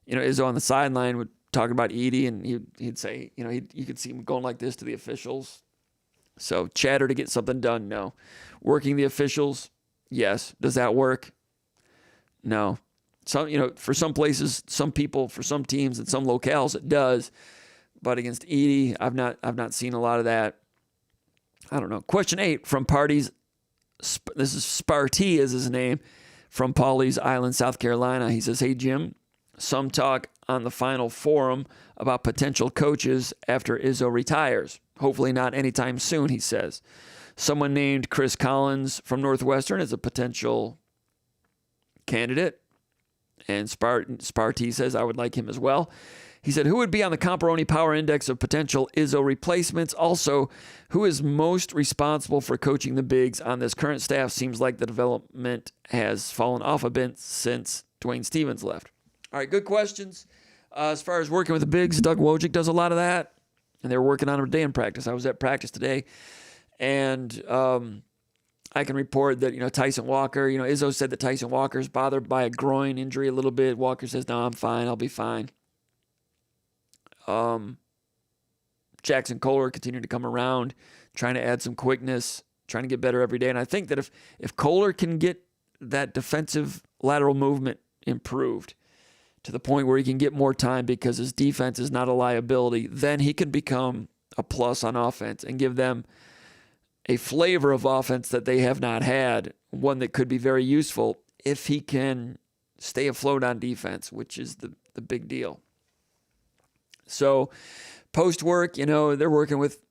Izzo on the sideline would talk about Edey, and he'd say, you could see him going like this to the officials. So chatter to get something done, no. Working the officials, yes. Does that work? No. Some, for some places, some people, for some teams and some locales, it does. But against Edey, I've not seen a lot of that. I don't know. Question 8 from Parties. This is Sparty is his name, from Pawleys Island, South Carolina. He says, "Hey Jim, some talk on the Final Forum about potential coaches after Izzo retires. Hopefully not anytime soon," he says. Someone named Chris Collins from Northwestern is a potential candidate. And Sparty says, "I would like him as well." He said, "Who would be on the Comparoni Power Index of potential Izzo replacements? Also, who is most responsible for coaching the bigs on this current staff? Seems like the development has fallen off a bit since Dwayne Stevens left." All right, good questions. As far as working with the bigs, Doug Wojcik does a lot of that, and they were working on it today in practice. I was at practice today, and I can report that, Tyson Walker, Izzo said that Tyson Walker's bothered by a groin injury a little bit. Walker says, "No, I'm fine. I'll be fine." Jackson Kohler continued to come around, trying to add some quickness, trying to get better every day. And I think that if Kohler can get that defensive lateral movement improved to the point where he can get more time because his defense is not a liability, then he can become a plus on offense and give them a flavor of offense that they have not had, one that could be very useful if he can stay afloat on defense, which is the big deal. So post work, they're working with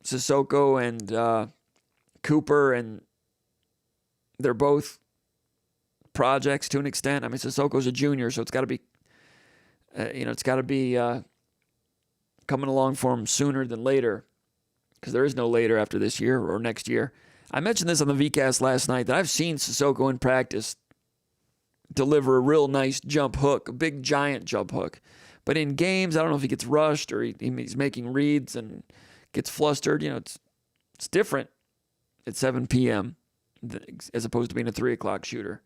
Sissoko and Cooper, and they're both projects to an extent. I mean, Sissoko's a junior, so it's got to be coming along for him sooner than later, because there is no later after this year or next year. I mentioned this on the VCast last night, that I've seen Sissoko in practice deliver a real nice jump hook, a big giant jump hook. But in games, I don't know if he gets rushed or he's making reads and gets flustered. It's different at 7 p.m. as opposed to being a 3 o'clock shooter.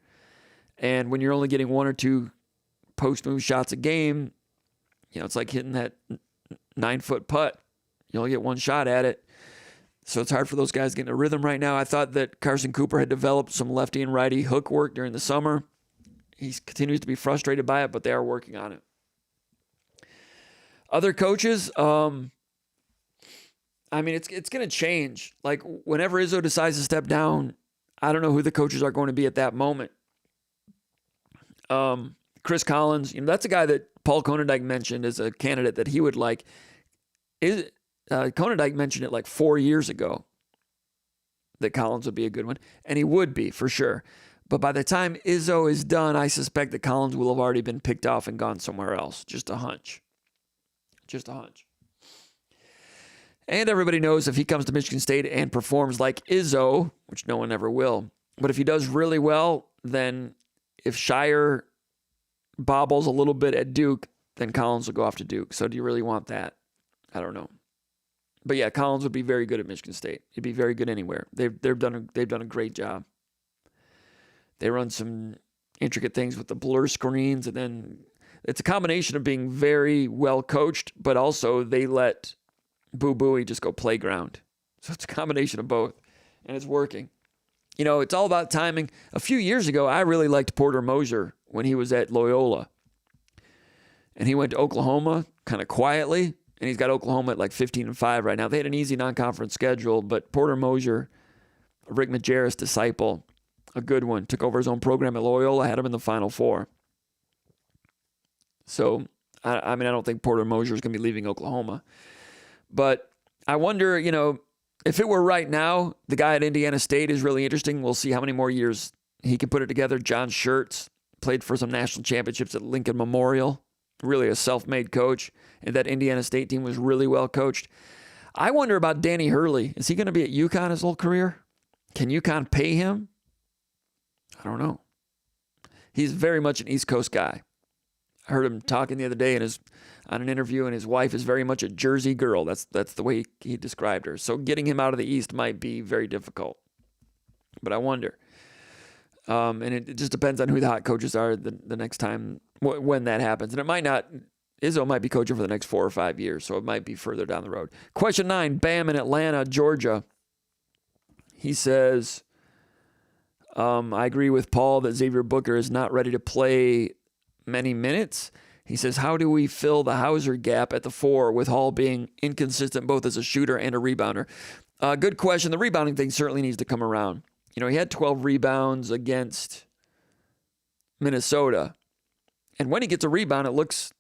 And when you're only getting 1 or 2 post-move shots a game, it's like hitting that 9-foot putt. You only get 1 shot at it. So it's hard for those guys getting a rhythm right now. I thought that Carson Cooper had developed some lefty and righty hook work during the summer. He continues to be frustrated by it, but they are working on it. Other coaches, it's going to change. Like, whenever Izzo decides to step down, I don't know who the coaches are going to be at that moment. Chris Collins, that's a guy that Paul Konendijk mentioned as a candidate that he would like. Konendijk mentioned it like 4 years ago that Collins would be a good one, and he would be for sure. But by the time Izzo is done, I suspect that Collins will have already been picked off and gone somewhere else. Just a hunch. And everybody knows if he comes to Michigan State and performs like Izzo, which no one ever will, but if he does really well, then if Shire bobbles a little bit at Duke, then Collins will go off to Duke. So do you really want that? I don't know. But yeah, Collins would be very good at Michigan State. He'd be very good anywhere. They've done a great job. They run some intricate things with the blur screens, and then it's a combination of being very well coached, but also they let Boo Booey just go playground. So it's a combination of both, and it's working. It's all about timing. A few years ago, I really liked Porter Moser when he was at Loyola. And he went to Oklahoma kind of quietly, and he's got Oklahoma at like 15-5 right now. They had an easy non-conference schedule, but Porter Moser, Rick Majerus disciple, a good one, took over his own program at Loyola, had him in the Final Four. So, I don't think Porter Moser is going to be leaving Oklahoma. But I wonder, If it were right now, the guy at Indiana State is really interesting. We'll see how many more years he can put it together. John Schertz played for some national championships at Lincoln Memorial. Really a self-made coach. And that Indiana State team was really well coached. I wonder about Danny Hurley. Is he going to be at UConn his whole career? Can UConn pay him? I don't know. He's very much an East Coast guy. I heard him talking the other day on an interview, and his wife is very much a Jersey girl. That's the way he described her. So getting him out of the East might be very difficult. But I wonder. And it just depends on who the hot coaches are the next time when that happens. And it might not. Izzo might be coaching for the next 4 or 5 years, so it might be further down the road. Question 9, Bam in Atlanta, Georgia. He says, I agree with Paul that Xavier Booker is not ready to play many minutes. He says, how do we fill the Hauser gap at the 4 with Hall being inconsistent both as a shooter and a rebounder? Good question. The rebounding thing certainly needs to come around. You know, he had 12 rebounds against Minnesota. And when he gets a rebound, it looks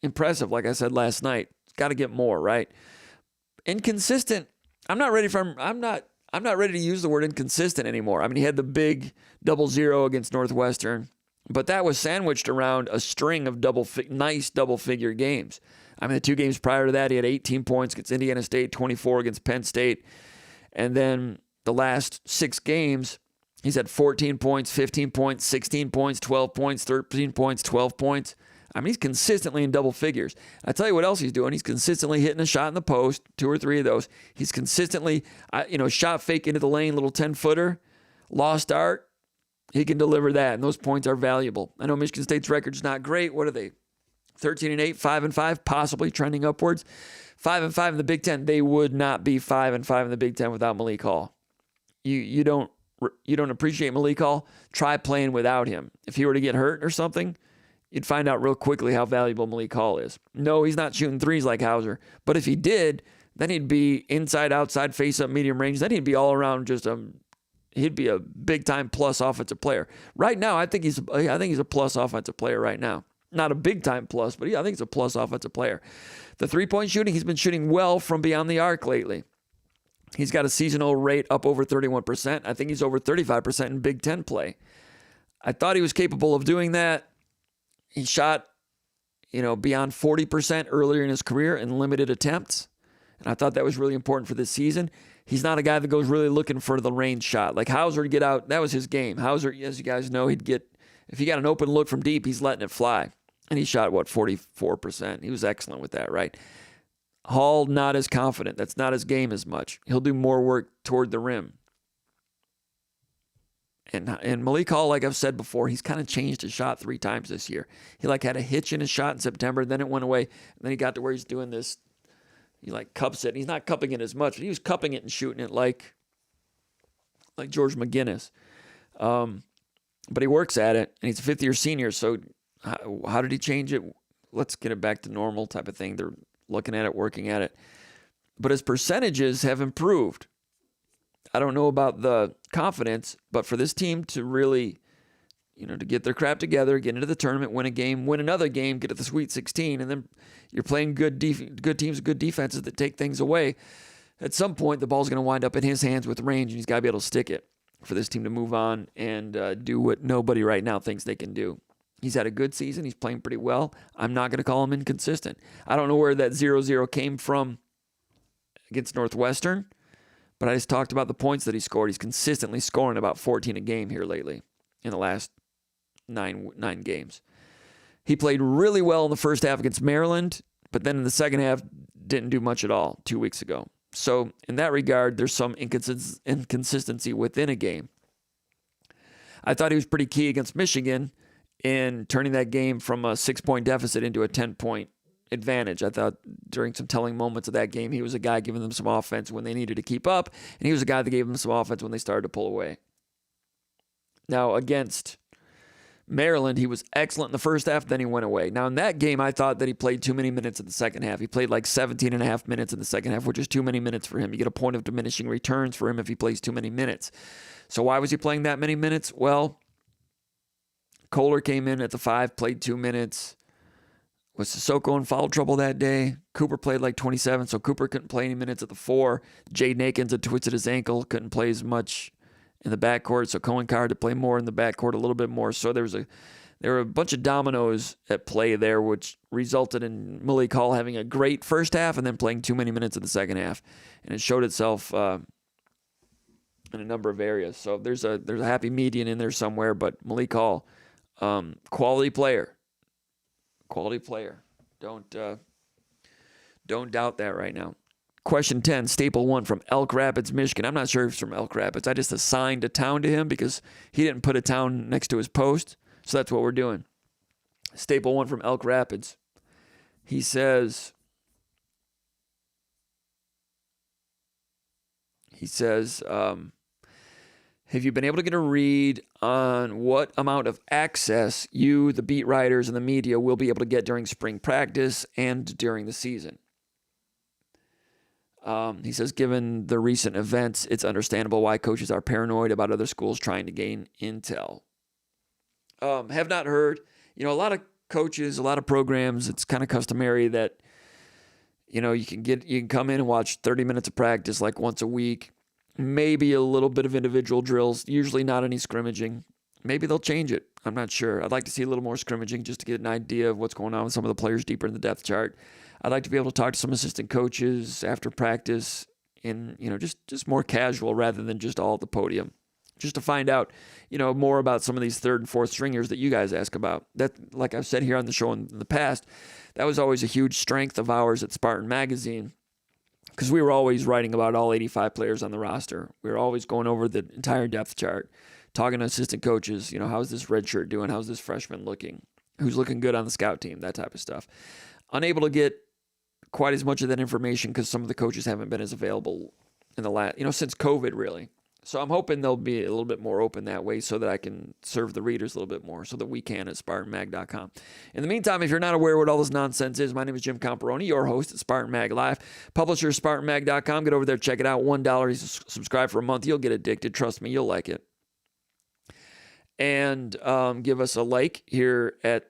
impressive, like I said last night. It's got to get more, right? Inconsistent. I'm not ready to use the word inconsistent anymore. I mean, he had the big 0-0 against Northwestern, but that was sandwiched around a string of nice double-figure games. I mean, the 2 games prior to that, he had 18 points against Indiana State, 24 against Penn State, and then the last 6 games, he's had 14 points, 15 points, 16 points, 12 points, 13 points, 12 points. I mean, he's consistently in double figures. I tell you what else he's doing. He's consistently hitting a shot in the post, 2 or 3 of those. He's consistently, shot fake into the lane, little 10-footer, lost art. He can deliver that, and those points are valuable. I know Michigan State's record's not great. What are they? 13-8, 5-5, possibly trending upwards. 5-5 in the Big Ten. They would not be 5-5 in the Big Ten without Malik Hall. You don't appreciate Malik Hall? Try playing without him. If he were to get hurt or something, you'd find out real quickly how valuable Malik Hall is. No, he's not shooting threes like Hauser. But if he did, then he'd be inside, outside, face-up, medium range. Then he'd be all around he'd be a big-time plus offensive player. Right now, I think he's a plus offensive player right now. Not a big-time plus, but I think he's a plus offensive player. The three-point shooting, he's been shooting well from beyond the arc lately. He's got a seasonal rate up over 31%. I think he's over 35% in Big Ten play. I thought he was capable of doing that. He shot, beyond 40% earlier in his career in limited attempts. And I thought that was really important for this season. He's not a guy that goes really looking for the range shot. Like Hauser to get out, that was his game. Hauser, as you guys know, if he got an open look from deep, he's letting it fly. And he shot, 44%. He was excellent with that, right? Hall, not as confident. That's not his game as much. He'll do more work toward the rim. And Malik Hall, like I've said before, he's kind of changed his shot 3 times this year. He had a hitch in his shot in September, then it went away, and then he got to where he's doing this. He cups it. And he's not cupping it as much, but he was cupping it and shooting it like George McGinnis. But he works at it, and he's a 5th-year senior. So how did he change it? Let's get it back to normal type of thing. They're looking at it, working at it. But his percentages have improved. I don't know about the confidence, but for this team to really, to get their crap together, get into the tournament, win a game, win another game, get to the Sweet 16, and then you're playing good teams, good defenses that take things away. At some point, the ball's going to wind up in his hands with range, and he's got to be able to stick it for this team to move on and do what nobody right now thinks they can do. He's had a good season. He's playing pretty well. I'm not going to call him inconsistent. I don't know where that 0-0 came from against Northwestern, but I just talked about the points that he scored. He's consistently scoring about 14 a game here lately in the last nine games. He played really well in the first half against Maryland, but then in the second half didn't do much at all 2 weeks ago. So in that regard, there's some inconsistency within a game. I thought he was pretty key against Michigan in turning that game from a 6-point deficit into a 10-point advantage. I thought during some telling moments of that game, he was a guy giving them some offense when they needed to keep up, and he was a guy that gave them some offense when they started to pull away. Now, against Maryland, he was excellent in the first half, then he went away. Now, in that game, I thought that he played too many minutes in the second half. He played 17 and a half minutes in the second half, which is too many minutes for him. You get a point of diminishing returns for him if he plays too many minutes. So why was he playing that many minutes? Well, Kohler came in at the 5, played 2 minutes. Was Sissoko in foul trouble that day? Cooper played like 27, so Cooper couldn't play any minutes at the 4. Jaden Akins had twisted his ankle, couldn't play as much in the backcourt, so Cohen Carr had to play more in the backcourt, a little bit more. So there were a bunch of dominoes at play there, which resulted in Malik Hall having a great first half and then playing too many minutes in the second half. And it showed itself in a number of areas. So there's a happy median in there somewhere, but Malik Hall, quality player. Quality player. Don't doubt that right now. Question 10, Staple 1 from Elk Rapids, Michigan. I'm not sure if it's from Elk Rapids. I just assigned a town to him because he didn't put a town next to his post. So that's what we're doing. Staple 1 from Elk Rapids. He says, have you been able to get a read on what amount of access you, the beat writers, and the media will be able to get during spring practice and during the season? He says, given the recent events, it's understandable why coaches are paranoid about other schools trying to gain intel. Have not heard. A lot of coaches, a lot of programs, it's kind of customary that, you can come in and watch 30 minutes of practice like once a week. Maybe a little bit of individual drills, usually not any scrimmaging. Maybe they'll change it. I'm not sure. I'd like to see a little more scrimmaging just to get an idea of what's going on with some of the players deeper in the depth chart. I'd like to be able to talk to some assistant coaches after practice in, just more casual rather than just all at the podium. Just to find out, more about some of these third and fourth stringers that you guys ask about. That, like I've said here on the show in the past, that was always a huge strength of ours at Spartan Magazine. Because we were always writing about all 85 players on the roster. We were always going over the entire depth chart, talking to assistant coaches, how's this red shirt doing? How's this freshman looking? Who's looking good on the scout team? That type of stuff. Unable to get quite as much of that information because some of the coaches haven't been as available in the last, since COVID, really. So I'm hoping they'll be a little bit more open that way so that I can serve the readers a little bit more, so that we can at SpartanMag.com. In the meantime, if you're not aware what all this nonsense is, my name is Jim Comparoni, your host at Spartan Mag Live. Publisher SpartanMag.com. Get over there, check it out. $1. You subscribe for a month. You'll get addicted. Trust me, you'll like it. And give us a like here at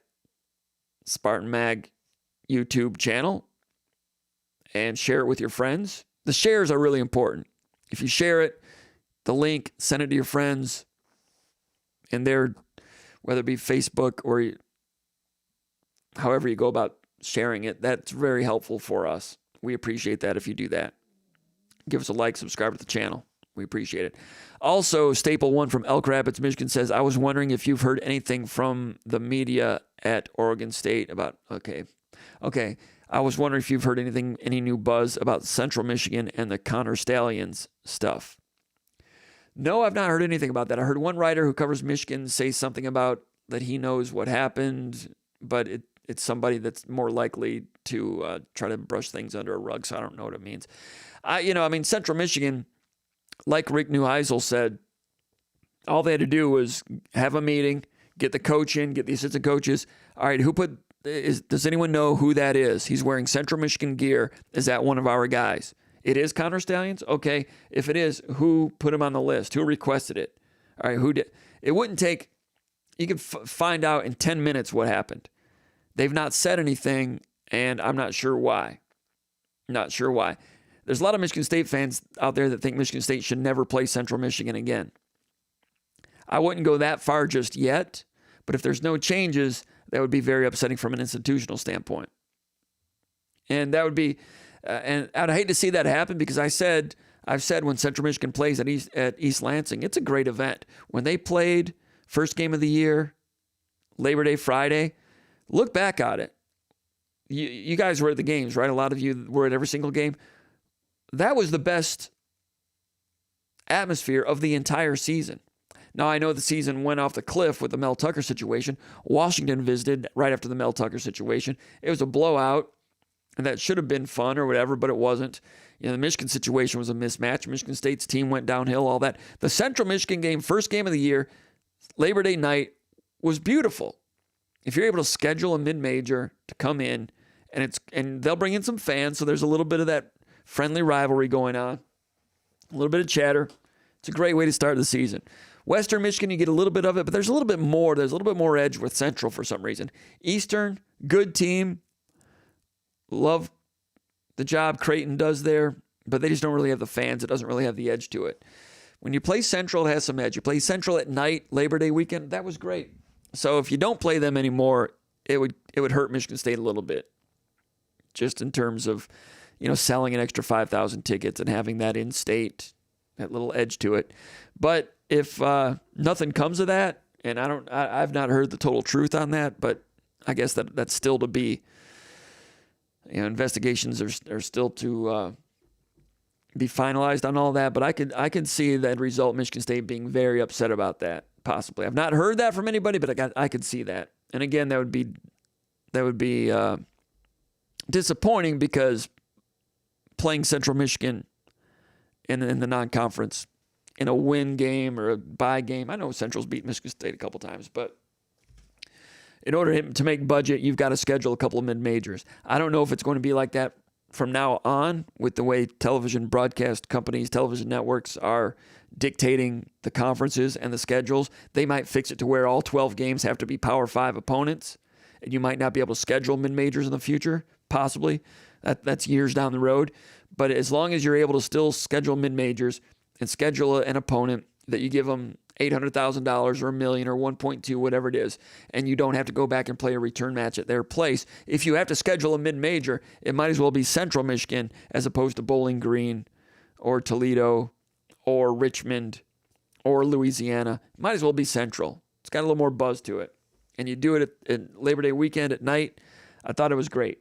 Spartan Mag YouTube channel and share it with your friends. The shares are really important. If you share it, the link, send it to your friends, and whether it be Facebook or however you go about sharing it, that's very helpful for us. We appreciate that if you do that. Give us a like, subscribe to the channel. We appreciate it. Also, Staple 1 from Elk Rapids, Michigan says, I was wondering if you've heard anything from the media at Oregon State about, okay. I was wondering if you've heard any new buzz about Central Michigan and the Connor Stallions stuff. No, I've not heard anything about that. I heard one writer who covers Michigan say something about that he knows what happened, but it's somebody that's more likely to try to brush things under a rug, so I don't know what it means. Central Michigan, like Rick Neuheisel said, all they had to do was have a meeting, get the coach in, get the assistant coaches. All right, does anyone know who that is? He's wearing Central Michigan gear. Is that one of our guys? It is Connor Stallions? Okay. If it is, who put him on the list? Who requested it? All right, who did? It wouldn't take, you could find out in 10 minutes what happened. They've not said anything, and I'm not sure why. There's a lot of Michigan State fans out there that think Michigan State should never play Central Michigan again. I wouldn't go that far just yet, but if there's no changes, that would be very upsetting from an institutional standpoint. And that would be... and I'd hate to see that happen because I've said when Central Michigan plays at East Lansing, it's a great event. When they played first game of the year, Labor Day Friday, look back at it. You guys were at the games, right? A lot of you were at every single game. That was the best atmosphere of the entire season. Now, I know the season went off the cliff with the Mel Tucker situation. Washington visited right after the Mel Tucker situation. It was a blowout. And that should have been fun or whatever, but it wasn't. The Michigan situation was a mismatch. Michigan State's team went downhill, all that. The Central Michigan game, first game of the year, Labor Day night, was beautiful. If you're able to schedule a mid-major to come in, and they'll bring in some fans, so there's a little bit of that friendly rivalry going on, a little bit of chatter. It's a great way to start the season. Western Michigan, you get a little bit of it, but there's a little bit more. There's a little bit more edge with Central for some reason. Eastern, good team. Love the job Creighton does there, but they just don't really have the fans. It doesn't really have the edge to it. When you play Central, it has some edge. You play Central at night, Labor Day weekend, that was great. So if you don't play them anymore, it would hurt Michigan State a little bit, just in terms of, selling an extra 5,000 tickets and having that in-state, that little edge to it. But if nothing comes of that, and I've not heard the total truth on that, but I guess that's still to be. Investigations are still to be finalized on all that, but I could see that result, Michigan State being very upset about that, possibly. I've not heard that from anybody, but I could see that. And again, that would be disappointing, because playing Central Michigan in the non-conference in a win game or a bye game, I know Central's beat Michigan State a couple times, but in order to make budget, you've got to schedule a couple of mid-majors. I don't know if it's going to be like that from now on with the way television broadcast companies, television networks are dictating the conferences and the schedules. They might fix it to where all 12 games have to be Power 5 opponents, and you might not be able to schedule mid-majors in the future, possibly. That's years down the road. But as long as you're able to still schedule mid-majors and schedule an opponent that you give them $800,000 or $1 million or 1.2, whatever it is, and you don't have to go back and play a return match at their place. If you have to schedule a mid-major, it might as well be Central Michigan as opposed to Bowling Green or Toledo or Richmond or Louisiana. It might as well be Central. It's got a little more buzz to it. And you do it at Labor Day weekend at night. I thought it was great.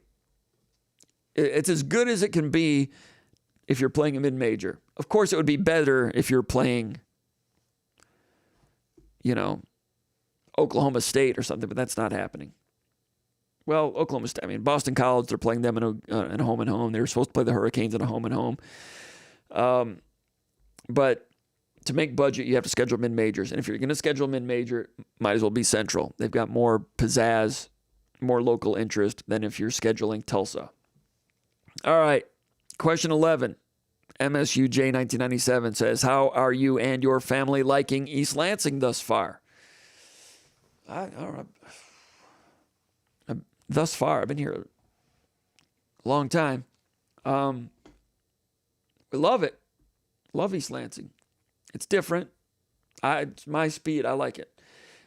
It's as good as it can be if you're playing a mid-major. Of course, it would be better if you're playing, Oklahoma State or something, but that's not happening. Well, Oklahoma State, Boston College, they're playing them in a home and home. They were supposed to play the Hurricanes in a home and home. But to make budget, you have to schedule mid-majors. And if you're going to schedule mid-major, might as well be Central. They've got more pizzazz, more local interest than if you're scheduling Tulsa. All right, question 11. MSUJ 1997 says, how are you and your family liking East Lansing thus far? I don't know. Thus far, I've been here a long time. We love it. Love East Lansing. It's different. It's my speed. I like it.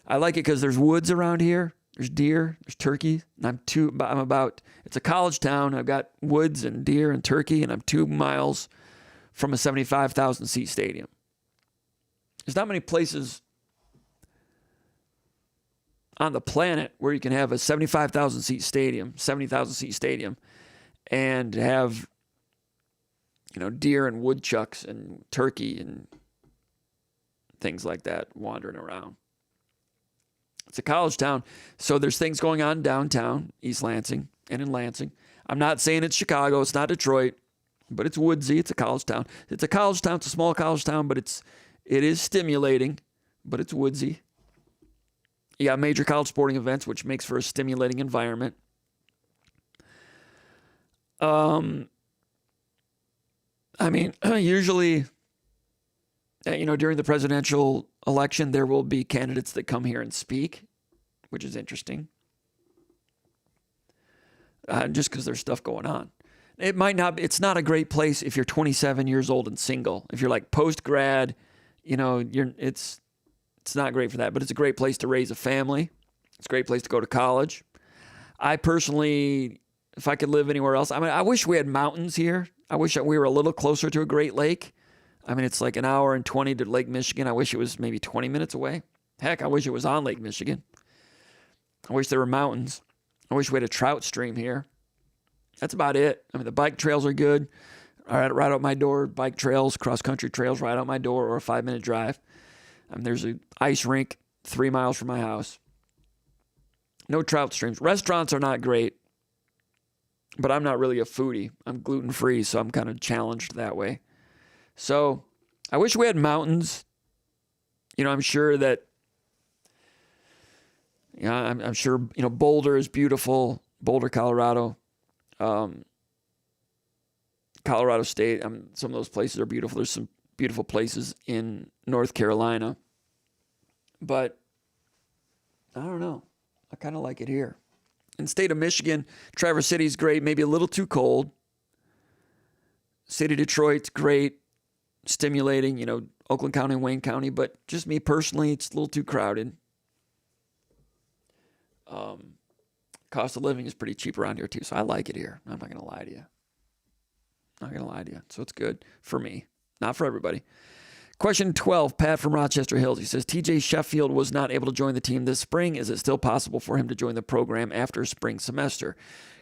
I like it because there's woods around here. There's deer. There's turkey. And it's a college town. I've got woods and deer and turkey, and I'm 2 miles from a 75,000 seat stadium. There's not many places on the planet where you can have a 75,000 seat stadium, 70,000 seat stadium, and have, deer and woodchucks and turkey and things like that wandering around. It's a college town, so there's things going on downtown, East Lansing and in Lansing. I'm not saying it's Chicago, it's not Detroit, but it's woodsy. It's a college town. It's a college town. It's a small college town, but it is stimulating, but it's woodsy. You got major college sporting events, which makes for a stimulating environment. Usually, during the presidential election, there will be candidates that come here and speak, which is interesting. Just because there's stuff going on. It's not a great place if you're 27 years old and single. If you're like post-grad, it's not great for that, but it's a great place to raise a family. It's a great place to go to college. I personally, if I could live anywhere else, I wish we had mountains here. I wish that we were a little closer to a Great Lake. It's like an hour and 20 to Lake Michigan. I wish it was maybe 20 minutes away. Heck, I wish it was on Lake Michigan. I wish there were mountains. I wish we had a trout stream here. That's about it. The bike trails are good. Right out my door, bike trails, cross-country trails right out my door, or a 5-minute drive. There's an ice rink 3 miles from my house. No trout streams. Restaurants are not great, but I'm not really a foodie. I'm gluten-free, so I'm kind of challenged that way. So I wish we had mountains. I'm sure that, I'm sure, Boulder is beautiful. Boulder, Colorado. Colorado State. Some of those places are beautiful. There's some beautiful places in North Carolina. But I don't know. I kind of like it here. In the state of Michigan, Traverse City's great, maybe a little too cold. City of Detroit's great, stimulating, Oakland County, Wayne County, but just me personally, it's a little too crowded. Cost of living is pretty cheap around here too, so I like it here. I'm not going to lie to you. So it's good for me, not for everybody. Question 12, Pat from Rochester Hills. He says, TJ Sheffield was not able to join the team this spring. Is it still possible for him to join the program after spring semester?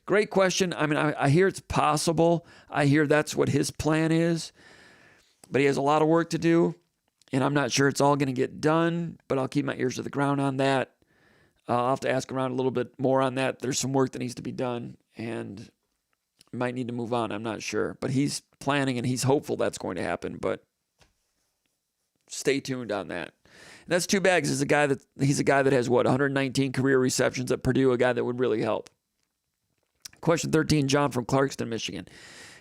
Great question. I mean, I hear it's possible. I hear that's what his plan is, but he has a lot of work to do, and I'm not sure it's all going to get done, but I'll keep my ears to the ground on that. I'll have to ask around a little bit more on that. There's some work that needs to be done, and might need to move on. I'm not sure, but he's planning and he's hopeful that's going to happen, but stay tuned on that. And that's too bad because he's a guy that has 119 career receptions at Purdue, a guy that would really help. Question 13, John from Clarkston, Michigan.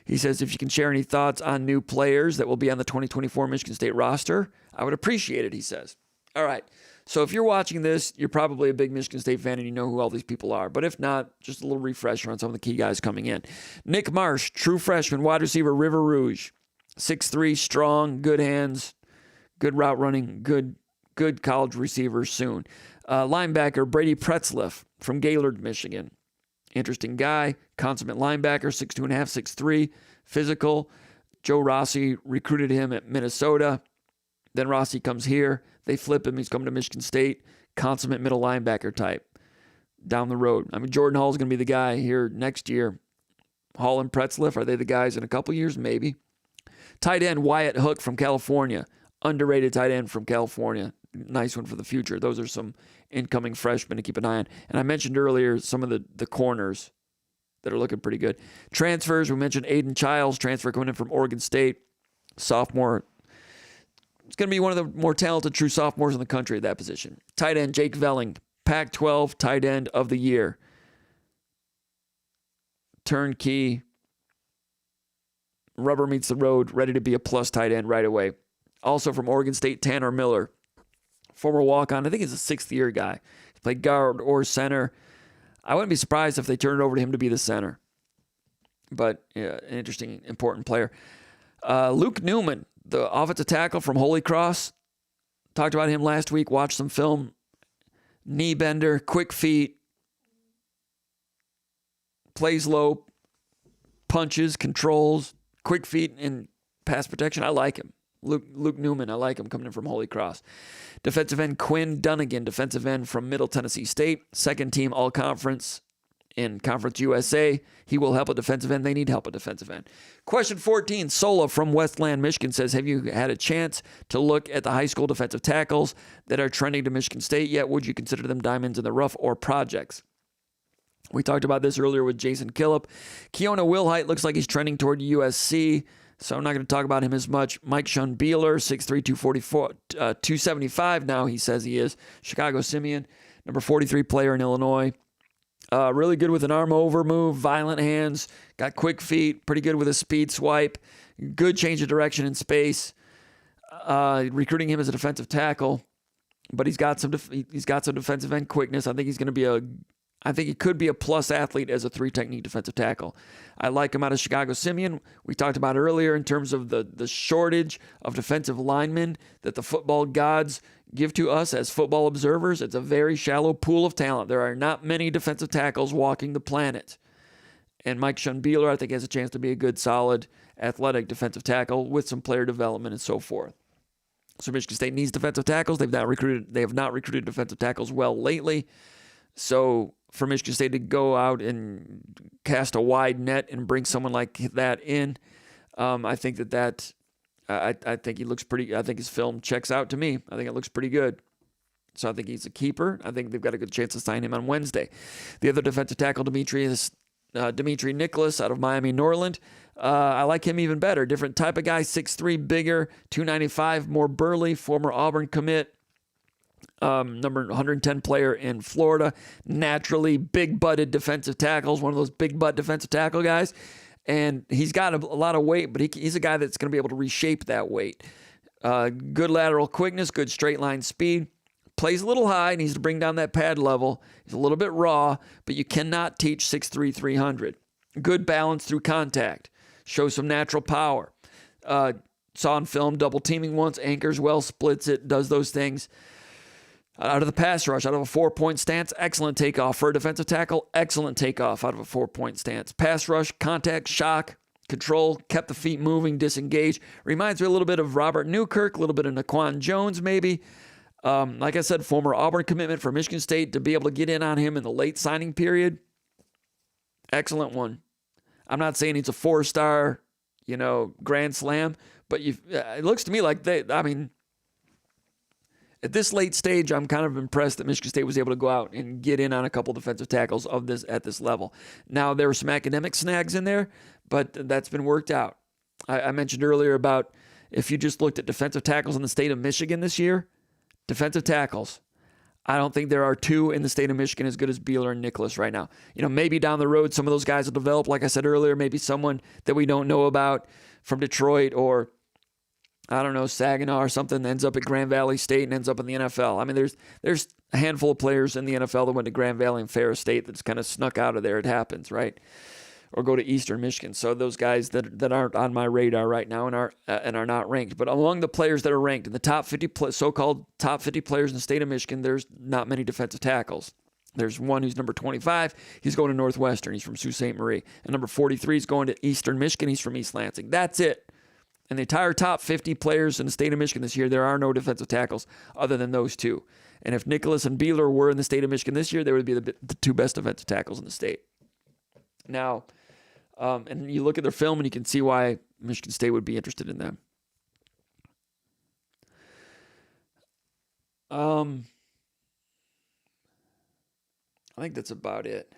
He says, if you can share any thoughts on new players that will be on the 2024 Michigan State roster, I would appreciate it, he says. All right. So if you're watching this, you're probably a big Michigan State fan and you know who all these people are. But if not, just a little refresher on some of the key guys coming in. Nick Marsh, true freshman, wide receiver, River Rouge. 6'3", strong, good hands, good route running, good college receiver soon. Linebacker, Brady Pretzliff from Gaylord, Michigan. Interesting guy, consummate linebacker, 6'2.5", 6'3", physical. Joe Rossi recruited him at Minnesota. Then Rossi comes here. They flip him. He's coming to Michigan State. Consummate middle linebacker type down the road. I mean, Jordan Hall's going to be the guy here next year. Hall and Pretzliff, are they the guys in a couple years? Maybe. Tight end, Wyatt Hook from California. Underrated tight end from California. Nice one for the future. Those are some incoming freshmen to keep an eye on. And I mentioned earlier some of the corners that are looking pretty good. Transfers, we mentioned Aiden Childs, transfer coming in from Oregon State. Sophomore. It's going to be one of the more talented true sophomores in the country at that position. Tight end, Jake Velling, Pac-12 tight end of the year. Turnkey, rubber meets the road, ready to be a plus tight end right away. Also from Oregon State, Tanner Miller, former walk-on. I think he's a sixth-year guy. He's played guard or center. I wouldn't be surprised if they turn it over to him to be the center. But yeah, an interesting, important player. Luke Newman, the offensive tackle from Holy Cross. Talked about him last week. Watched some film. Knee bender, quick feet. Plays low. Punches, controls, quick feet, and pass protection. I like him. Luke Newman, I like him coming in from Holy Cross. Defensive end Quinn Dunnigan, defensive end from Middle Tennessee State. Second team All-Conference in Conference USA. He will help a defensive end. They need help at defensive end. Question 14, Sola from Westland, Michigan says, have you had a chance to look at the high school defensive tackles that are trending to Michigan State yet? Would you consider them diamonds in the rough or projects? We talked about this earlier with Jason Killip. Keona Wilhite looks like he's trending toward USC, so I'm not going to talk about him as much. Mike Schonbeeler, 6'3", 275 now, he says he is. Chicago Simeon, number 43 player in Illinois. Really good with an arm over move, violent hands, got quick feet, pretty good with a speed swipe, good change of direction in space. Recruiting him as a defensive tackle, but he's got some defensive end quickness. I think he's going to be he could be a plus athlete as a three-technique defensive tackle. I like him out of Chicago Simeon. We talked about earlier in terms of the shortage of defensive linemen that the football gods give to us as football observers. It's a very shallow pool of talent. There are not many defensive tackles walking the planet. And Mike Schonbeeler, I think, has a chance to be a good, solid, athletic defensive tackle with some player development and so forth. So Michigan State needs defensive tackles. They have not recruited defensive tackles well lately. So for Michigan State to go out and cast a wide net and bring someone like that in, I think I think he looks pretty. I think his film checks out to me. I think it looks pretty good. So I think he's a keeper. I think they've got a good chance to sign him on Wednesday. The other defensive tackle, Dimitri Nicholas out of Miami Norland. I like him even better. Different type of guy, 6'3", bigger, 295, more burly, former Auburn commit. Number 110 player in Florida. Naturally big-butted defensive tackles, one of those big-butt defensive tackle guys. And he's got a lot of weight, but he's a guy that's going to be able to reshape that weight. Good lateral quickness, good straight line speed. plays a little high, needs to bring down that pad level. He's a little bit raw, but you cannot teach 6'3", 300. Good balance through contact. Shows some natural power. Saw on film, double teaming once, anchors well, splits it, does those things. Out of the pass rush, out of a 4-point stance, excellent takeoff. For a defensive tackle, excellent takeoff out of a 4-point stance. Pass rush, contact, shock, control, kept the feet moving, disengaged. Reminds me a little bit of Robert Newkirk, a little bit of Naquan Jones maybe. Like I said, former Auburn commitment for Michigan State, to be able to get in on him in the late signing period. Excellent one. I'm not saying he's a 4-star, grand slam, but it looks to me like at this late stage, I'm kind of impressed that Michigan State was able to go out and get in on a couple defensive tackles at this level. Now, there were some academic snags in there, but that's been worked out. I mentioned earlier about if you just looked at defensive tackles in the state of Michigan this year, defensive tackles, I don't think there are two in the state of Michigan as good as Beeler and Nicholas right now. Maybe down the road, some of those guys will develop. Like I said earlier, maybe someone that we don't know about from Detroit or, I don't know, Saginaw or something ends up at Grand Valley State and ends up in the NFL. I mean, there's a handful of players in the NFL that went to Grand Valley and Ferris State that's kind of snuck out of there. It happens, right? Or go to Eastern Michigan. So those guys that aren't on my radar right now and are not ranked. But among the players that are ranked in the top 50 so-called top 50 players in the state of Michigan, there's not many defensive tackles. There's one who's number 25. He's going to Northwestern. He's from Sault Ste. Marie. And number 43 is going to Eastern Michigan. He's from East Lansing. That's it. In the entire top 50 players in the state of Michigan this year, there are no defensive tackles other than those two. And if Nicholas and Beeler were in the state of Michigan this year, they would be the two best defensive tackles in the state. Now, and you look at their film and you can see why Michigan State would be interested in them. I think that's about it.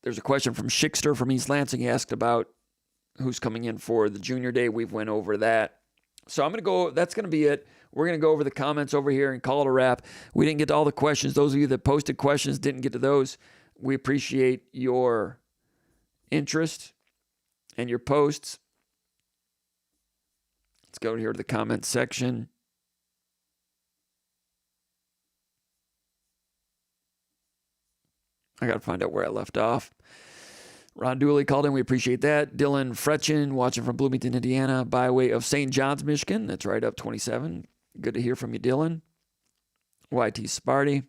There's a question from Schickster from East Lansing. He asked about who's coming in for the junior day. We've went over that. So that's going to be it. We're going to go over the comments over here and call it a wrap. We didn't get to all the questions. Those of you that posted questions didn't get to those. We appreciate your interest and your posts. Let's go here to the comments section. I got to find out where I left off. Ron Dooley called in. We appreciate that. Dylan Fretchen, watching from Bloomington, Indiana, by way of St. John's, Michigan. That's right up 27. Good to hear from you, Dylan. YT Sparty.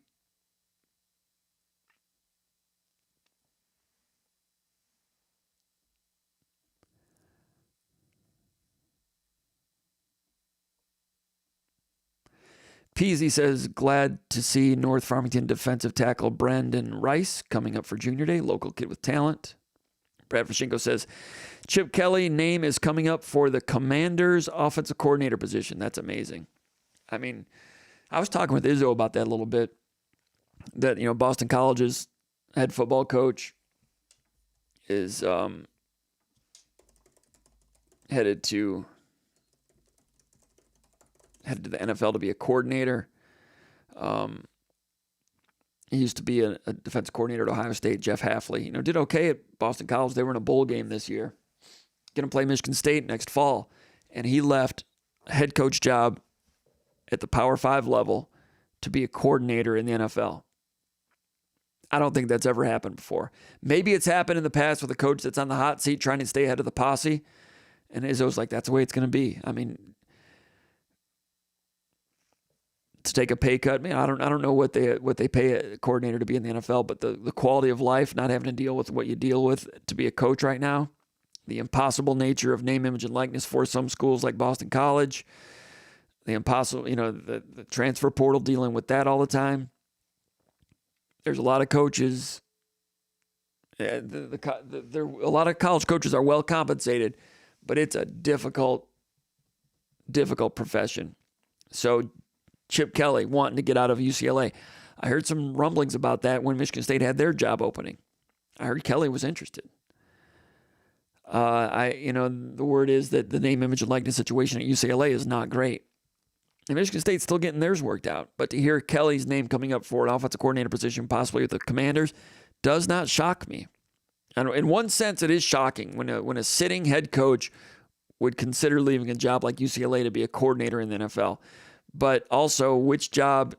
Peasy says, glad to see North Farmington defensive tackle Brandon Rice coming up for junior day. Local kid with talent. Brad Fashinko says, Chip Kelly name is coming up for the Commanders offensive coordinator position. That's amazing. I mean, I was talking with Izzo about that a little bit. That, Boston College's head football coach is headed to the NFL to be a coordinator. He used to be a defensive coordinator at Ohio State, Jeff Hafley. Did okay at Boston College. They were in a bowl game this year. Going to play Michigan State next fall. And he left a head coach job at the Power 5 level to be a coordinator in the NFL. I don't think that's ever happened before. Maybe it's happened in the past with a coach that's on the hot seat trying to stay ahead of the posse. And Izzo's like, that's the way it's going to be. I mean, to take a pay cut, man, I don't know what they pay a coordinator to be in the NFL, but the quality of life, not having to deal with what you deal with to be a coach right now, the impossible nature of name, image, and likeness for some schools like Boston College, the impossible, the transfer portal, dealing with that all the time. There's a lot of coaches. A lot of college coaches are well compensated, but it's a difficult profession. So Chip Kelly wanting to get out of UCLA. I heard some rumblings about that when Michigan State had their job opening. I heard Kelly was interested. The word is that the name, image, and likeness situation at UCLA is not great. And Michigan State's still getting theirs worked out. But to hear Kelly's name coming up for an offensive coordinator position, possibly with the Commanders, does not shock me. And in one sense, it is shocking when a sitting head coach would consider leaving a job like UCLA to be a coordinator in the NFL. but also which job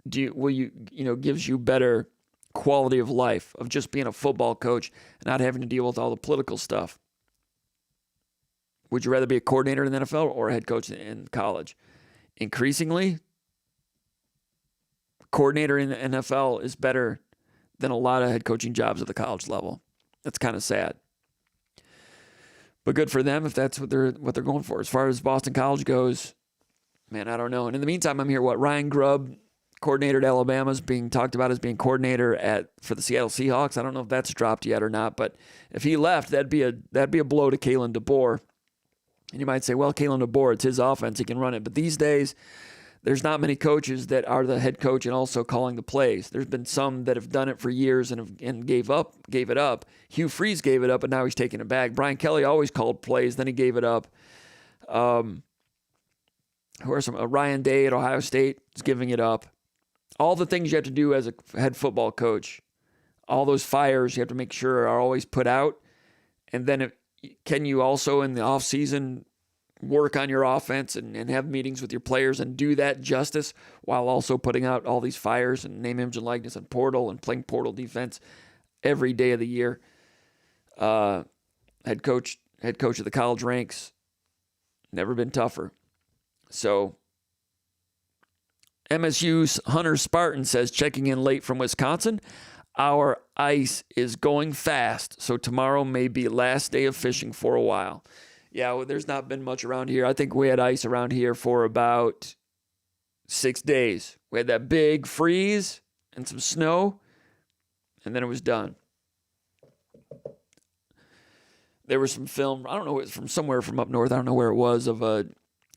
gives you better quality of life of just being a football coach and not having to deal with all the political stuff? Would you rather be a coordinator in the NFL or a head coach in college? Increasingly, coordinator in the NFL is better than a lot of head coaching jobs at the college level. That's kind of sad. But good for them if that's what they're going for. As far as Boston College goes, man, I don't know. And in the meantime, I'm here. Ryan Grubb, coordinator at Alabama, is being talked about as being coordinator for the Seattle Seahawks. I don't know if that's dropped yet or not, but if he left, that'd be a blow to Kalen DeBoer. And you might say, well, Kalen DeBoer, it's his offense, he can run it. But these days, there's not many coaches that are the head coach and also calling the plays. There's been some that have done it for years and gave it up. Hugh Freeze gave it up, and now he's taking it back. Brian Kelly always called plays, then he gave it up. Who are some? Ryan Day at Ohio State is giving it up. All the things you have to do as a head football coach, all those fires you have to make sure are always put out. And then can you also in the offseason work on your offense and have meetings with your players and do that justice while also putting out all these fires and name, image, and likeness and portal and playing portal defense every day of the year? Head coach of the college ranks, never been tougher. So MSU's Hunter Spartan says, checking in late from Wisconsin, our ice is going fast, so tomorrow may be last day of fishing for a while. Yeah, well, there's not been much around here. I think we had ice around here for about 6 days. We had that big freeze and some snow, and then it was done. There was some film, I don't know, it was from somewhere from up north. I don't know where it was, of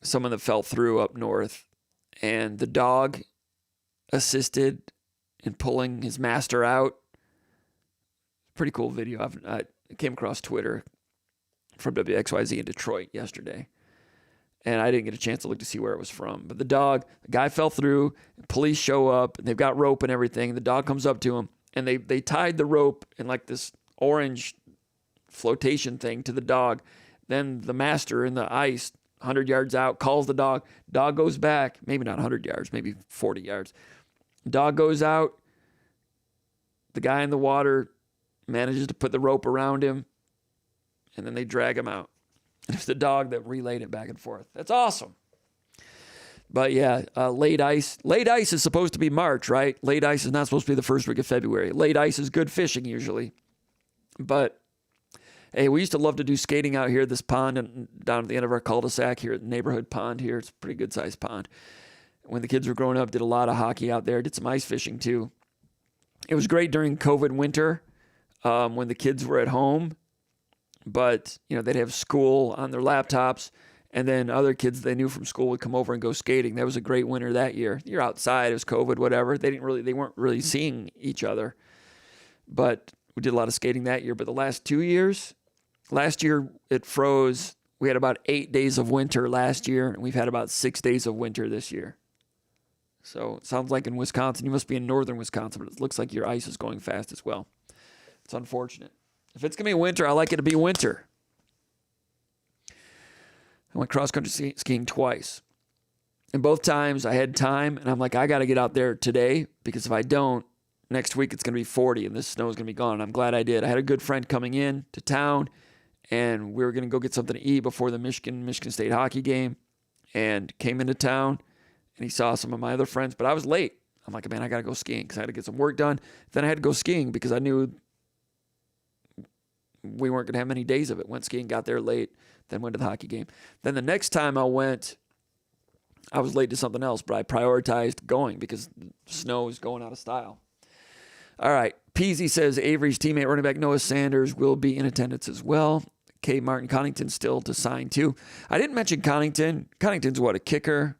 someone that fell through up north, and the dog assisted in pulling his master out. Pretty cool video. I came across Twitter from WXYZ in Detroit yesterday, and I didn't get a chance to look to see where it was from. But the guy fell through, police show up, and they've got rope and everything, and the dog comes up to him, and they tied the rope in like this orange flotation thing to the dog. Then the master in the ice, 100 yards out, calls the dog. Dog goes back, maybe not 100 yards, maybe 40 yards. Dog goes out. The guy in the water manages to put the rope around him, and then they drag him out. And it's the dog that relayed it back and forth. That's awesome. But yeah, late ice. Late ice is supposed to be March, right? Late ice is not supposed to be the first week of February. Late ice is good fishing usually. But hey, we used to love to do skating out here at this pond and down at the end of our cul-de-sac here at the neighborhood pond here. It's a pretty good sized pond. When the kids were growing up, did a lot of hockey out there, did some ice fishing too. It was great during COVID winter when the kids were at home, but they'd have school on their laptops, and then other kids they knew from school would come over and go skating. That was a great winter that year. You're outside, it was COVID, whatever. They weren't really seeing each other, but we did a lot of skating that year. But the last 2 years, last year it froze. We had about 8 days of winter last year, and we've had about 6 days of winter this year. So it sounds like in Wisconsin, you must be in northern Wisconsin, but it looks like your ice is going fast as well. It's unfortunate. If it's going to be winter, I like it to be winter. I went cross-country skiing twice. And both times I had time, and I'm like, I got to get out there today, because if I don't, next week it's going to be 40, and this snow is going to be gone. And I'm glad I did. I had a good friend coming in to town, and we were going to go get something to eat before the Michigan State hockey game, and came into town, and he saw some of my other friends, but I was late. I'm like, man, I got to go skiing because I had to get some work done. Then I had to go skiing because I knew we weren't going to have many days of it. Went skiing, got there late, then went to the hockey game. Then the next time I went, I was late to something else, but I prioritized going because snow is going out of style. All right. Peasy says Avery's teammate running back Noah Sanders will be in attendance as well. K. Martin Connington still to sign too. I didn't mention Connington. Connington's a kicker.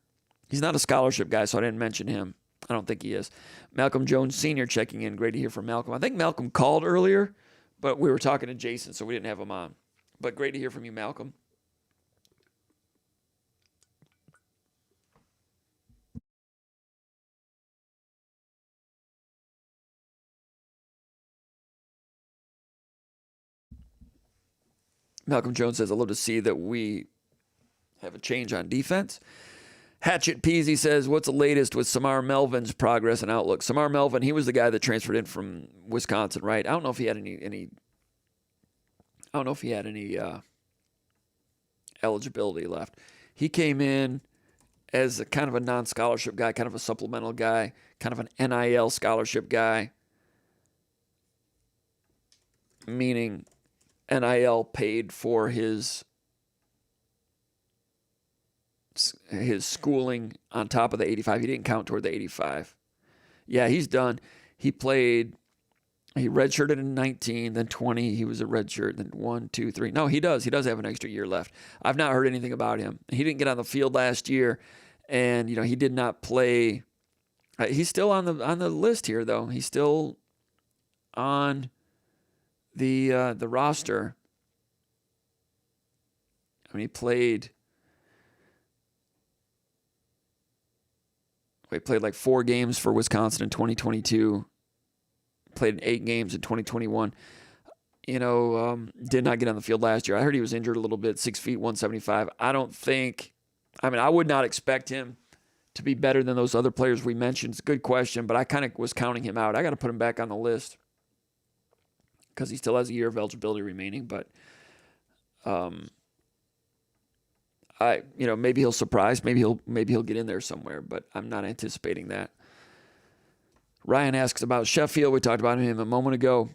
He's not a scholarship guy, so I didn't mention him. I don't think he is. Malcolm Jones Sr. checking in. Great to hear from Malcolm. I think Malcolm called earlier, but we were talking to Jason, so we didn't have him on. But great to hear from you, Malcolm. Malcolm Jones says, I love to see that we have a change on defense. Hatchet Peasy says, what's the latest with Samar Melvin's progress and outlook? Samar Melvin, he was the guy that transferred in from Wisconsin, right? I don't know if he had any eligibility left. He came in as a kind of a non-scholarship guy, kind of a supplemental guy, kind of an NIL scholarship guy, meaning NIL paid for his schooling on top of the 85. He didn't count toward the 85. Yeah, he's done. He redshirted in 19, then 20. He was a redshirt, then 1, 2, 3. No, he does. He does have an extra year left. I've not heard anything about him. He didn't get on the field last year, and he did not play. He's still on the list here, though. He's still on the roster. I mean, he played like 4 games for Wisconsin in 2022. Played in 8 games in 2021. Did not get on the field last year. I heard he was injured a little bit, 6 feet, 175. I would not expect him to be better than those other players we mentioned. It's a good question, but I kind of was counting him out. I got to put him back on the list because he still has a year of eligibility remaining, but maybe he'll surprise. Maybe he'll get in there somewhere, but I'm not anticipating that. Ryan asks about Sheffield. We talked about him a moment ago.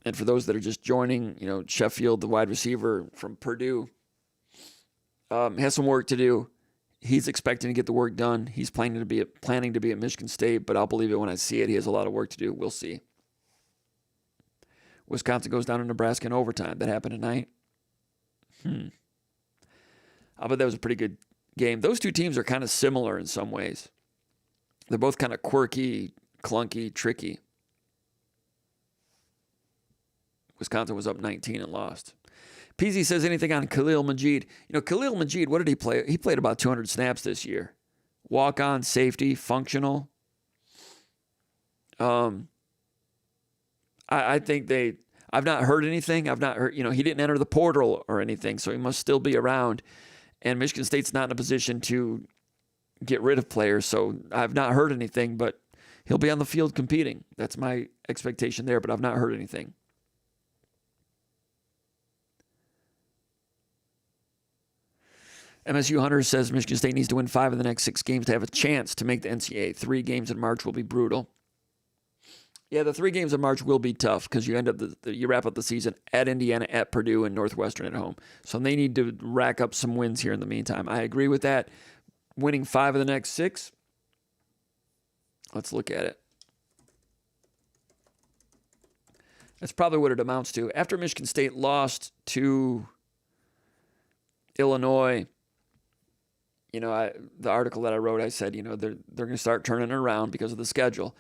And for those that are just joining, Sheffield, the wide receiver from Purdue, has some work to do. He's expecting to get the work done. He's planning to be at Michigan State, but I'll believe it when I see it. He has a lot of work to do. We'll see. Wisconsin goes down to Nebraska in overtime. That happened tonight. I bet that was a pretty good game. Those two teams are kind of similar in some ways. They're both kind of quirky, clunky, tricky. Wisconsin was up 19 and lost. Peasy says anything on Khalil Majid. Khalil Majid, what did he play? He played about 200 snaps this year. Walk-on, safety, functional. I think I've not heard anything. I've not heard, he didn't enter the portal or anything, so he must still be around. And Michigan State's not in a position to get rid of players, so I've not heard anything, but he'll be on the field competing. That's my expectation there, but I've not heard anything. MSU Hunter says Michigan State needs to win 5 of the next 6 games to have a chance to make the NCAA. 3 games in March will be brutal. Yeah, the 3 games in March will be tough because you wrap up the season at Indiana, at Purdue, and Northwestern at home. So they need to rack up some wins here in the meantime. I agree with that. Winning 5 of the next 6. Let's look at it. That's probably what it amounts to. After Michigan State lost to Illinois, the article that I wrote, I said, they're going to start turning it around because of the schedule.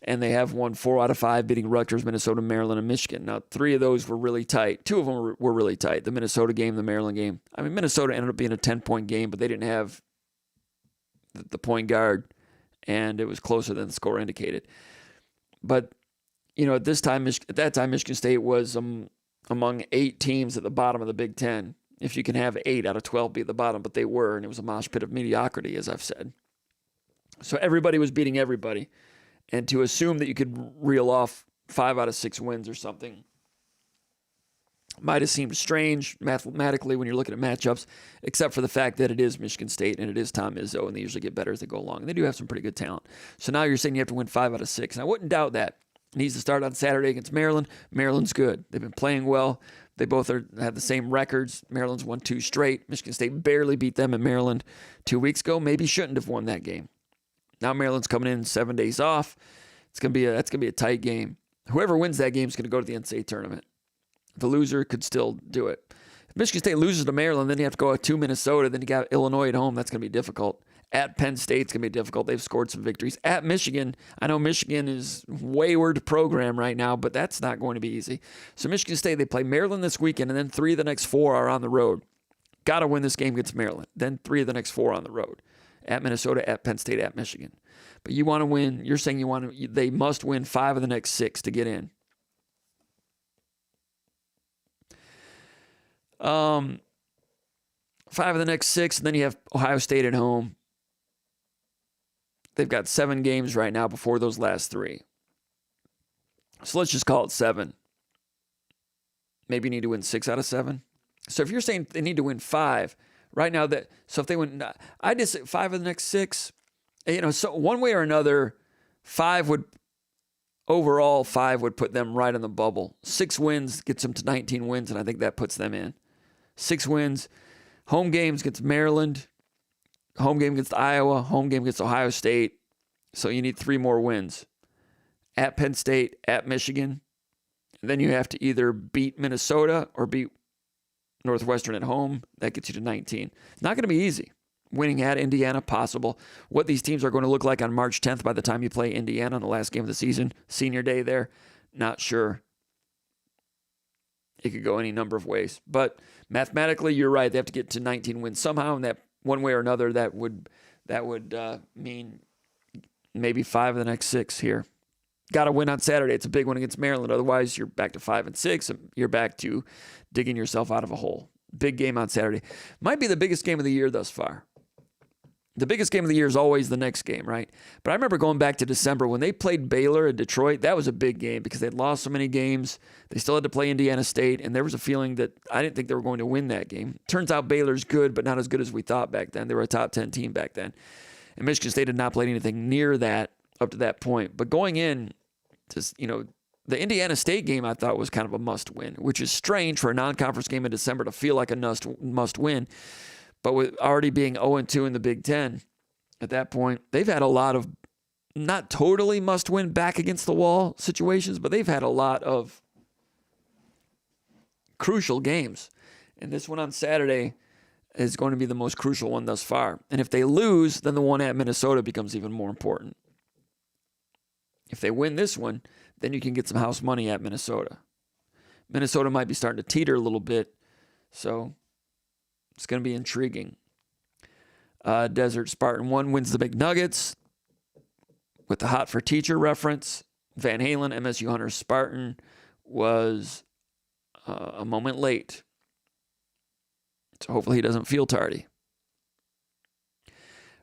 And they have won 4 out of 5, beating Rutgers, Minnesota, Maryland, and Michigan. Now, 3 of those were really tight. 2 of them were really tight. The Minnesota game, the Maryland game. I mean, Minnesota ended up being a 10-point game, but they didn't have the point guard, and it was closer than the score indicated. But, at that time, Michigan State was among 8 teams at the bottom of the Big Ten. If you can have 8 out of 12 be at the bottom, but they were, and it was a mosh pit of mediocrity, as I've said. So everybody was beating everybody. And to assume that you could reel off 5 out of 6 wins or something might have seemed strange mathematically when you're looking at matchups, except for the fact that it is Michigan State and it is Tom Izzo, and they usually get better as they go along. And they do have some pretty good talent. So now you're saying you have to win 5 out of 6. And I wouldn't doubt that. It needs to start on Saturday against Maryland. Maryland's good. They've been playing well. They both have the same records. Maryland's won 2 straight. Michigan State barely beat them in Maryland 2 weeks ago. Maybe shouldn't have won that game. Now Maryland's coming in 7 days off. That's gonna be a tight game. Whoever wins that game is gonna go to the NCAA tournament. The loser could still do it. If Michigan State loses to Maryland, then you have to go to Minnesota. Then you got Illinois at home. That's gonna be difficult. At Penn State, it's gonna be difficult. They've scored some victories. At Michigan, I know Michigan is a wayward program right now, but that's not going to be easy. So Michigan State, they play Maryland this weekend, and then 3 of the next 4 are on the road. Got to win this game against Maryland. Then 3 of the next 4 on the road. At Minnesota, at Penn State, at Michigan. But you want to win. You're saying they must win 5 of the next 6 to get in. 5 of the next 6, and then you have Ohio State at home. They've got 7 games right now before those last 3. So let's just call it 7. Maybe you need to win 6 out of 7. So if you're saying they need to win 5 right now, so if they win, I just say 5 of the next 6. So one way or another, 5 would put them right on the bubble. 6 wins gets them to 19 wins, and I think that puts them in. 6 wins, home games against Maryland, home game against Iowa, home game against Ohio State. So you need 3 more wins. At Penn State, at Michigan. And then you have to either beat Minnesota or beat Northwestern at home. That gets you to 19. Not going to be easy. Winning at Indiana, possible. What these teams are going to look like on March 10th by the time you play Indiana on the last game of the season, senior day there, not sure. It could go any number of ways. But mathematically, you're right. They have to get to 19 wins somehow, and that one way or another, that would mean maybe 5 of the next 6 here. Got to win on Saturday. It's a big one against Maryland. Otherwise, you're back to 5 and 6. And you're back to digging yourself out of a hole. Big game on Saturday. Might be the biggest game of the year thus far. The biggest game of the year is always the next game, right? But I remember going back to December when they played Baylor at Detroit. That was a big game because they'd lost so many games. They still had to play Indiana State, and there was a feeling that I didn't think they were going to win that game. Turns out Baylor's good, but not as good as we thought back then. They were a top 10 team back then. And Michigan State had not played anything near that up to that point. But going in, the Indiana State game I thought was kind of a must-win, which is strange for a non-conference game in December to feel like a must-win. But with already being 0-2 in the Big Ten at that point, they've had a lot of not totally must-win back against the wall situations, but they've had a lot of crucial games. And this one on Saturday is going to be the most crucial one thus far. And if they lose, then the one at Minnesota becomes even more important. If they win this one, then you can get some house money at Minnesota. Minnesota might be starting to teeter a little bit, so it's going to be intriguing. Desert Spartan 1 wins the Big Nuggets with the Hot for Teacher reference. Van Halen, MSU Hunter Spartan was a moment late. So hopefully he doesn't feel tardy.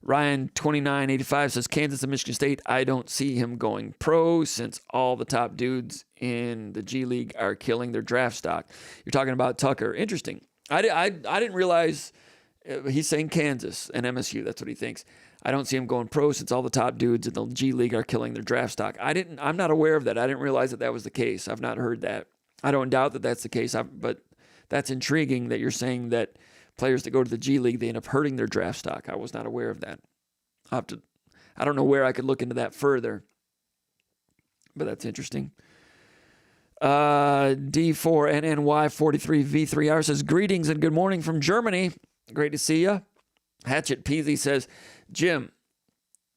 Ryan 2985 says Kansas and Michigan State. I don't see him going pro since all the top dudes in the G League are killing their draft stock. You're talking about Tucker. Interesting. I didn't realize he's saying Kansas and MSU. That's what he thinks. I don't see him going pro since all the top dudes in the G League are killing their draft stock. I'm not aware of that. I didn't realize that was the case. I've not heard that. I don't doubt that that's the case. But that's intriguing that you're saying that players that go to the G League, they end up hurting their draft stock. I was not aware of that. I don't know where I could look into that further, but that's interesting. D4NNY43V3R says, greetings and good morning from Germany. Great to see you. Hatchet Peasy says, Jim,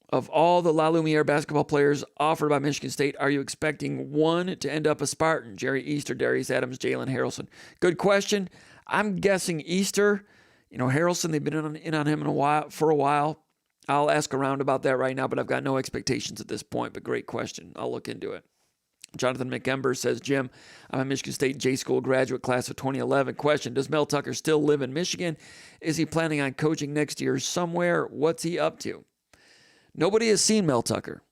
of all the La Lumiere basketball players offered by Michigan State, are you expecting one to end up a Spartan? Jerry Easter, Darius Adams, Jalen Harrelson. Good question. I'm guessing Easter. Harrelson, they've been in on him for a while. I'll ask around about that right now, but I've got no expectations at this point. But great question. I'll look into it. Jonathan McEmber says, Jim, I'm a Michigan State J School graduate class of 2011. Question, does Mel Tucker still live in Michigan? Is he planning on coaching next year somewhere? What's he up to? Nobody has seen Mel Tucker.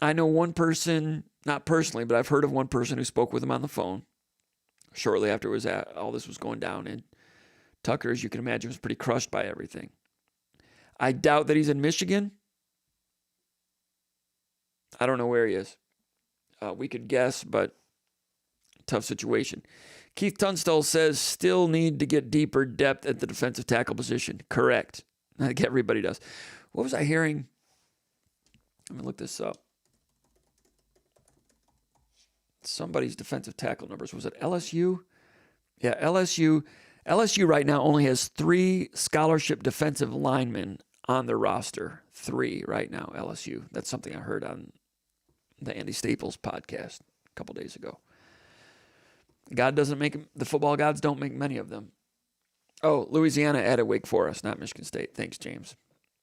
I know one person, not personally, but I've heard of one person who spoke with him on the phone shortly after all this was going down. And Tucker, as you can imagine, was pretty crushed by everything. I doubt that he's in Michigan. I don't know where he is. We could guess, but tough situation. Keith Tunstall says, still need to get deeper depth at the defensive tackle position. Correct. I think everybody does. What was I hearing? Let me look this up. Somebody's defensive tackle numbers. Was it LSU? Yeah, LSU. LSU right now only has 3 scholarship defensive linemen on their roster. 3 right now, LSU. That's something I heard on the Andy Staples podcast a couple days ago. The football gods don't make many of them. Oh, Louisiana added Wake Forest, not Michigan State. Thanks, James.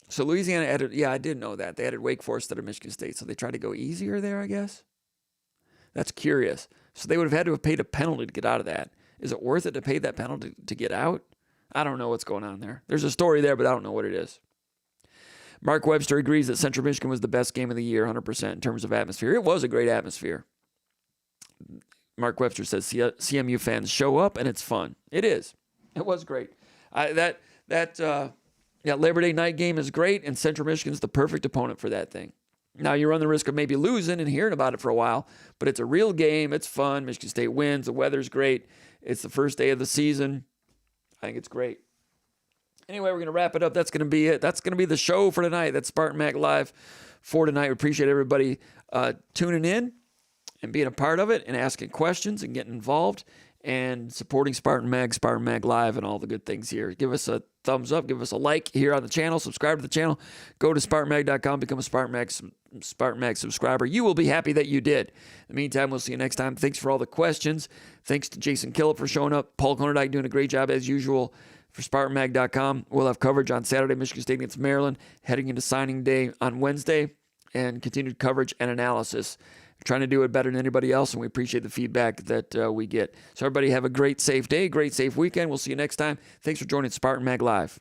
So Louisiana added, I did know that. They added Wake Forest instead of Michigan State, so they tried to go easier there, I guess. That's curious. So they would have had to have paid a penalty to get out of that. Is it worth it to pay that penalty to get out? I don't know what's going on there. There's a story there, but I don't know what it is. Mark Webster agrees that Central Michigan was the best game of the year, 100% in terms of atmosphere. It was a great atmosphere. Mark Webster says CMU fans show up and it's fun. It is. It was great. That Labor Day night game is great, and Central Michigan's the perfect opponent for that thing. Now, you run the risk of maybe losing and hearing about it for a while, but it's a real game. It's fun. Michigan State wins. The weather's great. It's the first day of the season. I think it's great. Anyway, we're going to wrap it up. That's going to be it. That's going to be the show for tonight. That's SpartanMag Live for tonight. We appreciate everybody tuning in and being a part of it and asking questions and getting involved and supporting SpartanMag Live, and all the good things here. Give us a thumbs up. Give us a like here on the channel. Subscribe to the channel. Go to SpartanMag.com. Become a SpartanMag subscriber. You will be happy that you did. In the meantime, we'll see you next time. Thanks for all the questions. Thanks to Jason Killip for showing up. Paul Konerdijk doing a great job as usual for SpartanMag.com. We'll have coverage on Saturday, Michigan State against Maryland, heading into signing day on Wednesday, and continued coverage and analysis. We're trying to do it better than anybody else, and we appreciate the feedback that we get. So everybody have a great, safe day, great, safe weekend. We'll see you next time. Thanks for joining SpartanMag Live.